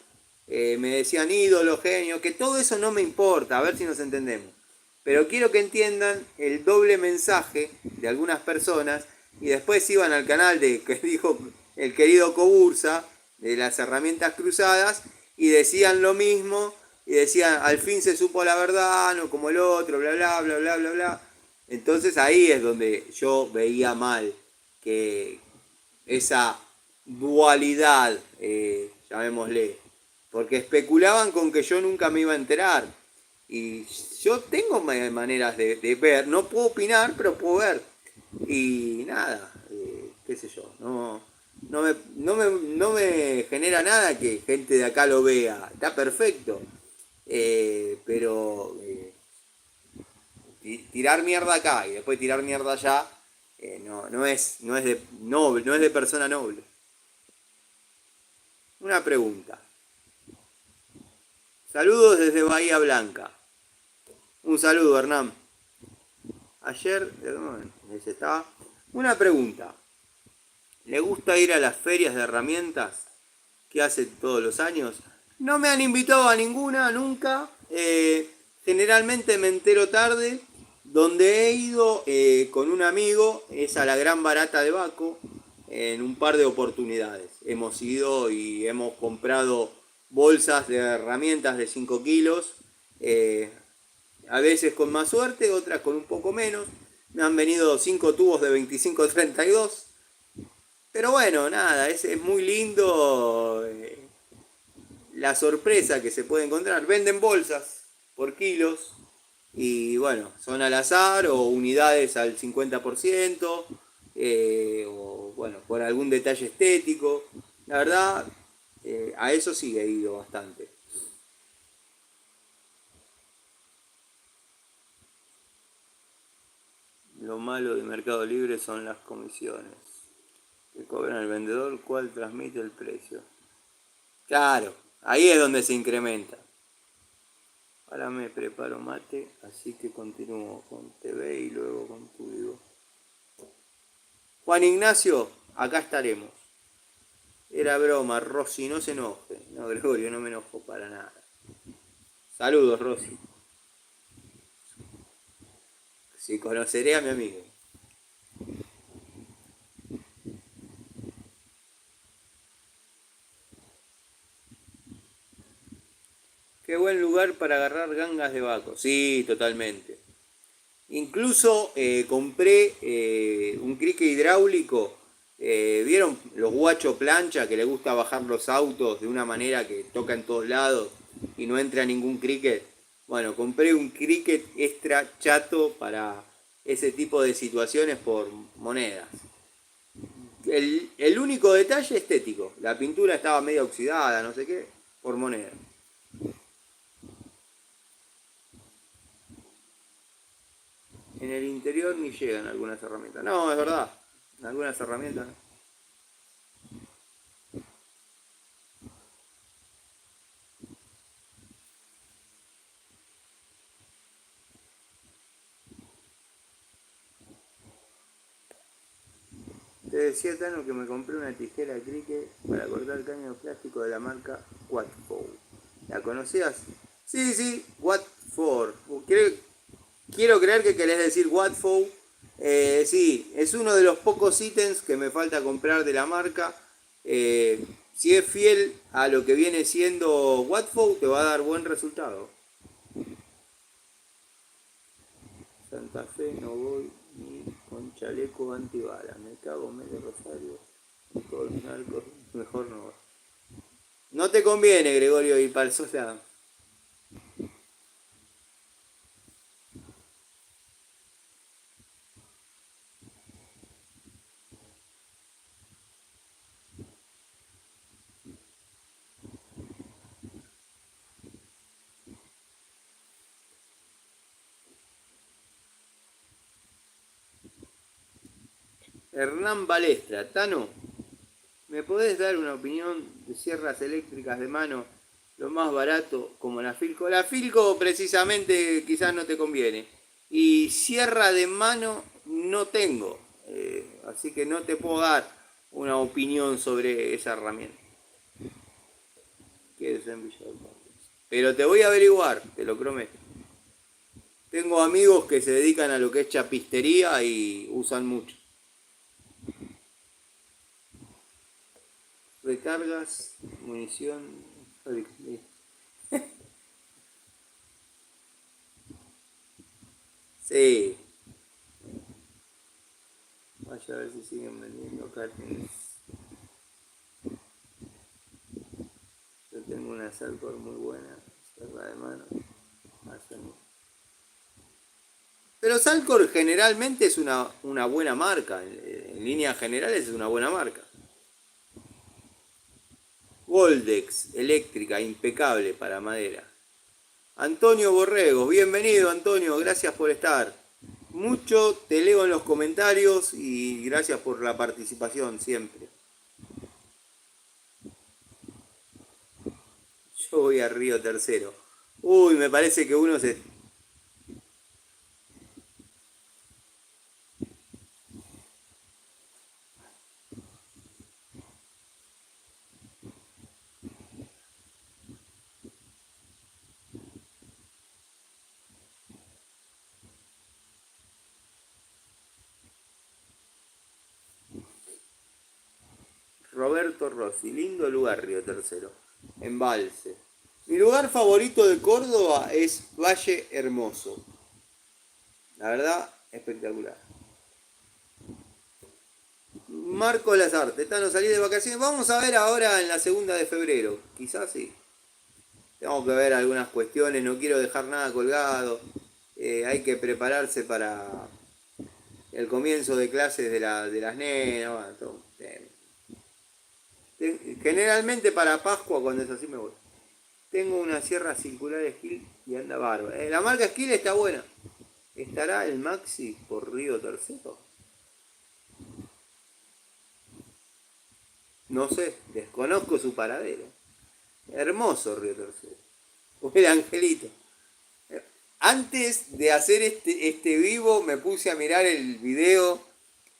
me decían ídolo, genio, que todo eso no me importa, a ver si nos entendemos. Pero quiero que entiendan el doble mensaje de algunas personas y después iban al canal de que dijo el querido Cobursa, de las herramientas cruzadas, y decían lo mismo, y decían, al fin se supo la verdad, no como el otro, bla, bla, bla, bla, bla, bla. Entonces ahí es donde yo veía mal que esa dualidad, llamémosle, porque especulaban con que yo nunca me iba a enterar. Y yo tengo maneras de ver, no puedo opinar, pero puedo ver. Y nada, qué sé yo, no me genera nada que gente de acá lo vea, está perfecto. Pero tirar mierda acá y después tirar mierda allá, no es de persona noble. Una pregunta. Saludos desde Bahía Blanca. Un saludo, Hernán. Ayer, estaba. Una pregunta. ¿Le gusta ir a las ferias de herramientas que hace todos los años? No me han invitado a ninguna, nunca. Generalmente me entero tarde. Donde he ido con un amigo es a la Gran Barata de Baco en un par de oportunidades. Hemos ido y hemos comprado bolsas de herramientas de 5 kilos, a veces con más suerte, otras con un poco menos. Me han venido 5 tubos de 25-32. Pero bueno, nada, es muy lindo la sorpresa que se puede encontrar. Venden bolsas por kilos y bueno, son al azar o unidades al 50%, o bueno, por algún detalle estético. La verdad, a eso sí he ido bastante. Lo malo de Mercado Libre son las comisiones que cobran el vendedor, cuál transmite el precio. Claro, ahí es donde se incrementa. Ahora me preparo mate, así que continúo con TV y luego con tu vivo. Juan Ignacio, acá estaremos. Era broma, Rosy, no se enoje. No, Gregorio, no me enojo para nada. Saludos, Rosy. Si conoceré a mi amigo. Qué buen lugar para agarrar gangas de Baco. Sí, totalmente. Incluso compré un crique hidráulico. ¿Vieron los guachos plancha que le gusta bajar los autos de una manera que toca en todos lados y no entra ningún cricket? Bueno, compré un cricket extra chato para ese tipo de situaciones por monedas. El único detalle estético, la pintura estaba medio oxidada, no sé qué, por moneda. En el interior ni llegan algunas herramientas. No, es verdad, algunas herramientas. decía Tano que me compré una tijera de cricket para cortar caño de plástico de la marca Watford. ¿La conocías? Sí, Watford. Quiero creer que querés decir Watford. Sí, es uno de los pocos ítems que me falta comprar de la marca. Si es fiel a lo que viene siendo Watford, te va a dar buen resultado. Santa Fe no voy ni con chaleco antibala. Me cago en medio Rosario. Todos los narcos, mejor no voy. No te conviene, Gregorio, ir para el Sosa. Hernán Balestra, Tano, ¿me podés dar una opinión de sierras eléctricas de mano lo más barato como la Filco? La Filco precisamente quizás no te conviene. Y sierra de mano no tengo. Así que no te puedo dar una opinión sobre esa herramienta. ¿Qué es en Villa del Parque? Pero te voy a averiguar, te lo prometo. Tengo amigos que se dedican a lo que es chapistería y usan mucho. Recargas, munición. Sí. Vaya a ver si siguen vendiendo cartines. Yo tengo una Salcor muy buena, cerra de mano. Pero Salcor generalmente es una buena marca. En líneas generales es una buena marca. Goldex, eléctrica, impecable para madera. Antonio Borrego, bienvenido Antonio, gracias por estar. Mucho te leo en los comentarios y gracias por la participación siempre. Yo voy a Río Tercero. Uy, me parece que uno se... Roberto Rossi, lindo lugar Río Tercero, embalse. Mi lugar favorito de Córdoba es Valle Hermoso. La verdad, espectacular. Marco Lazarte, Tano, salí de vacaciones. Vamos a ver ahora en la segunda de febrero. Quizás sí. Tengo que ver algunas cuestiones, no quiero dejar nada colgado. Hay que prepararse para el comienzo de clases de las nenas. Bueno, todo. Generalmente para Pascua, cuando es así, me voy. Tengo una sierra circular Skill y anda bárbara. La marca Skill está buena. ¿Estará el Maxi por Río Tercero? No sé, desconozco su paradero. Hermoso Río Tercero. O el Angelito. Antes de hacer este vivo me puse a mirar el video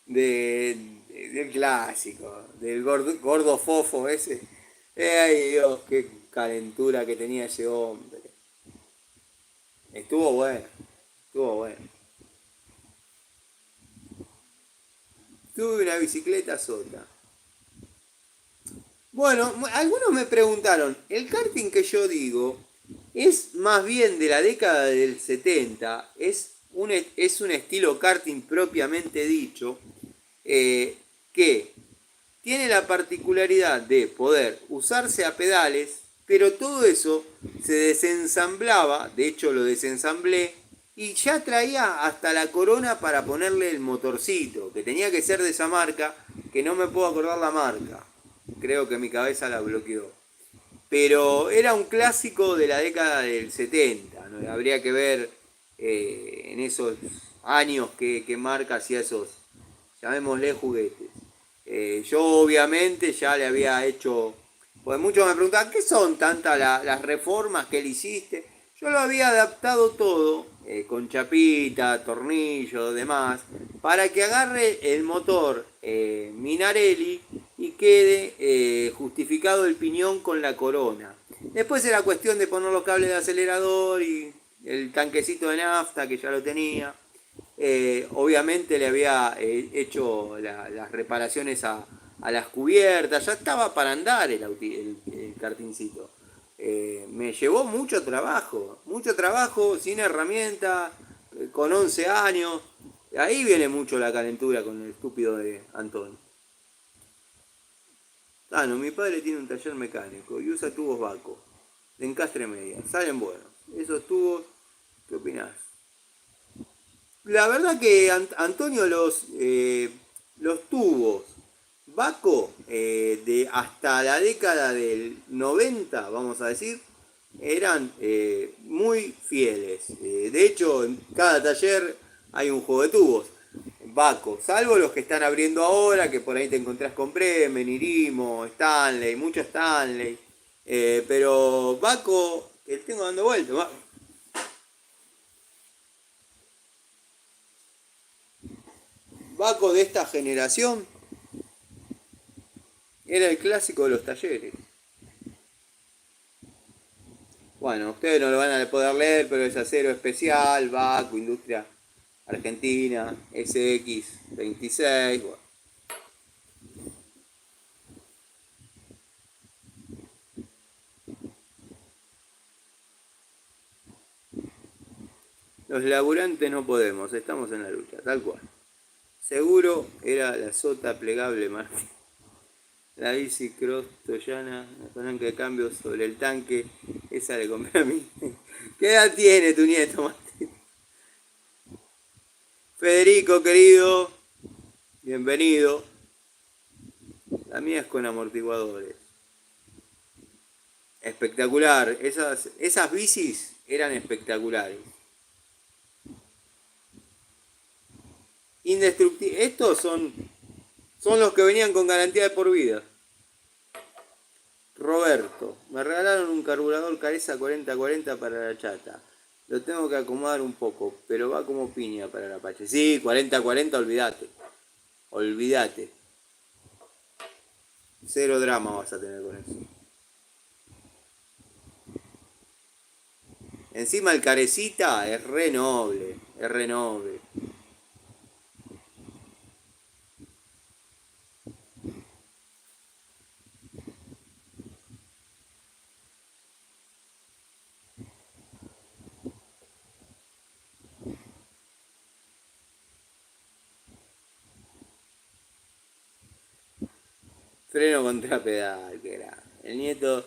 del clásico, del gordo fofo ese. Ay Dios, qué calentura que tenía ese hombre. Estuvo bueno, estuvo bueno. Tuve una bicicleta sota. Bueno, algunos me preguntaron, el karting que yo digo es más bien de la década del 70, es un estilo karting propiamente dicho, que tiene la particularidad de poder usarse a pedales, pero todo eso se desensamblaba, de hecho lo desensamblé, y ya traía hasta la corona para ponerle el motorcito, que tenía que ser de esa marca, que no me puedo acordar la marca. Creo que mi cabeza la bloqueó. Pero era un clásico de la década del 70, ¿no? Habría que ver en esos años que marca hacía esos, llamémosle, juguetes. Yo obviamente ya le había hecho, pues muchos me preguntaban, ¿qué son tantas las reformas que le hiciste? Yo lo había adaptado todo, con chapita, tornillo, demás, para que agarre el motor Minarelli y quede justificado el piñón con la corona. Después era cuestión de poner los cables de acelerador y el tanquecito de nafta que ya lo tenía. Obviamente le había hecho las reparaciones a las cubiertas, ya estaba para andar el kartingcito. Me llevó mucho trabajo, sin herramienta, con 11 años. Ahí viene mucho la calentura con el estúpido de Antonio. Ah, no, mi padre tiene un taller mecánico y usa tubos Baco, de encastre media, salen buenos. Esos tubos, ¿qué opinás? La verdad que Antonio los tubos Baco de hasta la década del 90, vamos a decir, eran muy fieles. De hecho, en cada taller hay un juego de tubos. Baco, salvo los que están abriendo ahora, que por ahí te encontrás con Bremen, Irimo, Stanley, mucho Stanley. Pero Baco, que tengo dando vueltas. Baco de esta generación era el clásico de los talleres. Bueno, ustedes no lo van a poder leer, pero es acero especial, Baco, Industria Argentina, SX26. Bueno. Los laburantes no podemos, estamos en la lucha, tal cual. Seguro era la sota plegable Martín. La bici cross toyana, la palanca de cambio sobre el tanque, esa le compré a mí. ¿Qué edad tiene tu nieto, Martín? Federico, querido, bienvenido. La mía es con amortiguadores. Espectacular, esas bicis eran espectaculares. Indestructibles. Estos son los que venían con garantía de por vida. Roberto, me regalaron un carburador Careza 4040 para la chata. Lo tengo que acomodar un poco, pero va como piña para el Apache. Sí, 4040, olvídate. Olvídate. Cero drama vas a tener con eso. Encima el Carecita es re noble. Es re noble. Freno contra pedal, que era. El nieto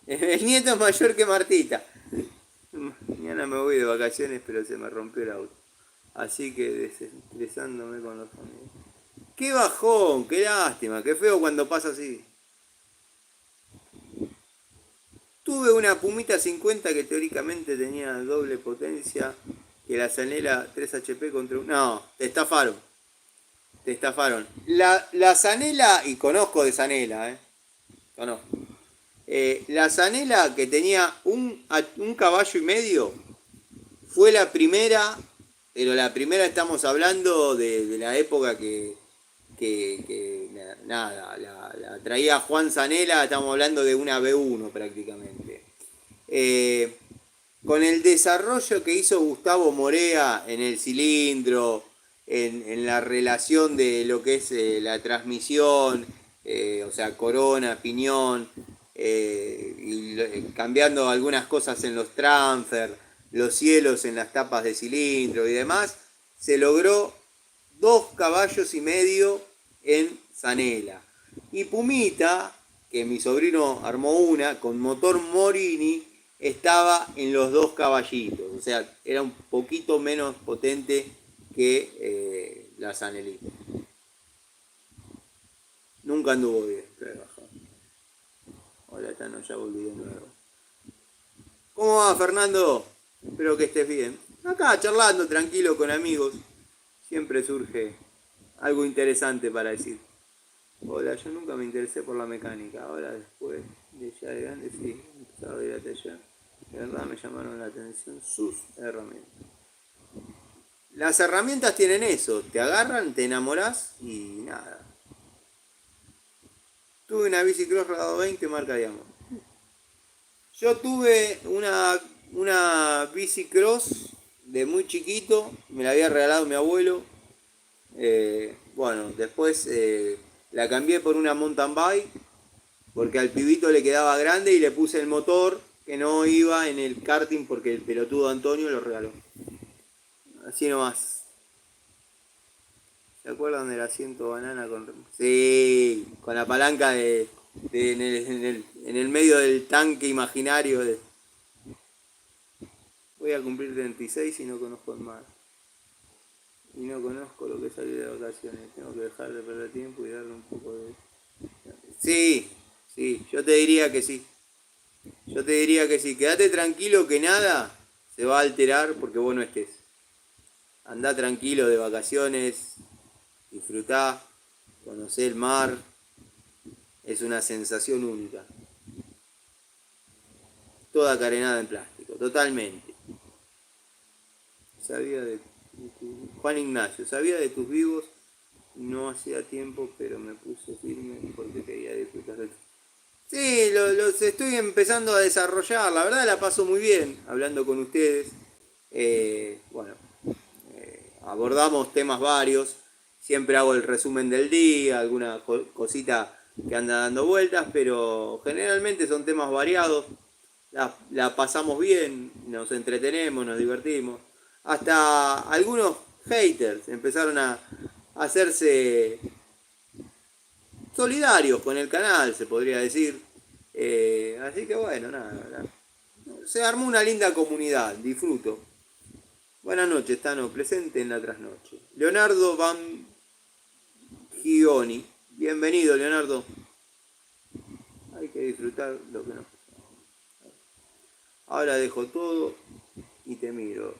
es mayor que Martita. Mañana me voy de vacaciones, pero se me rompió el auto. Así que desestresándome con los amigos. Qué bajón, qué lástima, qué feo cuando pasa así. Tuve una Pumita 50 que teóricamente tenía doble potencia que la Zanela 3 HP contra un... No, te estafaron. Te estafaron. La Zanela, y conozco de Zanela, conozco. La Zanela que tenía un caballo y medio fue la primera, pero la primera estamos hablando de la época que nada, la traía Juan Zanela, estamos hablando de una B1 prácticamente. Con el desarrollo que hizo Gustavo Morea en el cilindro, en la relación de lo que es la transmisión, o sea, corona, piñón, cambiando algunas cosas en los transfer, los cielos en las tapas de cilindro y demás, se logró 2,5 caballos en Zanela. Y Pumita, que mi sobrino armó una, con motor Morini, estaba en los 2 caballitos. O sea, era un poquito menos potente que la Zanelita. Nunca anduvo bien, pero hola, Tano, ya volví de nuevo. ¿Cómo va, Fernando? Espero que estés bien. Acá charlando tranquilo con amigos. Siempre surge algo interesante para decir. Hola, yo nunca me interesé por la mecánica. Ahora después de ya de grande sí, empezaba a ir a taller. De verdad me llamaron la atención sus herramientas. Las herramientas tienen eso, te agarran, te enamorás y nada. Tuve una bici cross rodado 20 marca Diamond. Yo tuve una bici cross de muy chiquito, me la había regalado mi abuelo. Bueno, después la cambié por una mountain bike porque al pibito le quedaba grande y le puse el motor que no iba en el karting porque el pelotudo Antonio lo regaló. Así nomás. ¿Se acuerdan del asiento banana con... Sí, con la palanca en el medio del tanque imaginario de... Voy a cumplir 36 y no conozco el mar. Y no conozco lo que es salir de vacaciones. Tengo que dejar de perder tiempo y darle un poco de... Sí, sí, yo te diría que sí. Yo te diría que sí. Quédate tranquilo que nada se va a alterar porque vos no estés. Andá tranquilo de vacaciones, disfrutá, conocé el mar. Es una sensación única. Toda carenada en plástico, totalmente. Sabía de Juan Ignacio, sabía de tus vivos, no hacía tiempo, pero me puse firme porque quería disfrutar de... Sí, los estoy empezando a desarrollar, la verdad la paso muy bien hablando con ustedes. Bueno, abordamos temas varios, siempre hago el resumen del día, alguna cosita que anda dando vueltas, pero generalmente son temas variados. La pasamos bien, nos entretenemos, nos divertimos. Hasta algunos haters empezaron a hacerse solidarios con el canal, se podría decir. Así que bueno, nada. Se armó una linda comunidad, disfruto. Buenas noches, Tano, presente en la trasnoche. Leonardo Van Gioni. Bienvenido, Leonardo. Hay que disfrutar lo que nos... Ahora dejo todo y te miro.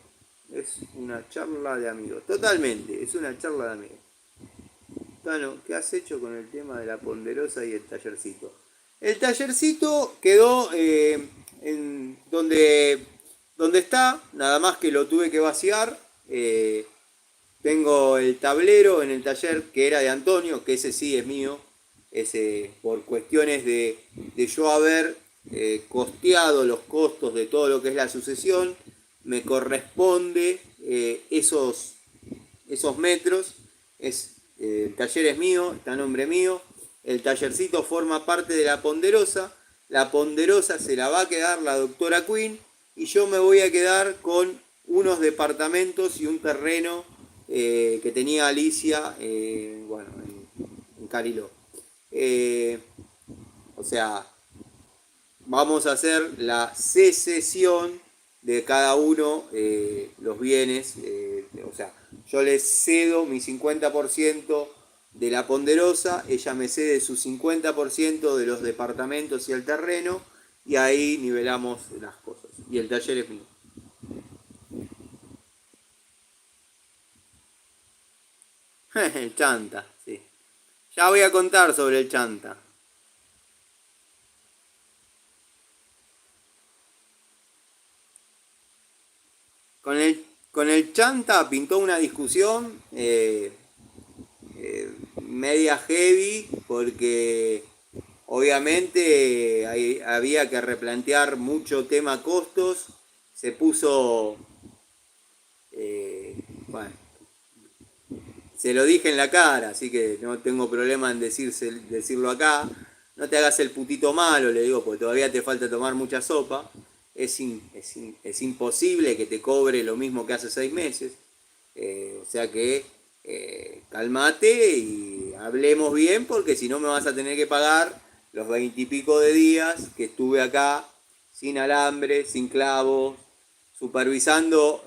Es una charla de amigos. Totalmente, es una charla de amigos. Tano, ¿qué has hecho con el tema de la ponderosa y el tallercito? El tallercito quedó en donde está, nada más que lo tuve que vaciar. Tengo el tablero en el taller que era de Antonio, que ese sí es mío. Ese, por cuestiones de yo haber costeado los costos de todo lo que es la sucesión, me corresponde esos metros. El taller es mío, está a nombre mío. El tallercito forma parte de la ponderosa. La ponderosa se la va a quedar la doctora Quinn y yo me voy a quedar con unos departamentos y un terreno que tenía Alicia bueno, en Cariló. O sea, vamos a hacer la secesión de cada uno los bienes. O sea, yo le cedo mi 50% de la ponderosa, ella me cede su 50% de los departamentos y el terreno, y ahí nivelamos las cosas. Y el taller es mío. El chanta, sí. Ya voy a contar sobre el chanta. Con el chanta pintó una discusión media heavy porque obviamente había que replantear mucho tema costos. Se puso, bueno, se lo dije en la cara, así que no tengo problema en decirlo acá. No te hagas el putito malo, le digo, porque todavía te falta tomar mucha sopa. Es imposible que te cobre lo mismo que hace 6 meses. O sea que calmate y hablemos bien, porque si no me vas a tener que pagar los 20 y pico de días que estuve acá sin alambre, sin clavos, supervisando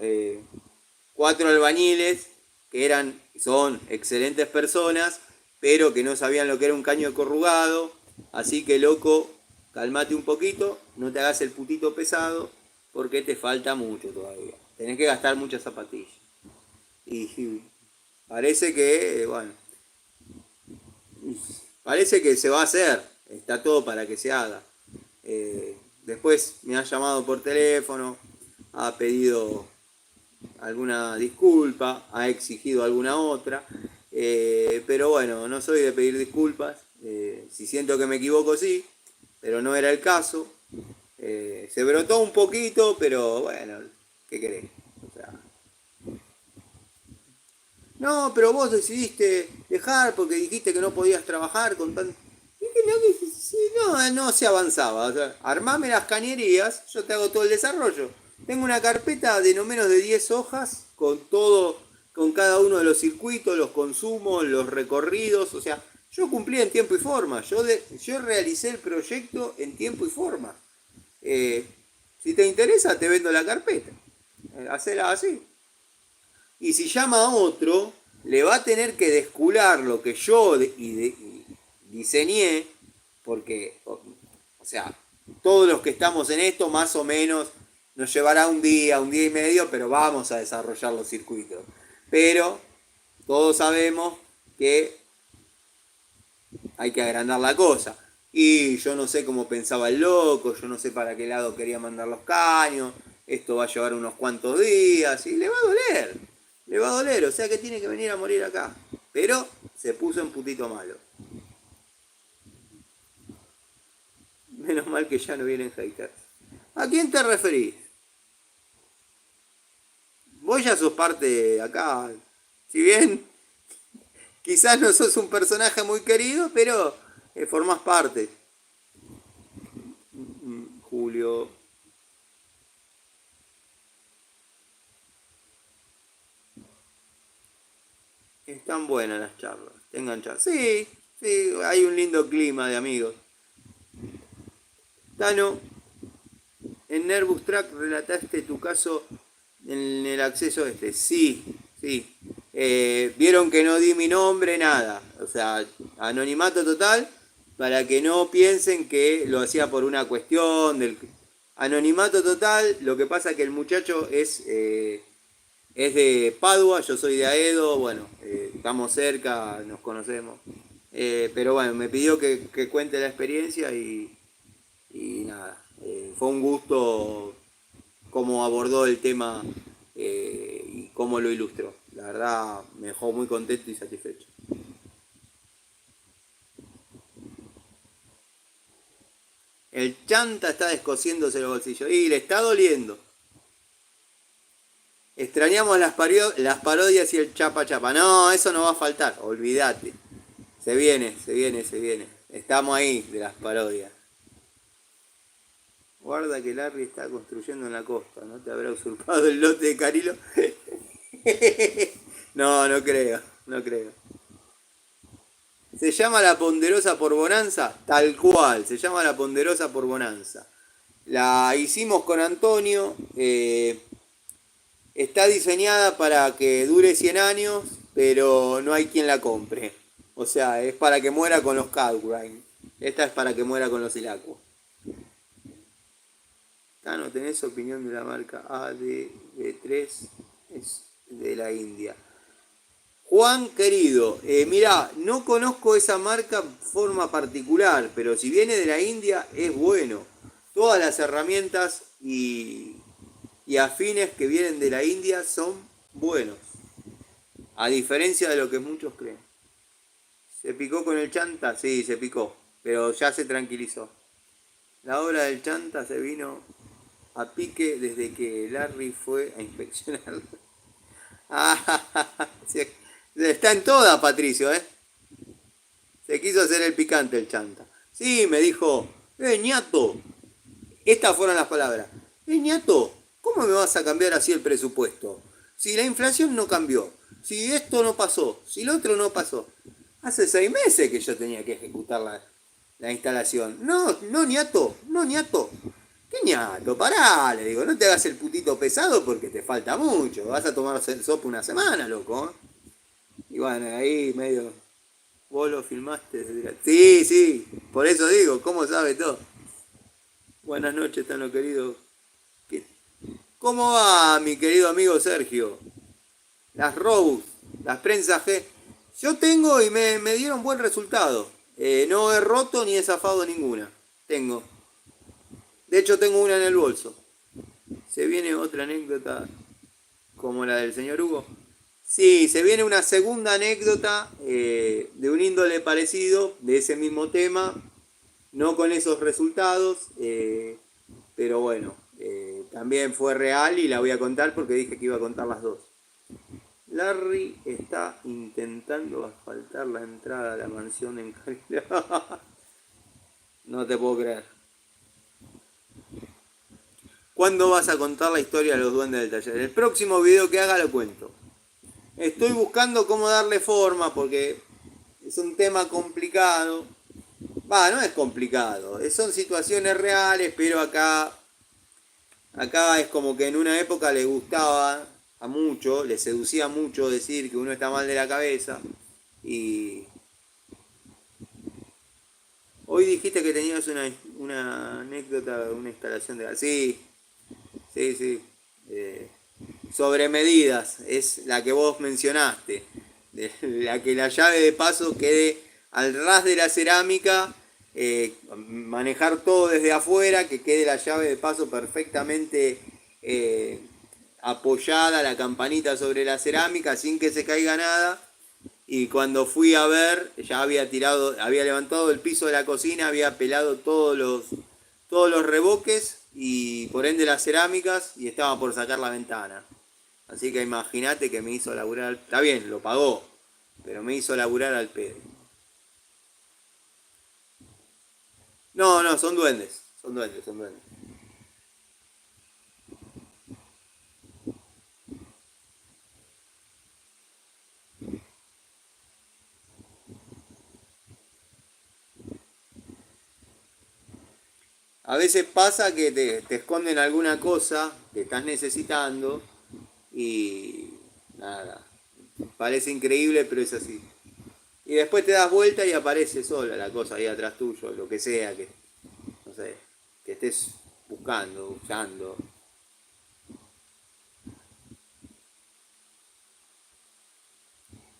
4 albañiles que son excelentes personas, pero que no sabían lo que era un caño corrugado. Así que, loco, calmate un poquito, no te hagas el putito pesado, porque te falta mucho todavía. Tenés que gastar muchas zapatillas. Y parece que, bueno, parece que se va a hacer. Está todo para que se haga. Después me ha llamado por teléfono, ha pedido alguna disculpa, ha exigido alguna otra, pero bueno, no soy de pedir disculpas, si siento que me equivoco sí, pero no era el caso. Se brotó un poquito, pero bueno, ¿qué querés? O sea, no, pero vos decidiste dejar porque dijiste que no podías trabajar con tan... No, no se avanzaba. O sea, armame las cañerías, yo te hago todo el desarrollo. Tengo una carpeta de no menos de 10 hojas con todo, con cada uno de los circuitos, los consumos, los recorridos. O sea, yo cumplí en tiempo y forma. Yo realicé el proyecto en tiempo y forma. Eh, si te interesa, te vendo la carpeta. Hacela así. Y si llama a otro, le va a tener que descular lo que yo diseñé, porque, o sea, todos los que estamos en esto, más o menos, nos llevará un día y medio, pero vamos a desarrollar los circuitos. Pero todos sabemos que hay que agrandar la cosa. Y yo no sé cómo pensaba el loco, yo no sé para qué lado quería mandar los caños, esto va a llevar unos cuantos días y le va a doler, o sea que tiene que venir a morir acá. Pero se puso en putito malo. Menos mal que ya no vienen haters. ¿A quién te referís? Vos ya sos parte acá, si bien quizás no sos un personaje muy querido, pero formás parte. Julio. Están buenas las charlas. Tengan charlas. Sí, sí, hay un lindo clima de amigos. Tano, en Nervous Track relataste tu caso en el acceso este. Sí, sí. Vieron que no di mi nombre, nada. O sea, anonimato total para que no piensen que lo hacía por una cuestión del... Anonimato total, lo que pasa es que el muchacho es de Padua, yo soy de Aedo, bueno, estamos cerca, nos conocemos. Pero bueno, me pidió que cuente la experiencia y nada, fue un gusto cómo abordó el tema y cómo lo ilustró. La verdad me dejó muy contento y satisfecho. El chanta está descosiéndose los bolsillos y le está doliendo. Extrañamos las parodias y el chapa chapa. No, eso no va a faltar, olvídate. Se viene, se viene, se viene. Estamos ahí de las parodias. Guarda que Larry está construyendo en la costa, ¿no te habrá usurpado el lote de Carilo? No, no creo, no creo. ¿Se llama la ponderosa por bonanza? Tal cual, se llama la ponderosa por bonanza. La hicimos con Antonio, está diseñada para que dure 100 años, pero no hay quien la compre. O sea, es para que muera con los Calgrind. Esta es para que muera con los Ilacuos. ¿No tenés opinión de la marca ADB3? Es de la India. Juan querido, mirá, no conozco esa marca forma particular, pero si viene de la India es bueno. Todas las herramientas y afines que vienen de la India son buenos. A diferencia de lo que muchos creen. ¿Se picó con el chanta? Sí, se picó, pero ya se tranquilizó. La obra del chanta se vino a pique desde que Larry fue a inspeccionarlo. Ah, está en toda, Patricio, ¿eh? Se quiso hacer el picante el chanta. Sí, me dijo, ñato. Estas fueron las palabras. Ñato, ¿cómo me vas a cambiar así el presupuesto? Si la inflación no cambió, si esto no pasó, si lo otro no pasó. Hace 6 meses que yo tenía que ejecutar la instalación. No, no, ñato, no, ñato. ¿Qué ñato? Pará, le digo, no te hagas el putito pesado porque te falta mucho. Vas a tomar sopa una semana, loco. Y bueno, ahí medio... Vos lo filmaste desde la... Sí, sí, por eso digo, ¿cómo sabe todo? Buenas noches, Tano querido. ¿Cómo va, mi querido amigo Sergio? Las Robust, las prensas G. Yo tengo y me dieron buen resultado. No he roto ni he zafado ninguna. Tengo. De hecho, tengo una en el bolso. Se viene otra anécdota como la del señor Hugo. Sí, se viene una segunda anécdota de un índole parecido, de ese mismo tema, no con esos resultados, pero bueno, también fue real y la voy a contar porque dije que iba a contar las dos. Larry está intentando asfaltar la entrada a la mansión en California. No te puedo creer. ¿Cuándo vas a contar la historia de los duendes del taller? El próximo video que haga lo cuento. Estoy buscando cómo darle forma porque es un tema complicado. No es complicado. Son situaciones reales, pero acá es como que en una época le gustaba a mucho, le seducía mucho decir que uno está mal de la cabeza. Y hoy dijiste que tenías una anécdota, una instalación de... Sí, sí, sí. Sobre medidas, es la que vos mencionaste. De la que la llave de paso quede al ras de la cerámica, manejar todo desde afuera, que quede la llave de paso perfectamente apoyada, la campanita sobre la cerámica, sin que se caiga nada. Y cuando fui a ver, ya había levantado el piso de la cocina, había pelado todos los revoques y por ende las cerámicas y estaba por sacar la ventana. Así que imagínate que me hizo laburar, está bien, lo pagó, pero me hizo laburar al pedo. No, no, son duendes, son duendes, son duendes. A veces pasa que te esconden alguna cosa que estás necesitando y nada, parece increíble, pero es así. Y después te das vuelta y aparece sola la cosa ahí atrás tuyo, lo que sea que, no sé, que estés buscando, usando.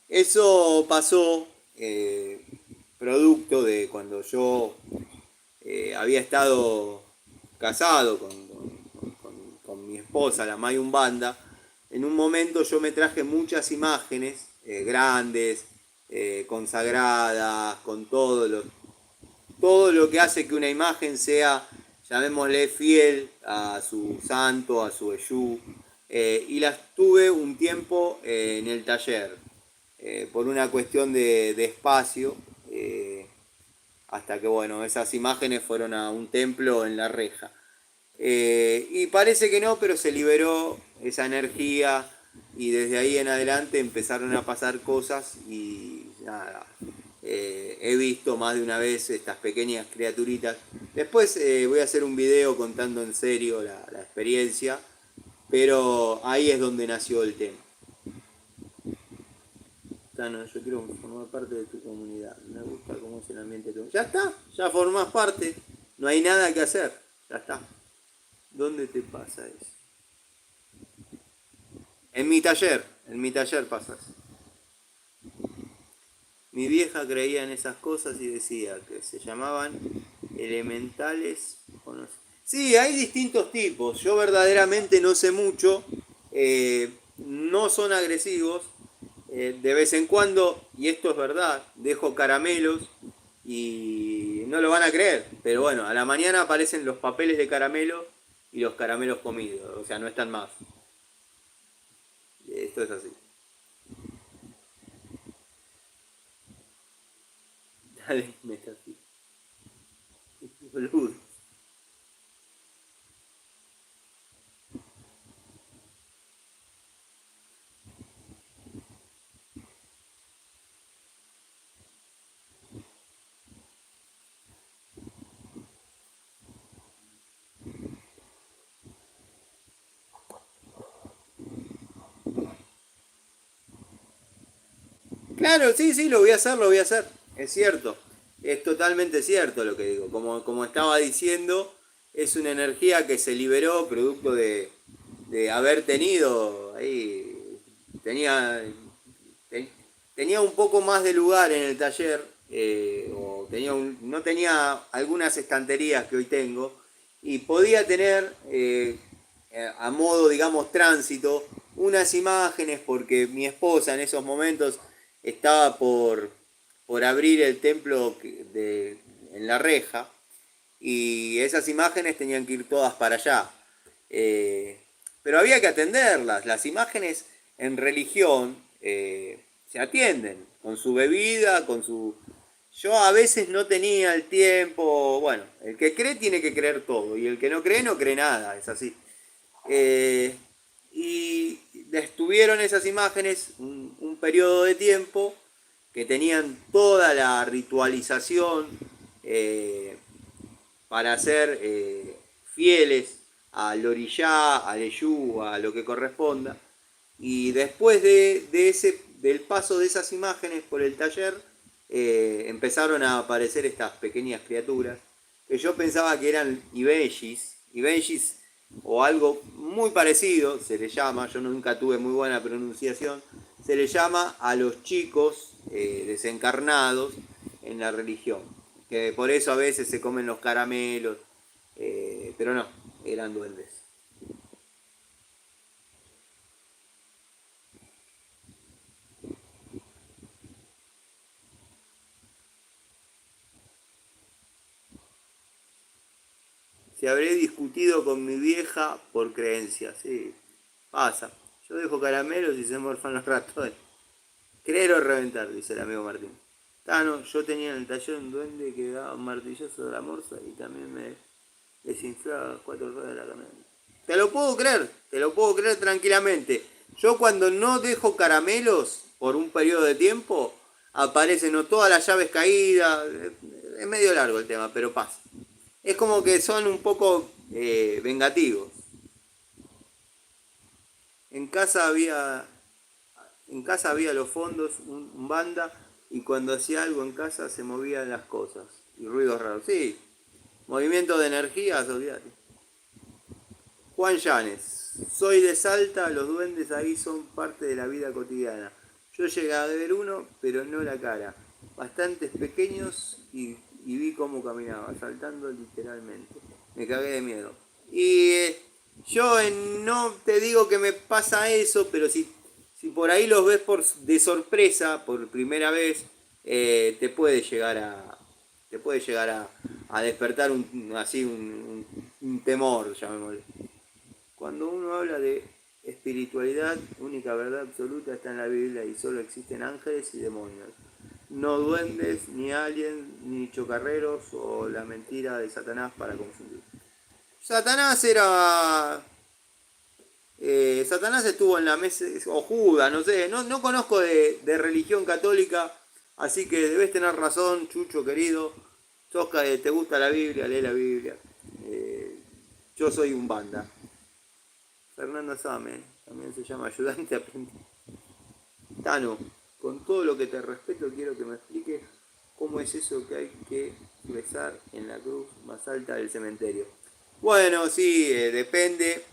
Eso pasó producto de cuando yo había estado casado con mi esposa, la Mayum Banda. En un momento yo me traje muchas imágenes grandes, consagradas, con todo lo que hace que una imagen sea, llamémosle, fiel a su santo, a su Eyú. Y las tuve un tiempo en el taller, por una cuestión de espacio, hasta que bueno, esas imágenes fueron a un templo en La Reja. Y parece que no, pero se liberó esa energía y desde ahí en adelante empezaron a pasar cosas y nada. He visto más de una vez estas pequeñas criaturitas. Después voy a hacer un video contando en serio la experiencia, pero ahí es donde nació el tema. Tano, yo quiero formar parte de tu comunidad. Me gusta cómo es el ambiente de tu... Ya está, ya formás parte. No hay nada que hacer. Ya está. ¿Dónde te pasa eso? En mi taller pasas. Mi vieja creía en esas cosas y decía que se llamaban elementales. Sí, hay distintos tipos. Yo verdaderamente no sé mucho. No son agresivos. De vez en cuando, y esto es verdad, dejo caramelos y no lo van a creer. Pero bueno, a la mañana aparecen los papeles de caramelo y los caramelos comidos. O sea, no están más. Esto es así. Dale, me está así. Boludo. Claro, sí, sí, lo voy a hacer, lo voy a hacer. Es cierto. Es totalmente cierto lo que digo. Como estaba diciendo, es una energía que se liberó producto de haber tenido ahí. Tenía, ten- tenía un poco más de lugar en el taller. O no tenía algunas estanterías que hoy tengo. Y podía tener a modo, digamos, tránsito unas imágenes porque mi esposa en esos momentos estaba por abrir el templo en la reja y esas imágenes tenían que ir todas para allá. Eh, pero había que atenderlas. Las imágenes en religión se atienden con su bebida, con su... Yo a veces no tenía el tiempo, bueno, el que cree tiene que creer todo y el que no cree nada, es así. Eh, y estuvieron esas imágenes un periodo de tiempo que tenían toda la ritualización eh, para ser fieles al orillá, al eyú, a lo que corresponda. Y después del paso de esas imágenes por el taller, empezaron a aparecer estas pequeñas criaturas que yo pensaba que eran Ibengis o algo muy parecido, se le llama, yo nunca tuve muy buena pronunciación, se le llama a los chicos desencarnados en la religión, que por eso a veces se comen los caramelos, pero no, eran duendes. Si habré discutido con mi vieja por creencias, sí, pasa. Yo dejo caramelos y se morfan los ratones. Creer o reventar, dice el amigo Martín. Tano, yo tenía en el taller un duende que daba un martillazo de la morsa y también me desinflaba 4 ruedas de la camioneta. Te lo puedo creer tranquilamente. Yo cuando no dejo caramelos por un periodo de tiempo, aparecen o todas las llaves caídas. Es medio largo el tema, pero pasa. Es como que son un poco vengativos. En casa había En casa había los fondos, un banda, y cuando hacía algo en casa se movían las cosas. Y ruidos raros. Sí, movimiento de energías, olvídate. Juan Llanes. Soy de Salta, los duendes ahí son parte de la vida cotidiana. Yo llegué a ver uno, pero no la cara. Bastantes pequeños y vi cómo caminaba, saltando literalmente. Me cagué de miedo. Y yo no te digo que me pasa eso, pero si por ahí los ves de sorpresa, por primera vez, te puede llegar a despertar un temor, llamémosle. Cuando uno habla de espiritualidad, única verdad absoluta está en la Biblia y solo existen ángeles y demonios. No duendes, ni aliens, ni chocarreros o la mentira de Satanás para confundir. Satanás era... Satanás estuvo en la mesa, o Judas, no sé, no conozco de religión católica, así que debes tener razón, Chucho querido. Te gusta la Biblia, lee la Biblia. Yo soy un banda. Fernando Same, también se llama ayudante aprendiz. Tano, con todo lo que te respeto, quiero que me expliques cómo es eso que hay que rezar en la cruz más alta del cementerio. Bueno, sí, depende.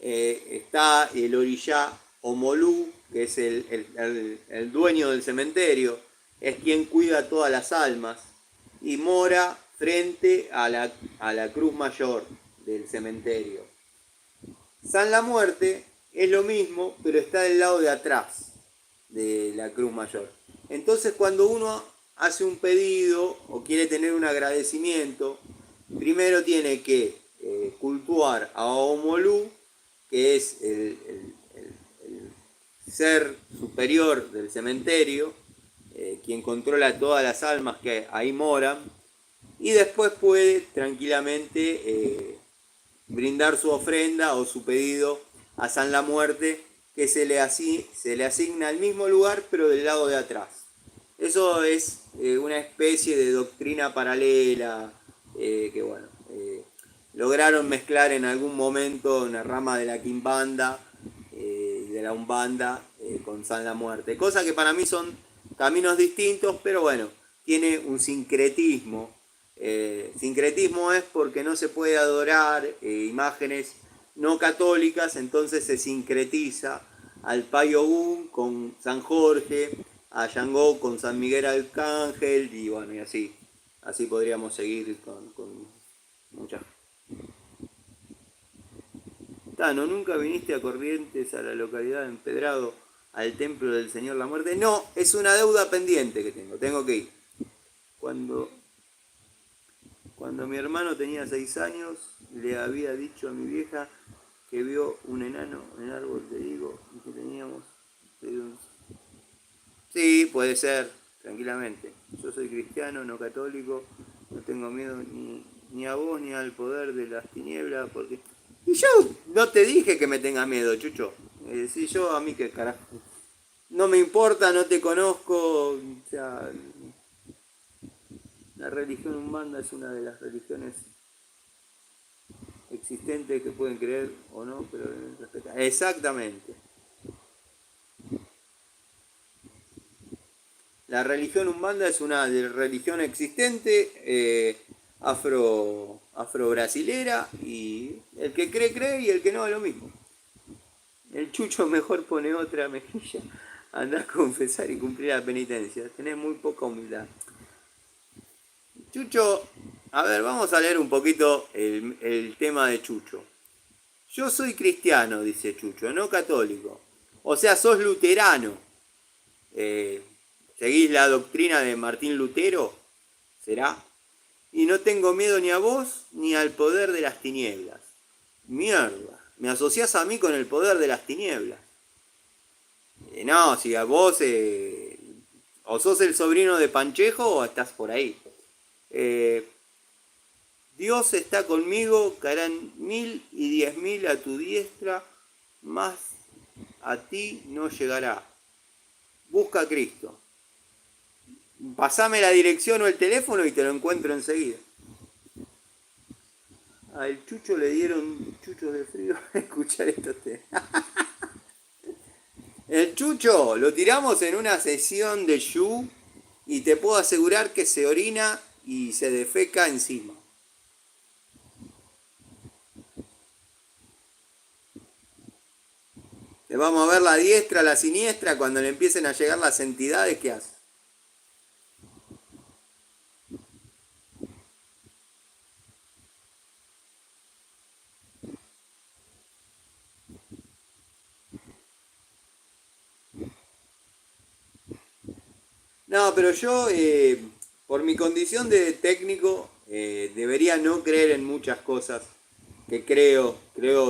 Está el orillá Omolú, que es el dueño del cementerio, es quien cuida todas las almas y mora frente a la cruz mayor del cementerio. San la Muerte es lo mismo, pero está del lado de atrás de la cruz mayor. Entonces cuando uno hace un pedido o quiere tener un agradecimiento, primero tiene que cultuar a Omolú, que es el ser superior del cementerio, quien controla todas las almas que ahí moran, y después puede tranquilamente brindar su ofrenda o su pedido a San la Muerte, que se le asigna al mismo lugar, pero del lado de atrás. Eso es una especie de doctrina paralela que, bueno, lograron mezclar en algún momento una rama de la Quimbanda y de la Umbanda con San la Muerte. Cosa que para mí son caminos distintos, pero bueno, tiene un sincretismo. Sincretismo es porque no se puede adorar imágenes no católicas, entonces se sincretiza al Payogún con San Jorge, a Yangó con San Miguel Arcángel y bueno, y así podríamos seguir con muchas. Montano, ¿nunca viniste a Corrientes, a la localidad de Empedrado, al templo del Señor la Muerte? No, es una deuda pendiente que tengo que ir. Cuando mi hermano tenía 6 años, le había dicho a mi vieja que vio un enano en el árbol, te digo, y que teníamos... Sí, puede ser, tranquilamente. Yo soy cristiano, no católico, no tengo miedo ni a vos ni al poder de las tinieblas, porque... Y yo no te dije que me tenga miedo, Chucho. Si yo a mí que carajo... No me importa, no te conozco, o sea... La religión umbanda es una de las religiones existentes que pueden creer o no, pero respetar. Exactamente. La religión umbanda es una religión existente, afro-brasilera, y el que cree, cree, y el que no, es lo mismo. El Chucho mejor pone otra mejilla, andá a confesar y cumplir la penitencia. Tenés muy poca humildad. Chucho, a ver, vamos a leer un poquito el tema de Chucho. Yo soy cristiano, dice Chucho, no católico. O sea, sos luterano. ¿Seguís la doctrina de Martín Lutero? ¿Será? Y no tengo miedo ni a vos ni al poder de las tinieblas. Mierda, me asociás a mí con el poder de las tinieblas. No, si a vos o sos el sobrino de Panchejo o estás por ahí. Dios está conmigo, caerán 1000 y 10.000 a tu diestra, más a ti no llegará. Busca a Cristo. Pasame la dirección o el teléfono y te lo encuentro enseguida. Al Chucho le dieron chuchos de frío escuchar estos temas. El Chucho lo tiramos en una sesión de Yu y te puedo asegurar que se orina y se defeca encima. Le vamos a ver la diestra, la siniestra, cuando le empiecen a llegar las entidades, ¿qué hace? No, pero yo, por mi condición de técnico, debería no creer en muchas cosas que creo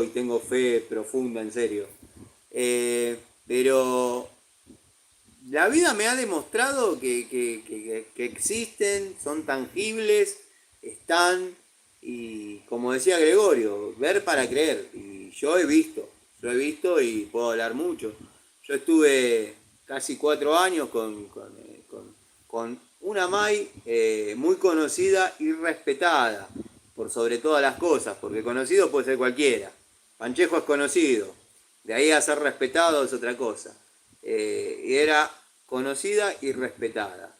y tengo fe profunda, en serio. Pero la vida me ha demostrado que existen, son tangibles, están, y como decía Gregorio, ver para creer. Y yo he visto y puedo hablar mucho. Yo estuve casi 4 años con una Mai muy conocida y respetada, por sobre todas las cosas, porque conocido puede ser cualquiera. Panchejo es conocido, de ahí a ser respetado es otra cosa. Y era conocida y respetada.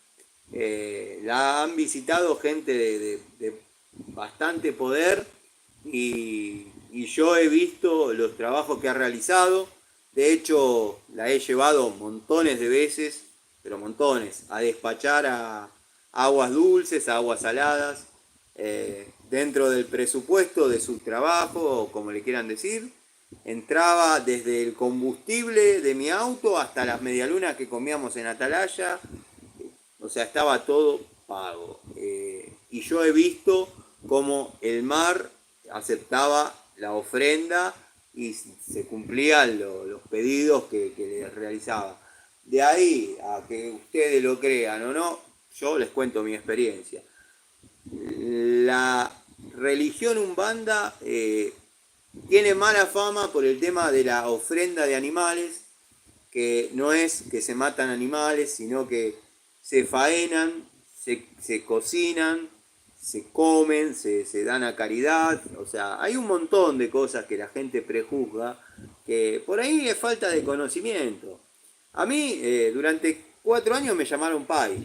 La han visitado gente de bastante poder y yo he visto los trabajos que ha realizado. De hecho, la he llevado montones de veces, pero montones, a despachar a aguas dulces, a aguas saladas, dentro del presupuesto de su trabajo, o como le quieran decir. Entraba desde el combustible de mi auto hasta las medialunas que comíamos en Atalaya. O sea, estaba todo pago. Y yo he visto cómo el mar aceptaba la ofrenda y se cumplían los pedidos que les realizaba. De ahí a que ustedes lo crean o no, yo les cuento mi experiencia. La religión umbanda tiene mala fama por el tema de la ofrenda de animales, que no es que se matan animales, sino que se faenan, se cocinan, se comen, se dan a caridad. O sea, hay un montón de cosas que la gente prejuzga, que por ahí es falta de conocimiento. A mí, durante 4 años me llamaron pai,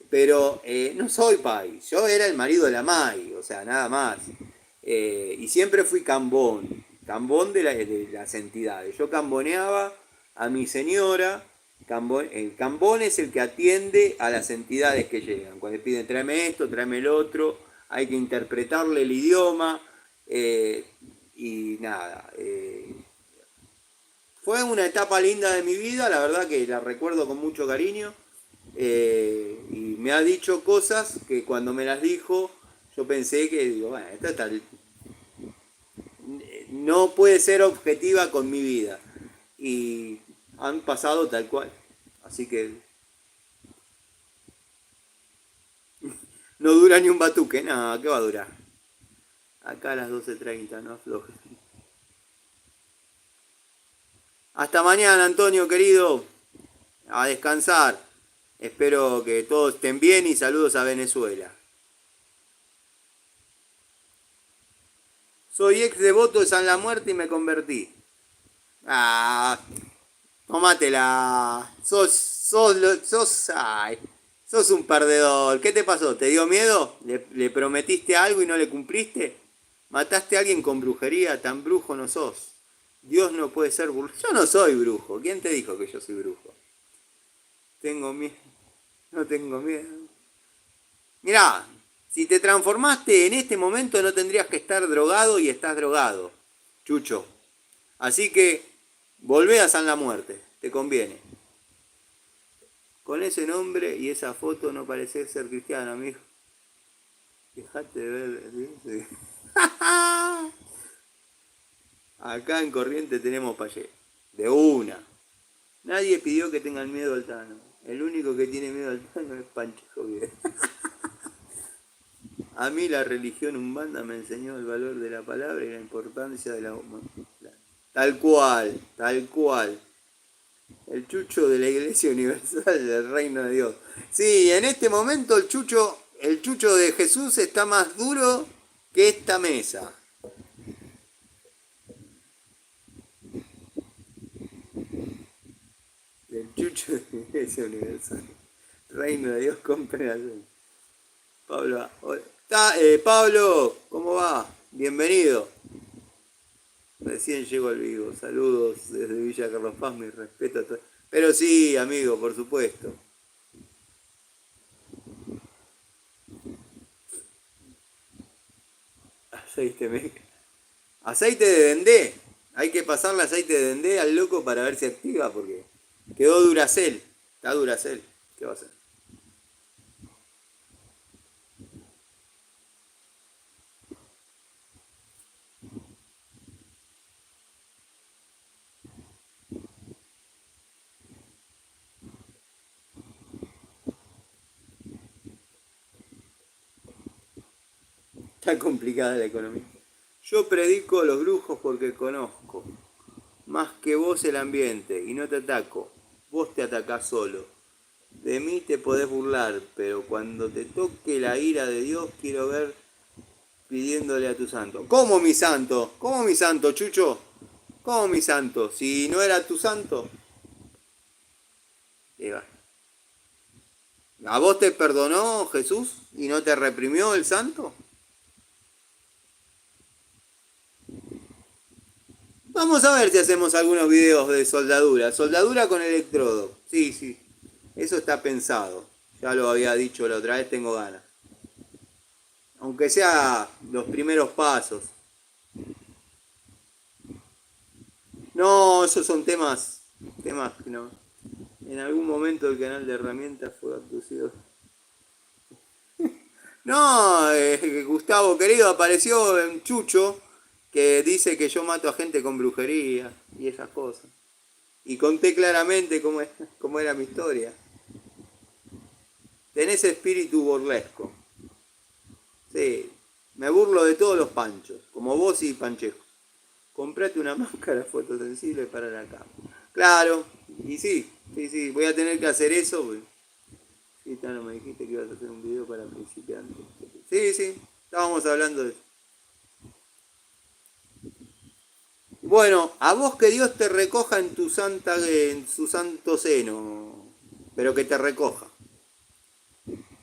pero no soy pai, yo era el marido de la Mai, o sea, nada más. Y siempre fui cambón de las entidades. Yo camboneaba a mi señora. El cambón es el que atiende a las entidades que llegan. Cuando piden tráeme esto, tráeme el otro, hay que interpretarle el idioma. Y nada, fue una etapa linda de mi vida, la verdad que la recuerdo con mucho cariño. Y me ha dicho cosas que cuando me las dijo, yo pensé que, digo, bueno, no puede ser objetiva con mi vida. Y han pasado tal cual. Así que no dura ni un batuque, nada, ¿qué va a durar? Acá a las 12:30, no aflojes. Hasta mañana, Antonio, querido. A descansar. Espero que todos estén bien y saludos a Venezuela. Soy ex devoto de San La Muerte y me convertí. Ah, tómatela. Sos un perdedor. ¿Qué te pasó? ¿Te dio miedo? ¿Le prometiste algo y no le cumpliste? ¿Mataste a alguien con brujería? Tan brujo no sos. Dios no puede ser brujo. Yo no soy brujo. ¿Quién te dijo que yo soy brujo? Tengo miedo. No tengo miedo. Mirá, si te transformaste en este momento no tendrías que estar drogado y estás drogado, Chucho. Así que volvé a San La Muerte, te conviene. Con ese nombre y esa foto no pareces ser cristiano, amigo. Dejate de ver. Acá en Corriente tenemos payé. De una. Nadie pidió que tengan miedo al Tano. El único que tiene miedo al Tano es Pancho Jovier. A mí la religión umbanda me enseñó el valor de la palabra y la importancia de la humanidad. Tal cual, tal cual. El chucho de la Iglesia Universal del Reino de Dios. Sí, en este momento el chucho de Jesús está más duro que esta mesa. El chucho de la Iglesia Universal. Reino de Dios, compren. Pablo, Pablo, ¿cómo va? Bienvenido. Recién llego al vivo. Saludos desde Villa Carlos Paz, mi respeto a todos. Pero sí, amigo, por supuesto. Aceite me... Aceite de dendé. Hay que pasarle aceite de dendé al loco para ver si activa porque quedó Duracel. Está Duracel. ¿Qué va a hacer? Está complicada la economía. Yo predico a los brujos porque conozco más que vos el ambiente y no te ataco. Vos te atacás solo. De mí te podés burlar, pero cuando te toque la ira de Dios quiero ver pidiéndole a tu santo. ¿Cómo mi santo? ¿Cómo mi santo, Chucho? ¿Cómo mi santo? Si no era tu santo. Eva. ¿A vos te perdonó Jesús y no te reprimió el santo? Vamos a ver si hacemos algunos videos de soldadura. Soldadura con electrodo. Sí, sí. Eso está pensado. Ya lo había dicho la otra vez, tengo ganas. Aunque sea los primeros pasos. No, esos son temas que no. En algún momento el canal de herramientas fue abducido. No, Gustavo querido, apareció en Chucho que dice que yo mato a gente con brujería y esas cosas. Y conté claramente cómo era mi historia. Tenés espíritu burlesco. Sí, me burlo de todos los panchos, como vos y Panchejo. Comprate una máscara fotosensible para la cama. Claro, y sí, sí, sí, voy a tener que hacer eso. Porque... Sí, no me dijiste que ibas a hacer un video para principiantes. Sí, sí, estábamos hablando de eso. Bueno, a vos que Dios te recoja en su santo seno, pero que te recoja.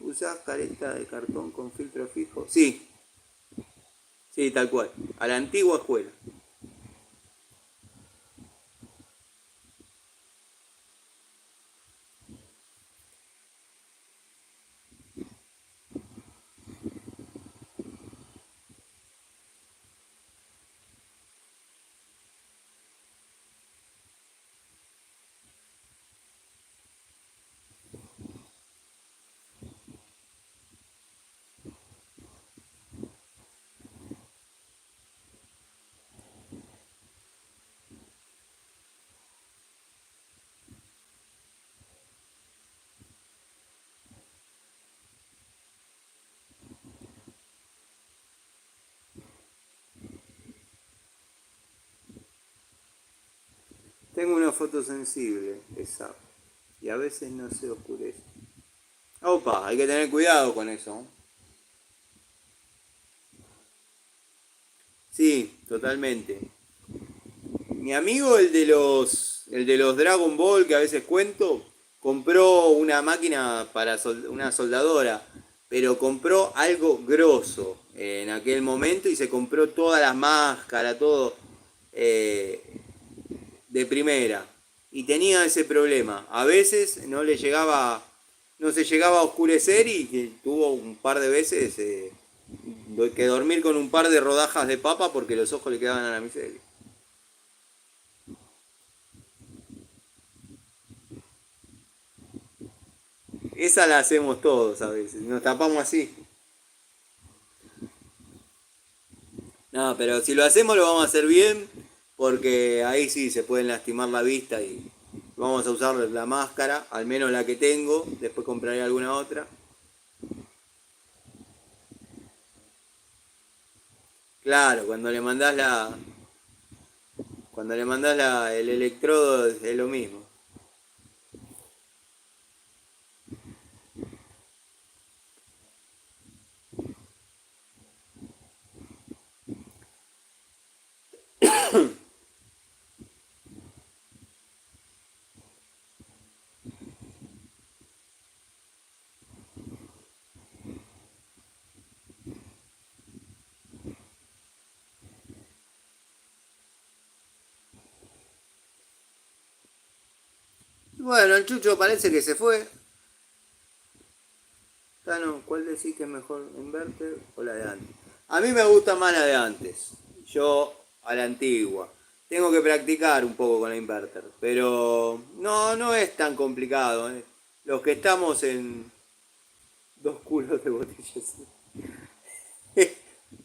¿Usás careta de cartón con filtro fijo? Sí, sí, tal cual. A la antigua escuela. Tengo una foto sensible, esa. Y a veces no se oscurece. Opa, hay que tener cuidado con eso. Sí, totalmente. Mi amigo, el de los Dragon Ball, que a veces cuento, compró una máquina para una soldadora, pero compró algo grosso en aquel momento y se compró todas las máscaras, todo eh, de primera. Y tenía ese problema. A veces no se llegaba a oscurecer y que tuvo un par de veces que dormir con un par de rodajas de papa porque los ojos le quedaban a la miseria. Esa la hacemos todos a veces, nos tapamos así. No, pero si lo hacemos lo vamos a hacer bien, porque ahí sí se pueden lastimar la vista y vamos a usar la máscara, al menos la que tengo, después compraré alguna otra. Claro, cuando le mandás el electrodo es lo mismo. Bueno, el Chucho parece que se fue. Tano, ¿cuál decís que es mejor, Inverter o la de antes? A mí me gusta más la de antes. Yo a la antigua. Tengo que practicar un poco con la Inverter, pero no, no es tan complicado. Los que estamos en dos culos de botellas.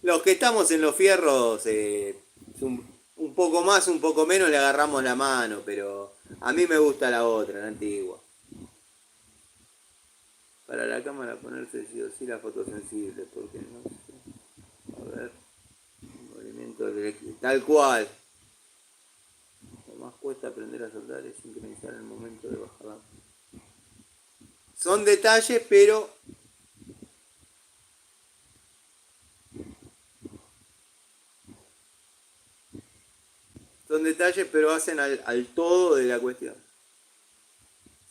Los que estamos en los fierros, un poco más, un poco menos le agarramos la mano, pero a mí me gusta la otra, la antigua. Para la cámara ponerse sí o sí la fotosensible, porque no sé. A ver, movimiento tal cual. Lo más cuesta aprender a soldar es sincronizar el momento de bajar. Son detalles, pero hacen al todo de la cuestión.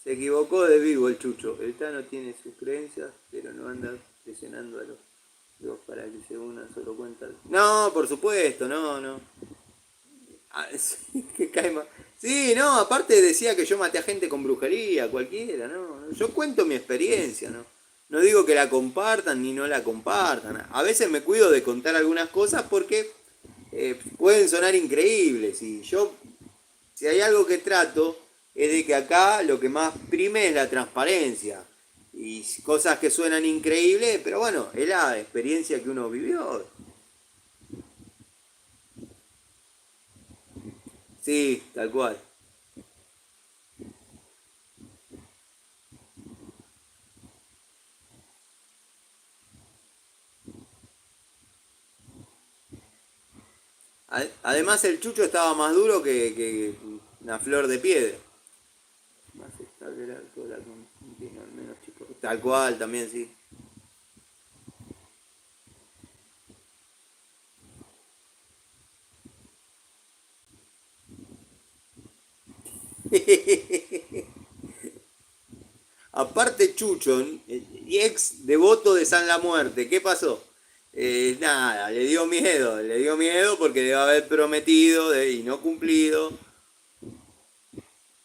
Se equivocó de vivo el Chucho. El Tano tiene sus creencias, pero no anda presionando a los dos para que se una solo cuenta. No, por supuesto, no, no. Ah, sí, que cae mal. Sí, no, aparte decía que yo maté a gente con brujería, cualquiera, ¿no? Yo cuento mi experiencia, ¿no? No digo que la compartan ni no la compartan. A veces me cuido de contar algunas cosas porque pueden sonar increíbles. Y yo, si hay algo que trato, es de que acá lo que más prime es la transparencia. Y cosas que suenan increíbles, pero bueno, es la experiencia que uno vivió. Sí, tal cual. Además el chucho estaba más duro que una flor de piedra. Más estable el arco de la continua, al menos chico. Tal cual, también sí. Aparte Chucho, y ex devoto de San La Muerte, ¿qué pasó? Nada, le dio miedo porque debe haber prometido y no cumplido,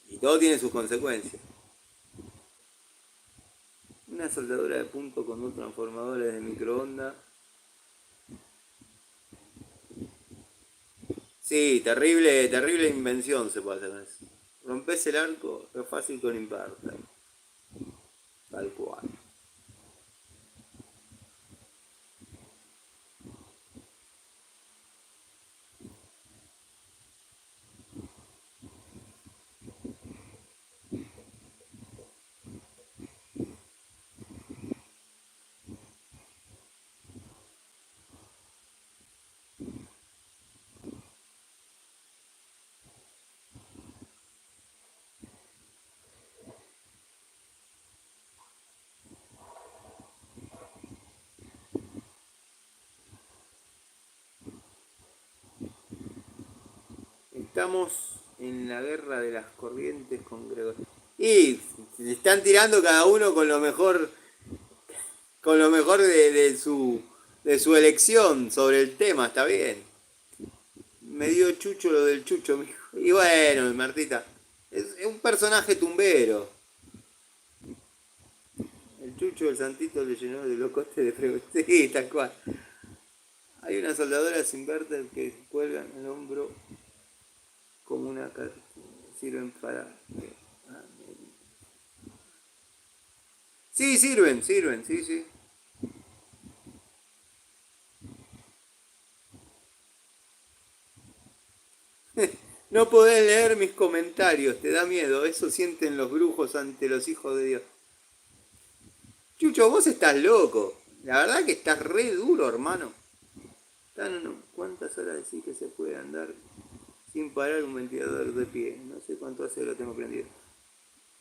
y todo tiene sus consecuencias. Una soldadura de punto con dos transformadores de microondas. Sí, terrible, terrible invención se puede hacer con eso. Rompes el arco, es fácil con imparta. Tal cual. Estamos en la guerra de las corrientes con Gregorio. Y están tirando cada uno con lo mejor de su elección sobre el tema, está bien. Me dio Chucho lo del Chucho, mijo. Y bueno, Martita, es un personaje tumbero. El Chucho del Santito le llenó de locote de fregote. Sí, tal cual. Hay unas soldadoras inverter que cuelgan el hombro como una sirven para. Sí, sirven, sí, sí. No podés leer mis comentarios, te da miedo. Eso sienten los brujos ante los hijos de Dios. Chucho, vos estás loco. La verdad que estás re duro, hermano. ¿Cuántas horas decís que se puede andar sin parar un ventilador de pie? No sé cuánto hace que lo tengo prendido.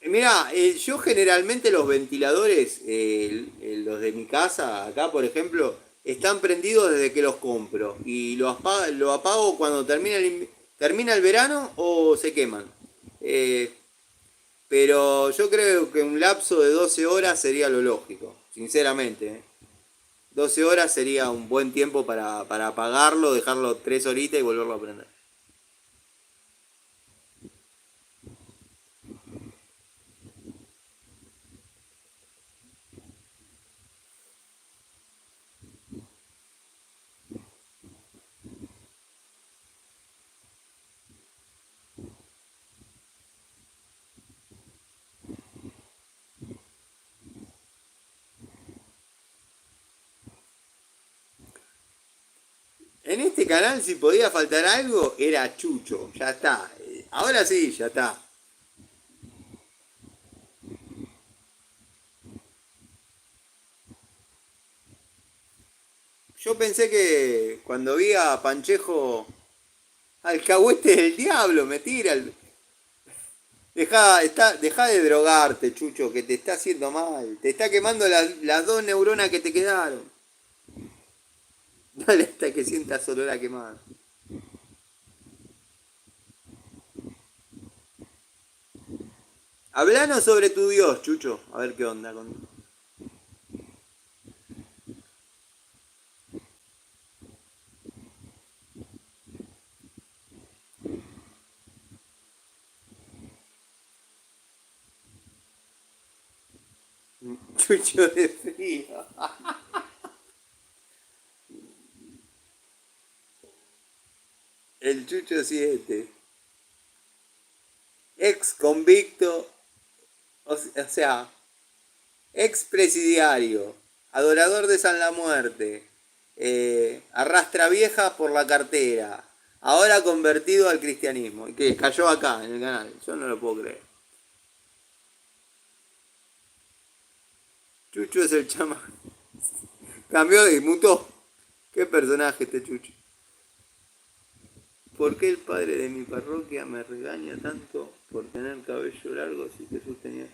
Mira, yo generalmente los ventiladores, los de mi casa, acá por ejemplo, están prendidos desde que los compro. Y lo apago cuando termina el verano o se queman. Eh, pero yo creo que un lapso de 12 horas sería lo lógico, sinceramente. 12 horas sería un buen tiempo para apagarlo, dejarlo 3 horitas y volverlo a prender. En este canal, si podía faltar algo, era Chucho. Ya está. Ahora sí, ya está. Yo pensé que cuando vi a Panchejo, alcahuete del diablo, me tira. Deja de drogarte, Chucho, que te está haciendo mal. Te está quemando las dos neuronas que te quedaron. Dale hasta que sientas olor a quemado. Hablanos sobre tu Dios, Chucho. A ver qué onda con. Chucho de frío. El Chucho 7. Ex convicto. O sea, ex presidiario. Adorador de San la Muerte. Arrastra viejas por la cartera. Ahora convertido al cristianismo. Y que cayó acá en el canal. Yo no lo puedo creer. Chucho es el chama. Cambió de mutó. ¿Qué personaje este Chucho? ¿Por qué el padre de mi parroquia me regaña tanto por tener cabello largo si Jesús tenía?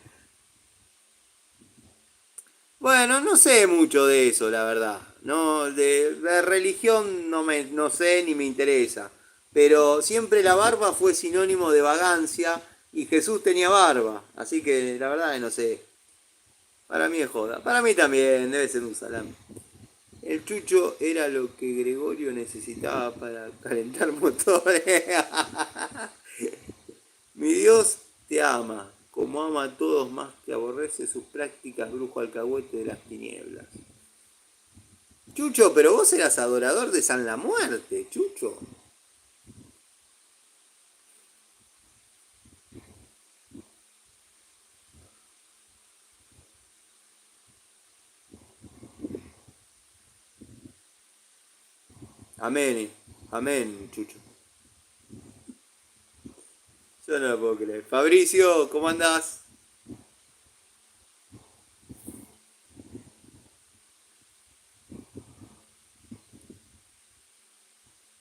Bueno, no sé mucho de eso, la verdad. No, de religión no sé ni me interesa. Pero siempre la barba fue sinónimo de vagancia y Jesús tenía barba. Así que la verdad que no sé. Para mí es joda. Para mí también debe ser un salame. El chucho era lo que Gregorio necesitaba para calentar motores. Mi Dios te ama, como ama a todos más que aborrece sus prácticas brujo alcahuete de las tinieblas. Chucho, pero vos eras adorador de San la Muerte, Chucho. Amén, amén, Chucho. Yo no lo puedo creer. Fabricio, ¿cómo andás?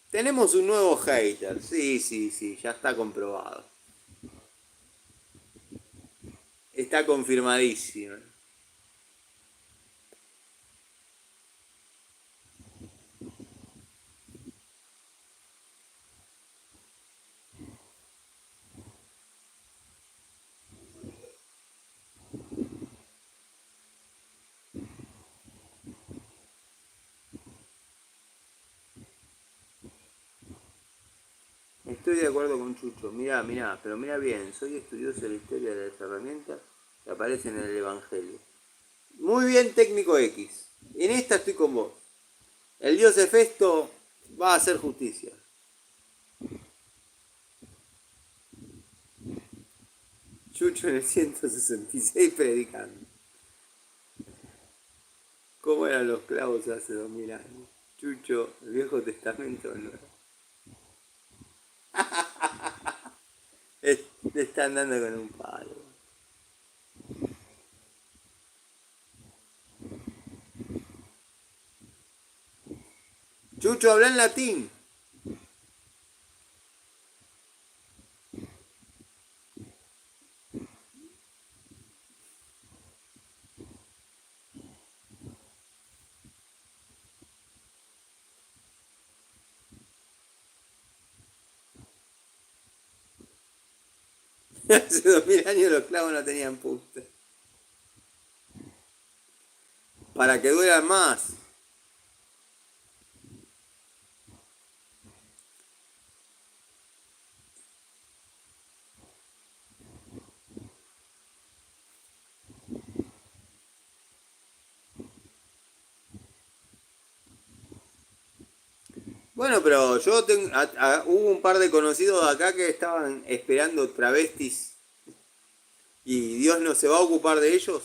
Tenemos un nuevo hater. Sí, sí, sí, ya está comprobado. Está confirmadísimo. Estoy de acuerdo con Chucho. Mirá, pero mira bien. Soy estudioso de la historia de las herramientas que aparecen en el Evangelio. Muy bien, técnico X. En esta estoy con vos. El dios Hefesto va a hacer justicia. Chucho en el 166 predicando. ¿Cómo eran los clavos hace 2000 años? Chucho, el Viejo Testamento no. Le están dando con un palo. Chucho, habla en latín. Hace 2000 años los clavos no tenían punta. Para que dueran más. Bueno, pero yo tengo, hubo un par de conocidos acá que estaban esperando travestis y Dios no se va a ocupar de ellos.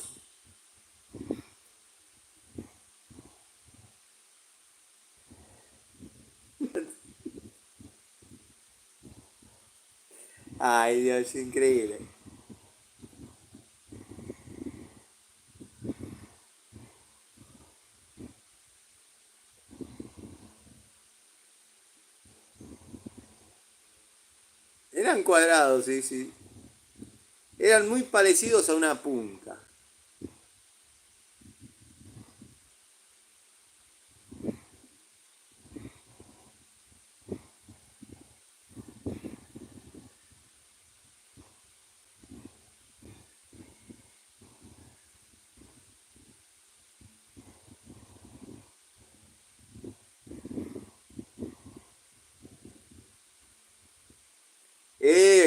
Ay, Dios, increíble. Eran cuadrados, sí, sí. Eran muy parecidos a una punta.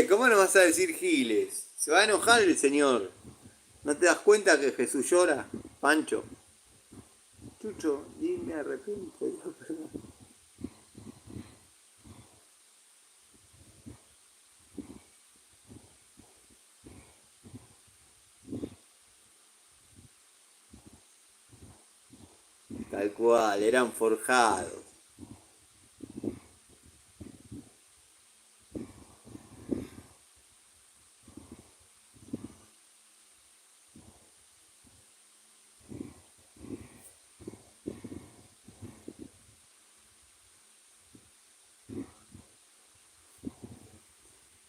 ¿Cómo no vas a decir giles? Se va a enojar el Señor. ¿No te das cuenta que Jesús llora, Pancho? Chucho, y me arrepiento, Dios, perdón. Tal cual, eran forjados.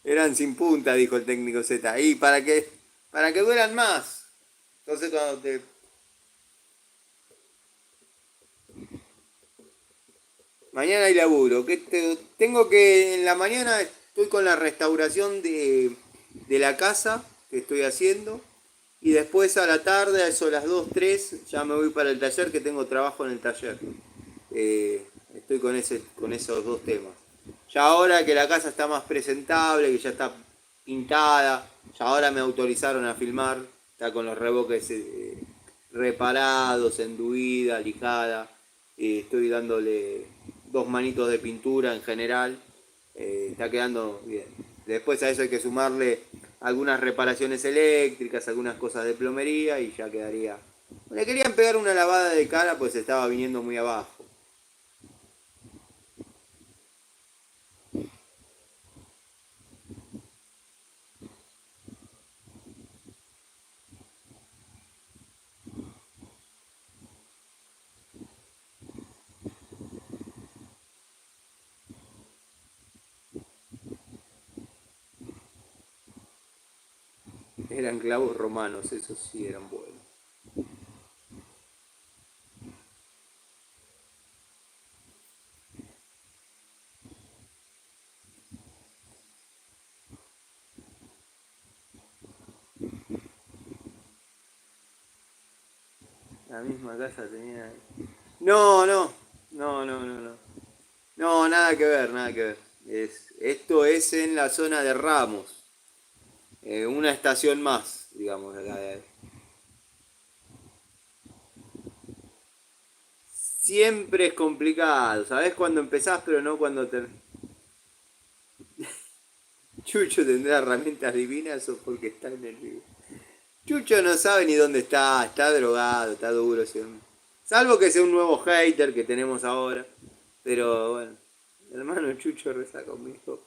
Eran sin punta, dijo el técnico Z. ¿Y para qué? Para que dueran más. Entonces cuando te... Mañana hay laburo. Tengo que... En la mañana estoy con la restauración de la casa que estoy haciendo. Y después a la tarde, a eso a las 2 3 ya me voy para el taller que tengo trabajo en el taller. Estoy con esos dos temas. Ya ahora que la casa está más presentable, que ya está pintada, ya ahora me autorizaron a filmar, está con los revoques reparados, enduida, lijada. Estoy dándole 2 manitos de pintura en general. Está quedando bien. Después a eso hay que sumarle algunas reparaciones eléctricas, algunas cosas de plomería y ya quedaría. Le querían pegar una lavada de cara pues estaba viniendo muy abajo. Eran clavos romanos, esos sí eran buenos. La misma casa tenía. No, no, no, no, no, no. No, nada que ver, nada que ver. Esto es en la zona de Ramos, una estación más, digamos, acá. Siempre es complicado, sabés cuándo empezás, pero no cuando te... Chucho tendrá herramientas divinas o porque está en el vivo. Chucho no sabe ni dónde está drogado, está duro siempre. Salvo que sea un nuevo hater que tenemos ahora. Pero bueno, hermano Chucho reza conmigo.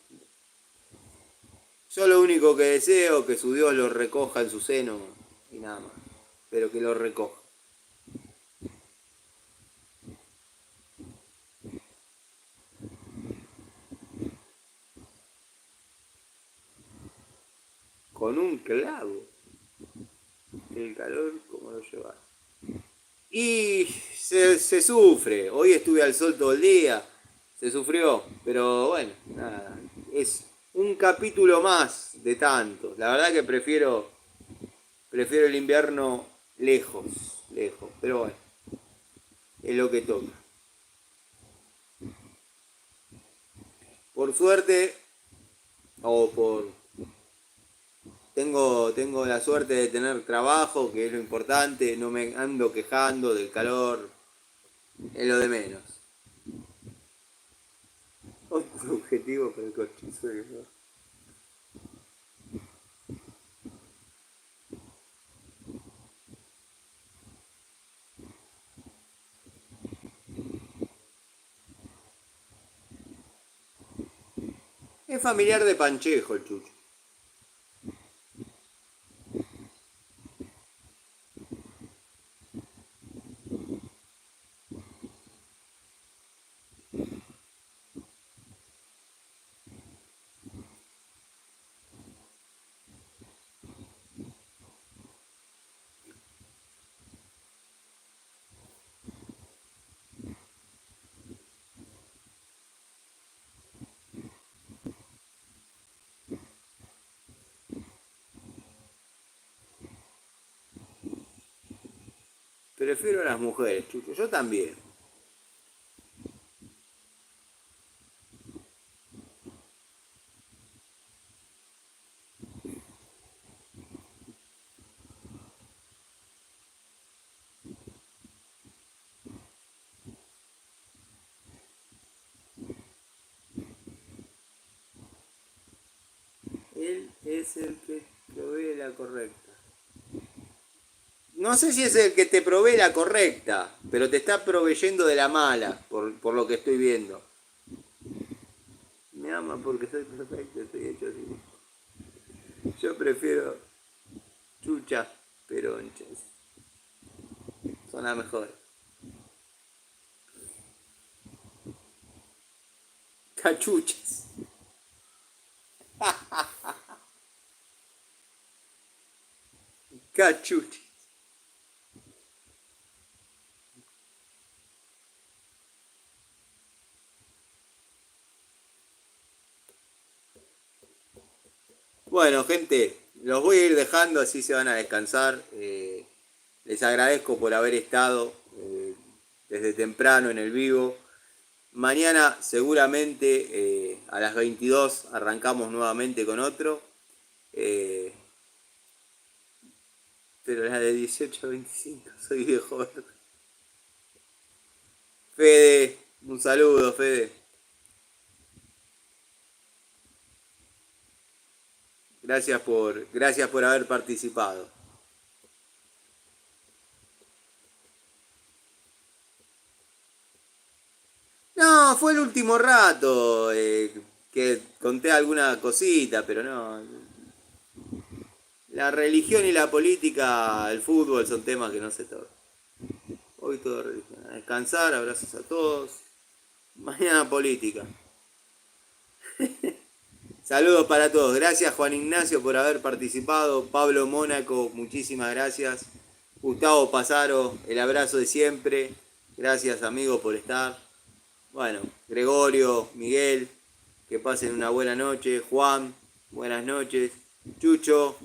Yo lo único que deseo es que su Dios lo recoja en su seno y nada más. Pero que lo recoja. Con un clavo. El calor, ¿cómo lo llevas? Y se sufre. Hoy estuve al sol todo el día. Se sufrió. Pero bueno, nada. Es un capítulo más de tantos. La verdad que prefiero el invierno lejos. Lejos. Pero bueno, es lo que toca. Por suerte, o por... Tengo la suerte de tener trabajo, que es lo importante. No me ando quejando del calor. Es lo de menos. Otro objetivo para el cochizo de... Es familiar de Panchejo el Chucho. Prefiero a las mujeres, Chucho. Yo también. Él es el que provee la correcta. No sé si es el que te provee la correcta, pero te está proveyendo de la mala, por lo que estoy viendo. Me ama porque soy perfecto, estoy hecho así. Yo prefiero chuchas peronchas. Son las mejores. Cachuchas. Cachuchas. Bueno, gente, los voy a ir dejando, así se van a descansar. Les agradezco por haber estado desde temprano en el vivo. Mañana seguramente a las 22 arrancamos nuevamente con otro. Eh, pero la de 18 a 25, soy viejo verde. Fede, un saludo, Fede. Gracias por haber participado. No, fue el último rato que conté alguna cosita, pero no. La religión y la política, el fútbol son temas que no se tocan. Hoy todo religión. A descansar, abrazos a todos. Mañana política. Saludos para todos. Gracias Juan Ignacio por haber participado. Pablo Mónaco, muchísimas gracias. Gustavo Pasaro, el abrazo de siempre. Gracias amigo por estar. Bueno, Gregorio, Miguel, que pasen una buena noche. Juan, buenas noches. Chucho,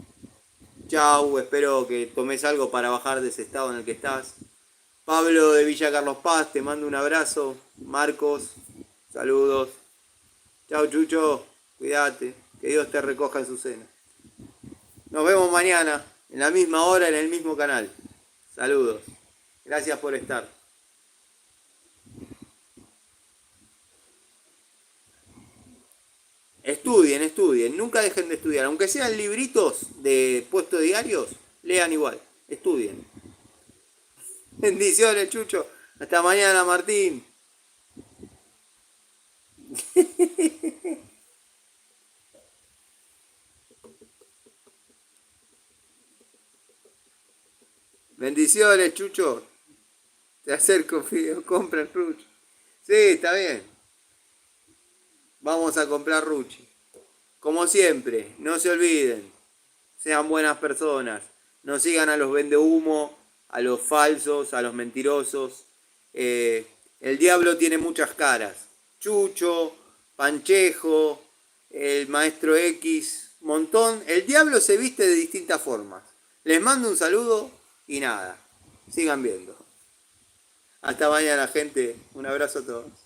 chau. Espero que tomes algo para bajar de ese estado en el que estás. Pablo de Villa Carlos Paz, te mando un abrazo. Marcos, saludos. Chao, Chucho. Cuídate. Que Dios te recoja en su seno. Nos vemos mañana, en la misma hora, en el mismo canal. Saludos. Gracias por estar. Estudien, estudien. Nunca dejen de estudiar. Aunque sean libritos de puestos diarios, lean igual. Estudien. Bendiciones, Chucho. Hasta mañana, Martín. Bendiciones, Chucho. Te acerco, compra el Ruchi. Sí, está bien. Vamos a comprar Ruchi. Como siempre, no se olviden. Sean buenas personas. No sigan a los vendehumo, a los falsos, a los mentirosos. El diablo tiene muchas caras. Chucho, Panchejo, el maestro X, montón. El diablo se viste de distintas formas. Les mando un saludo y nada. Sigan viendo. Hasta mañana, gente. Un abrazo a todos.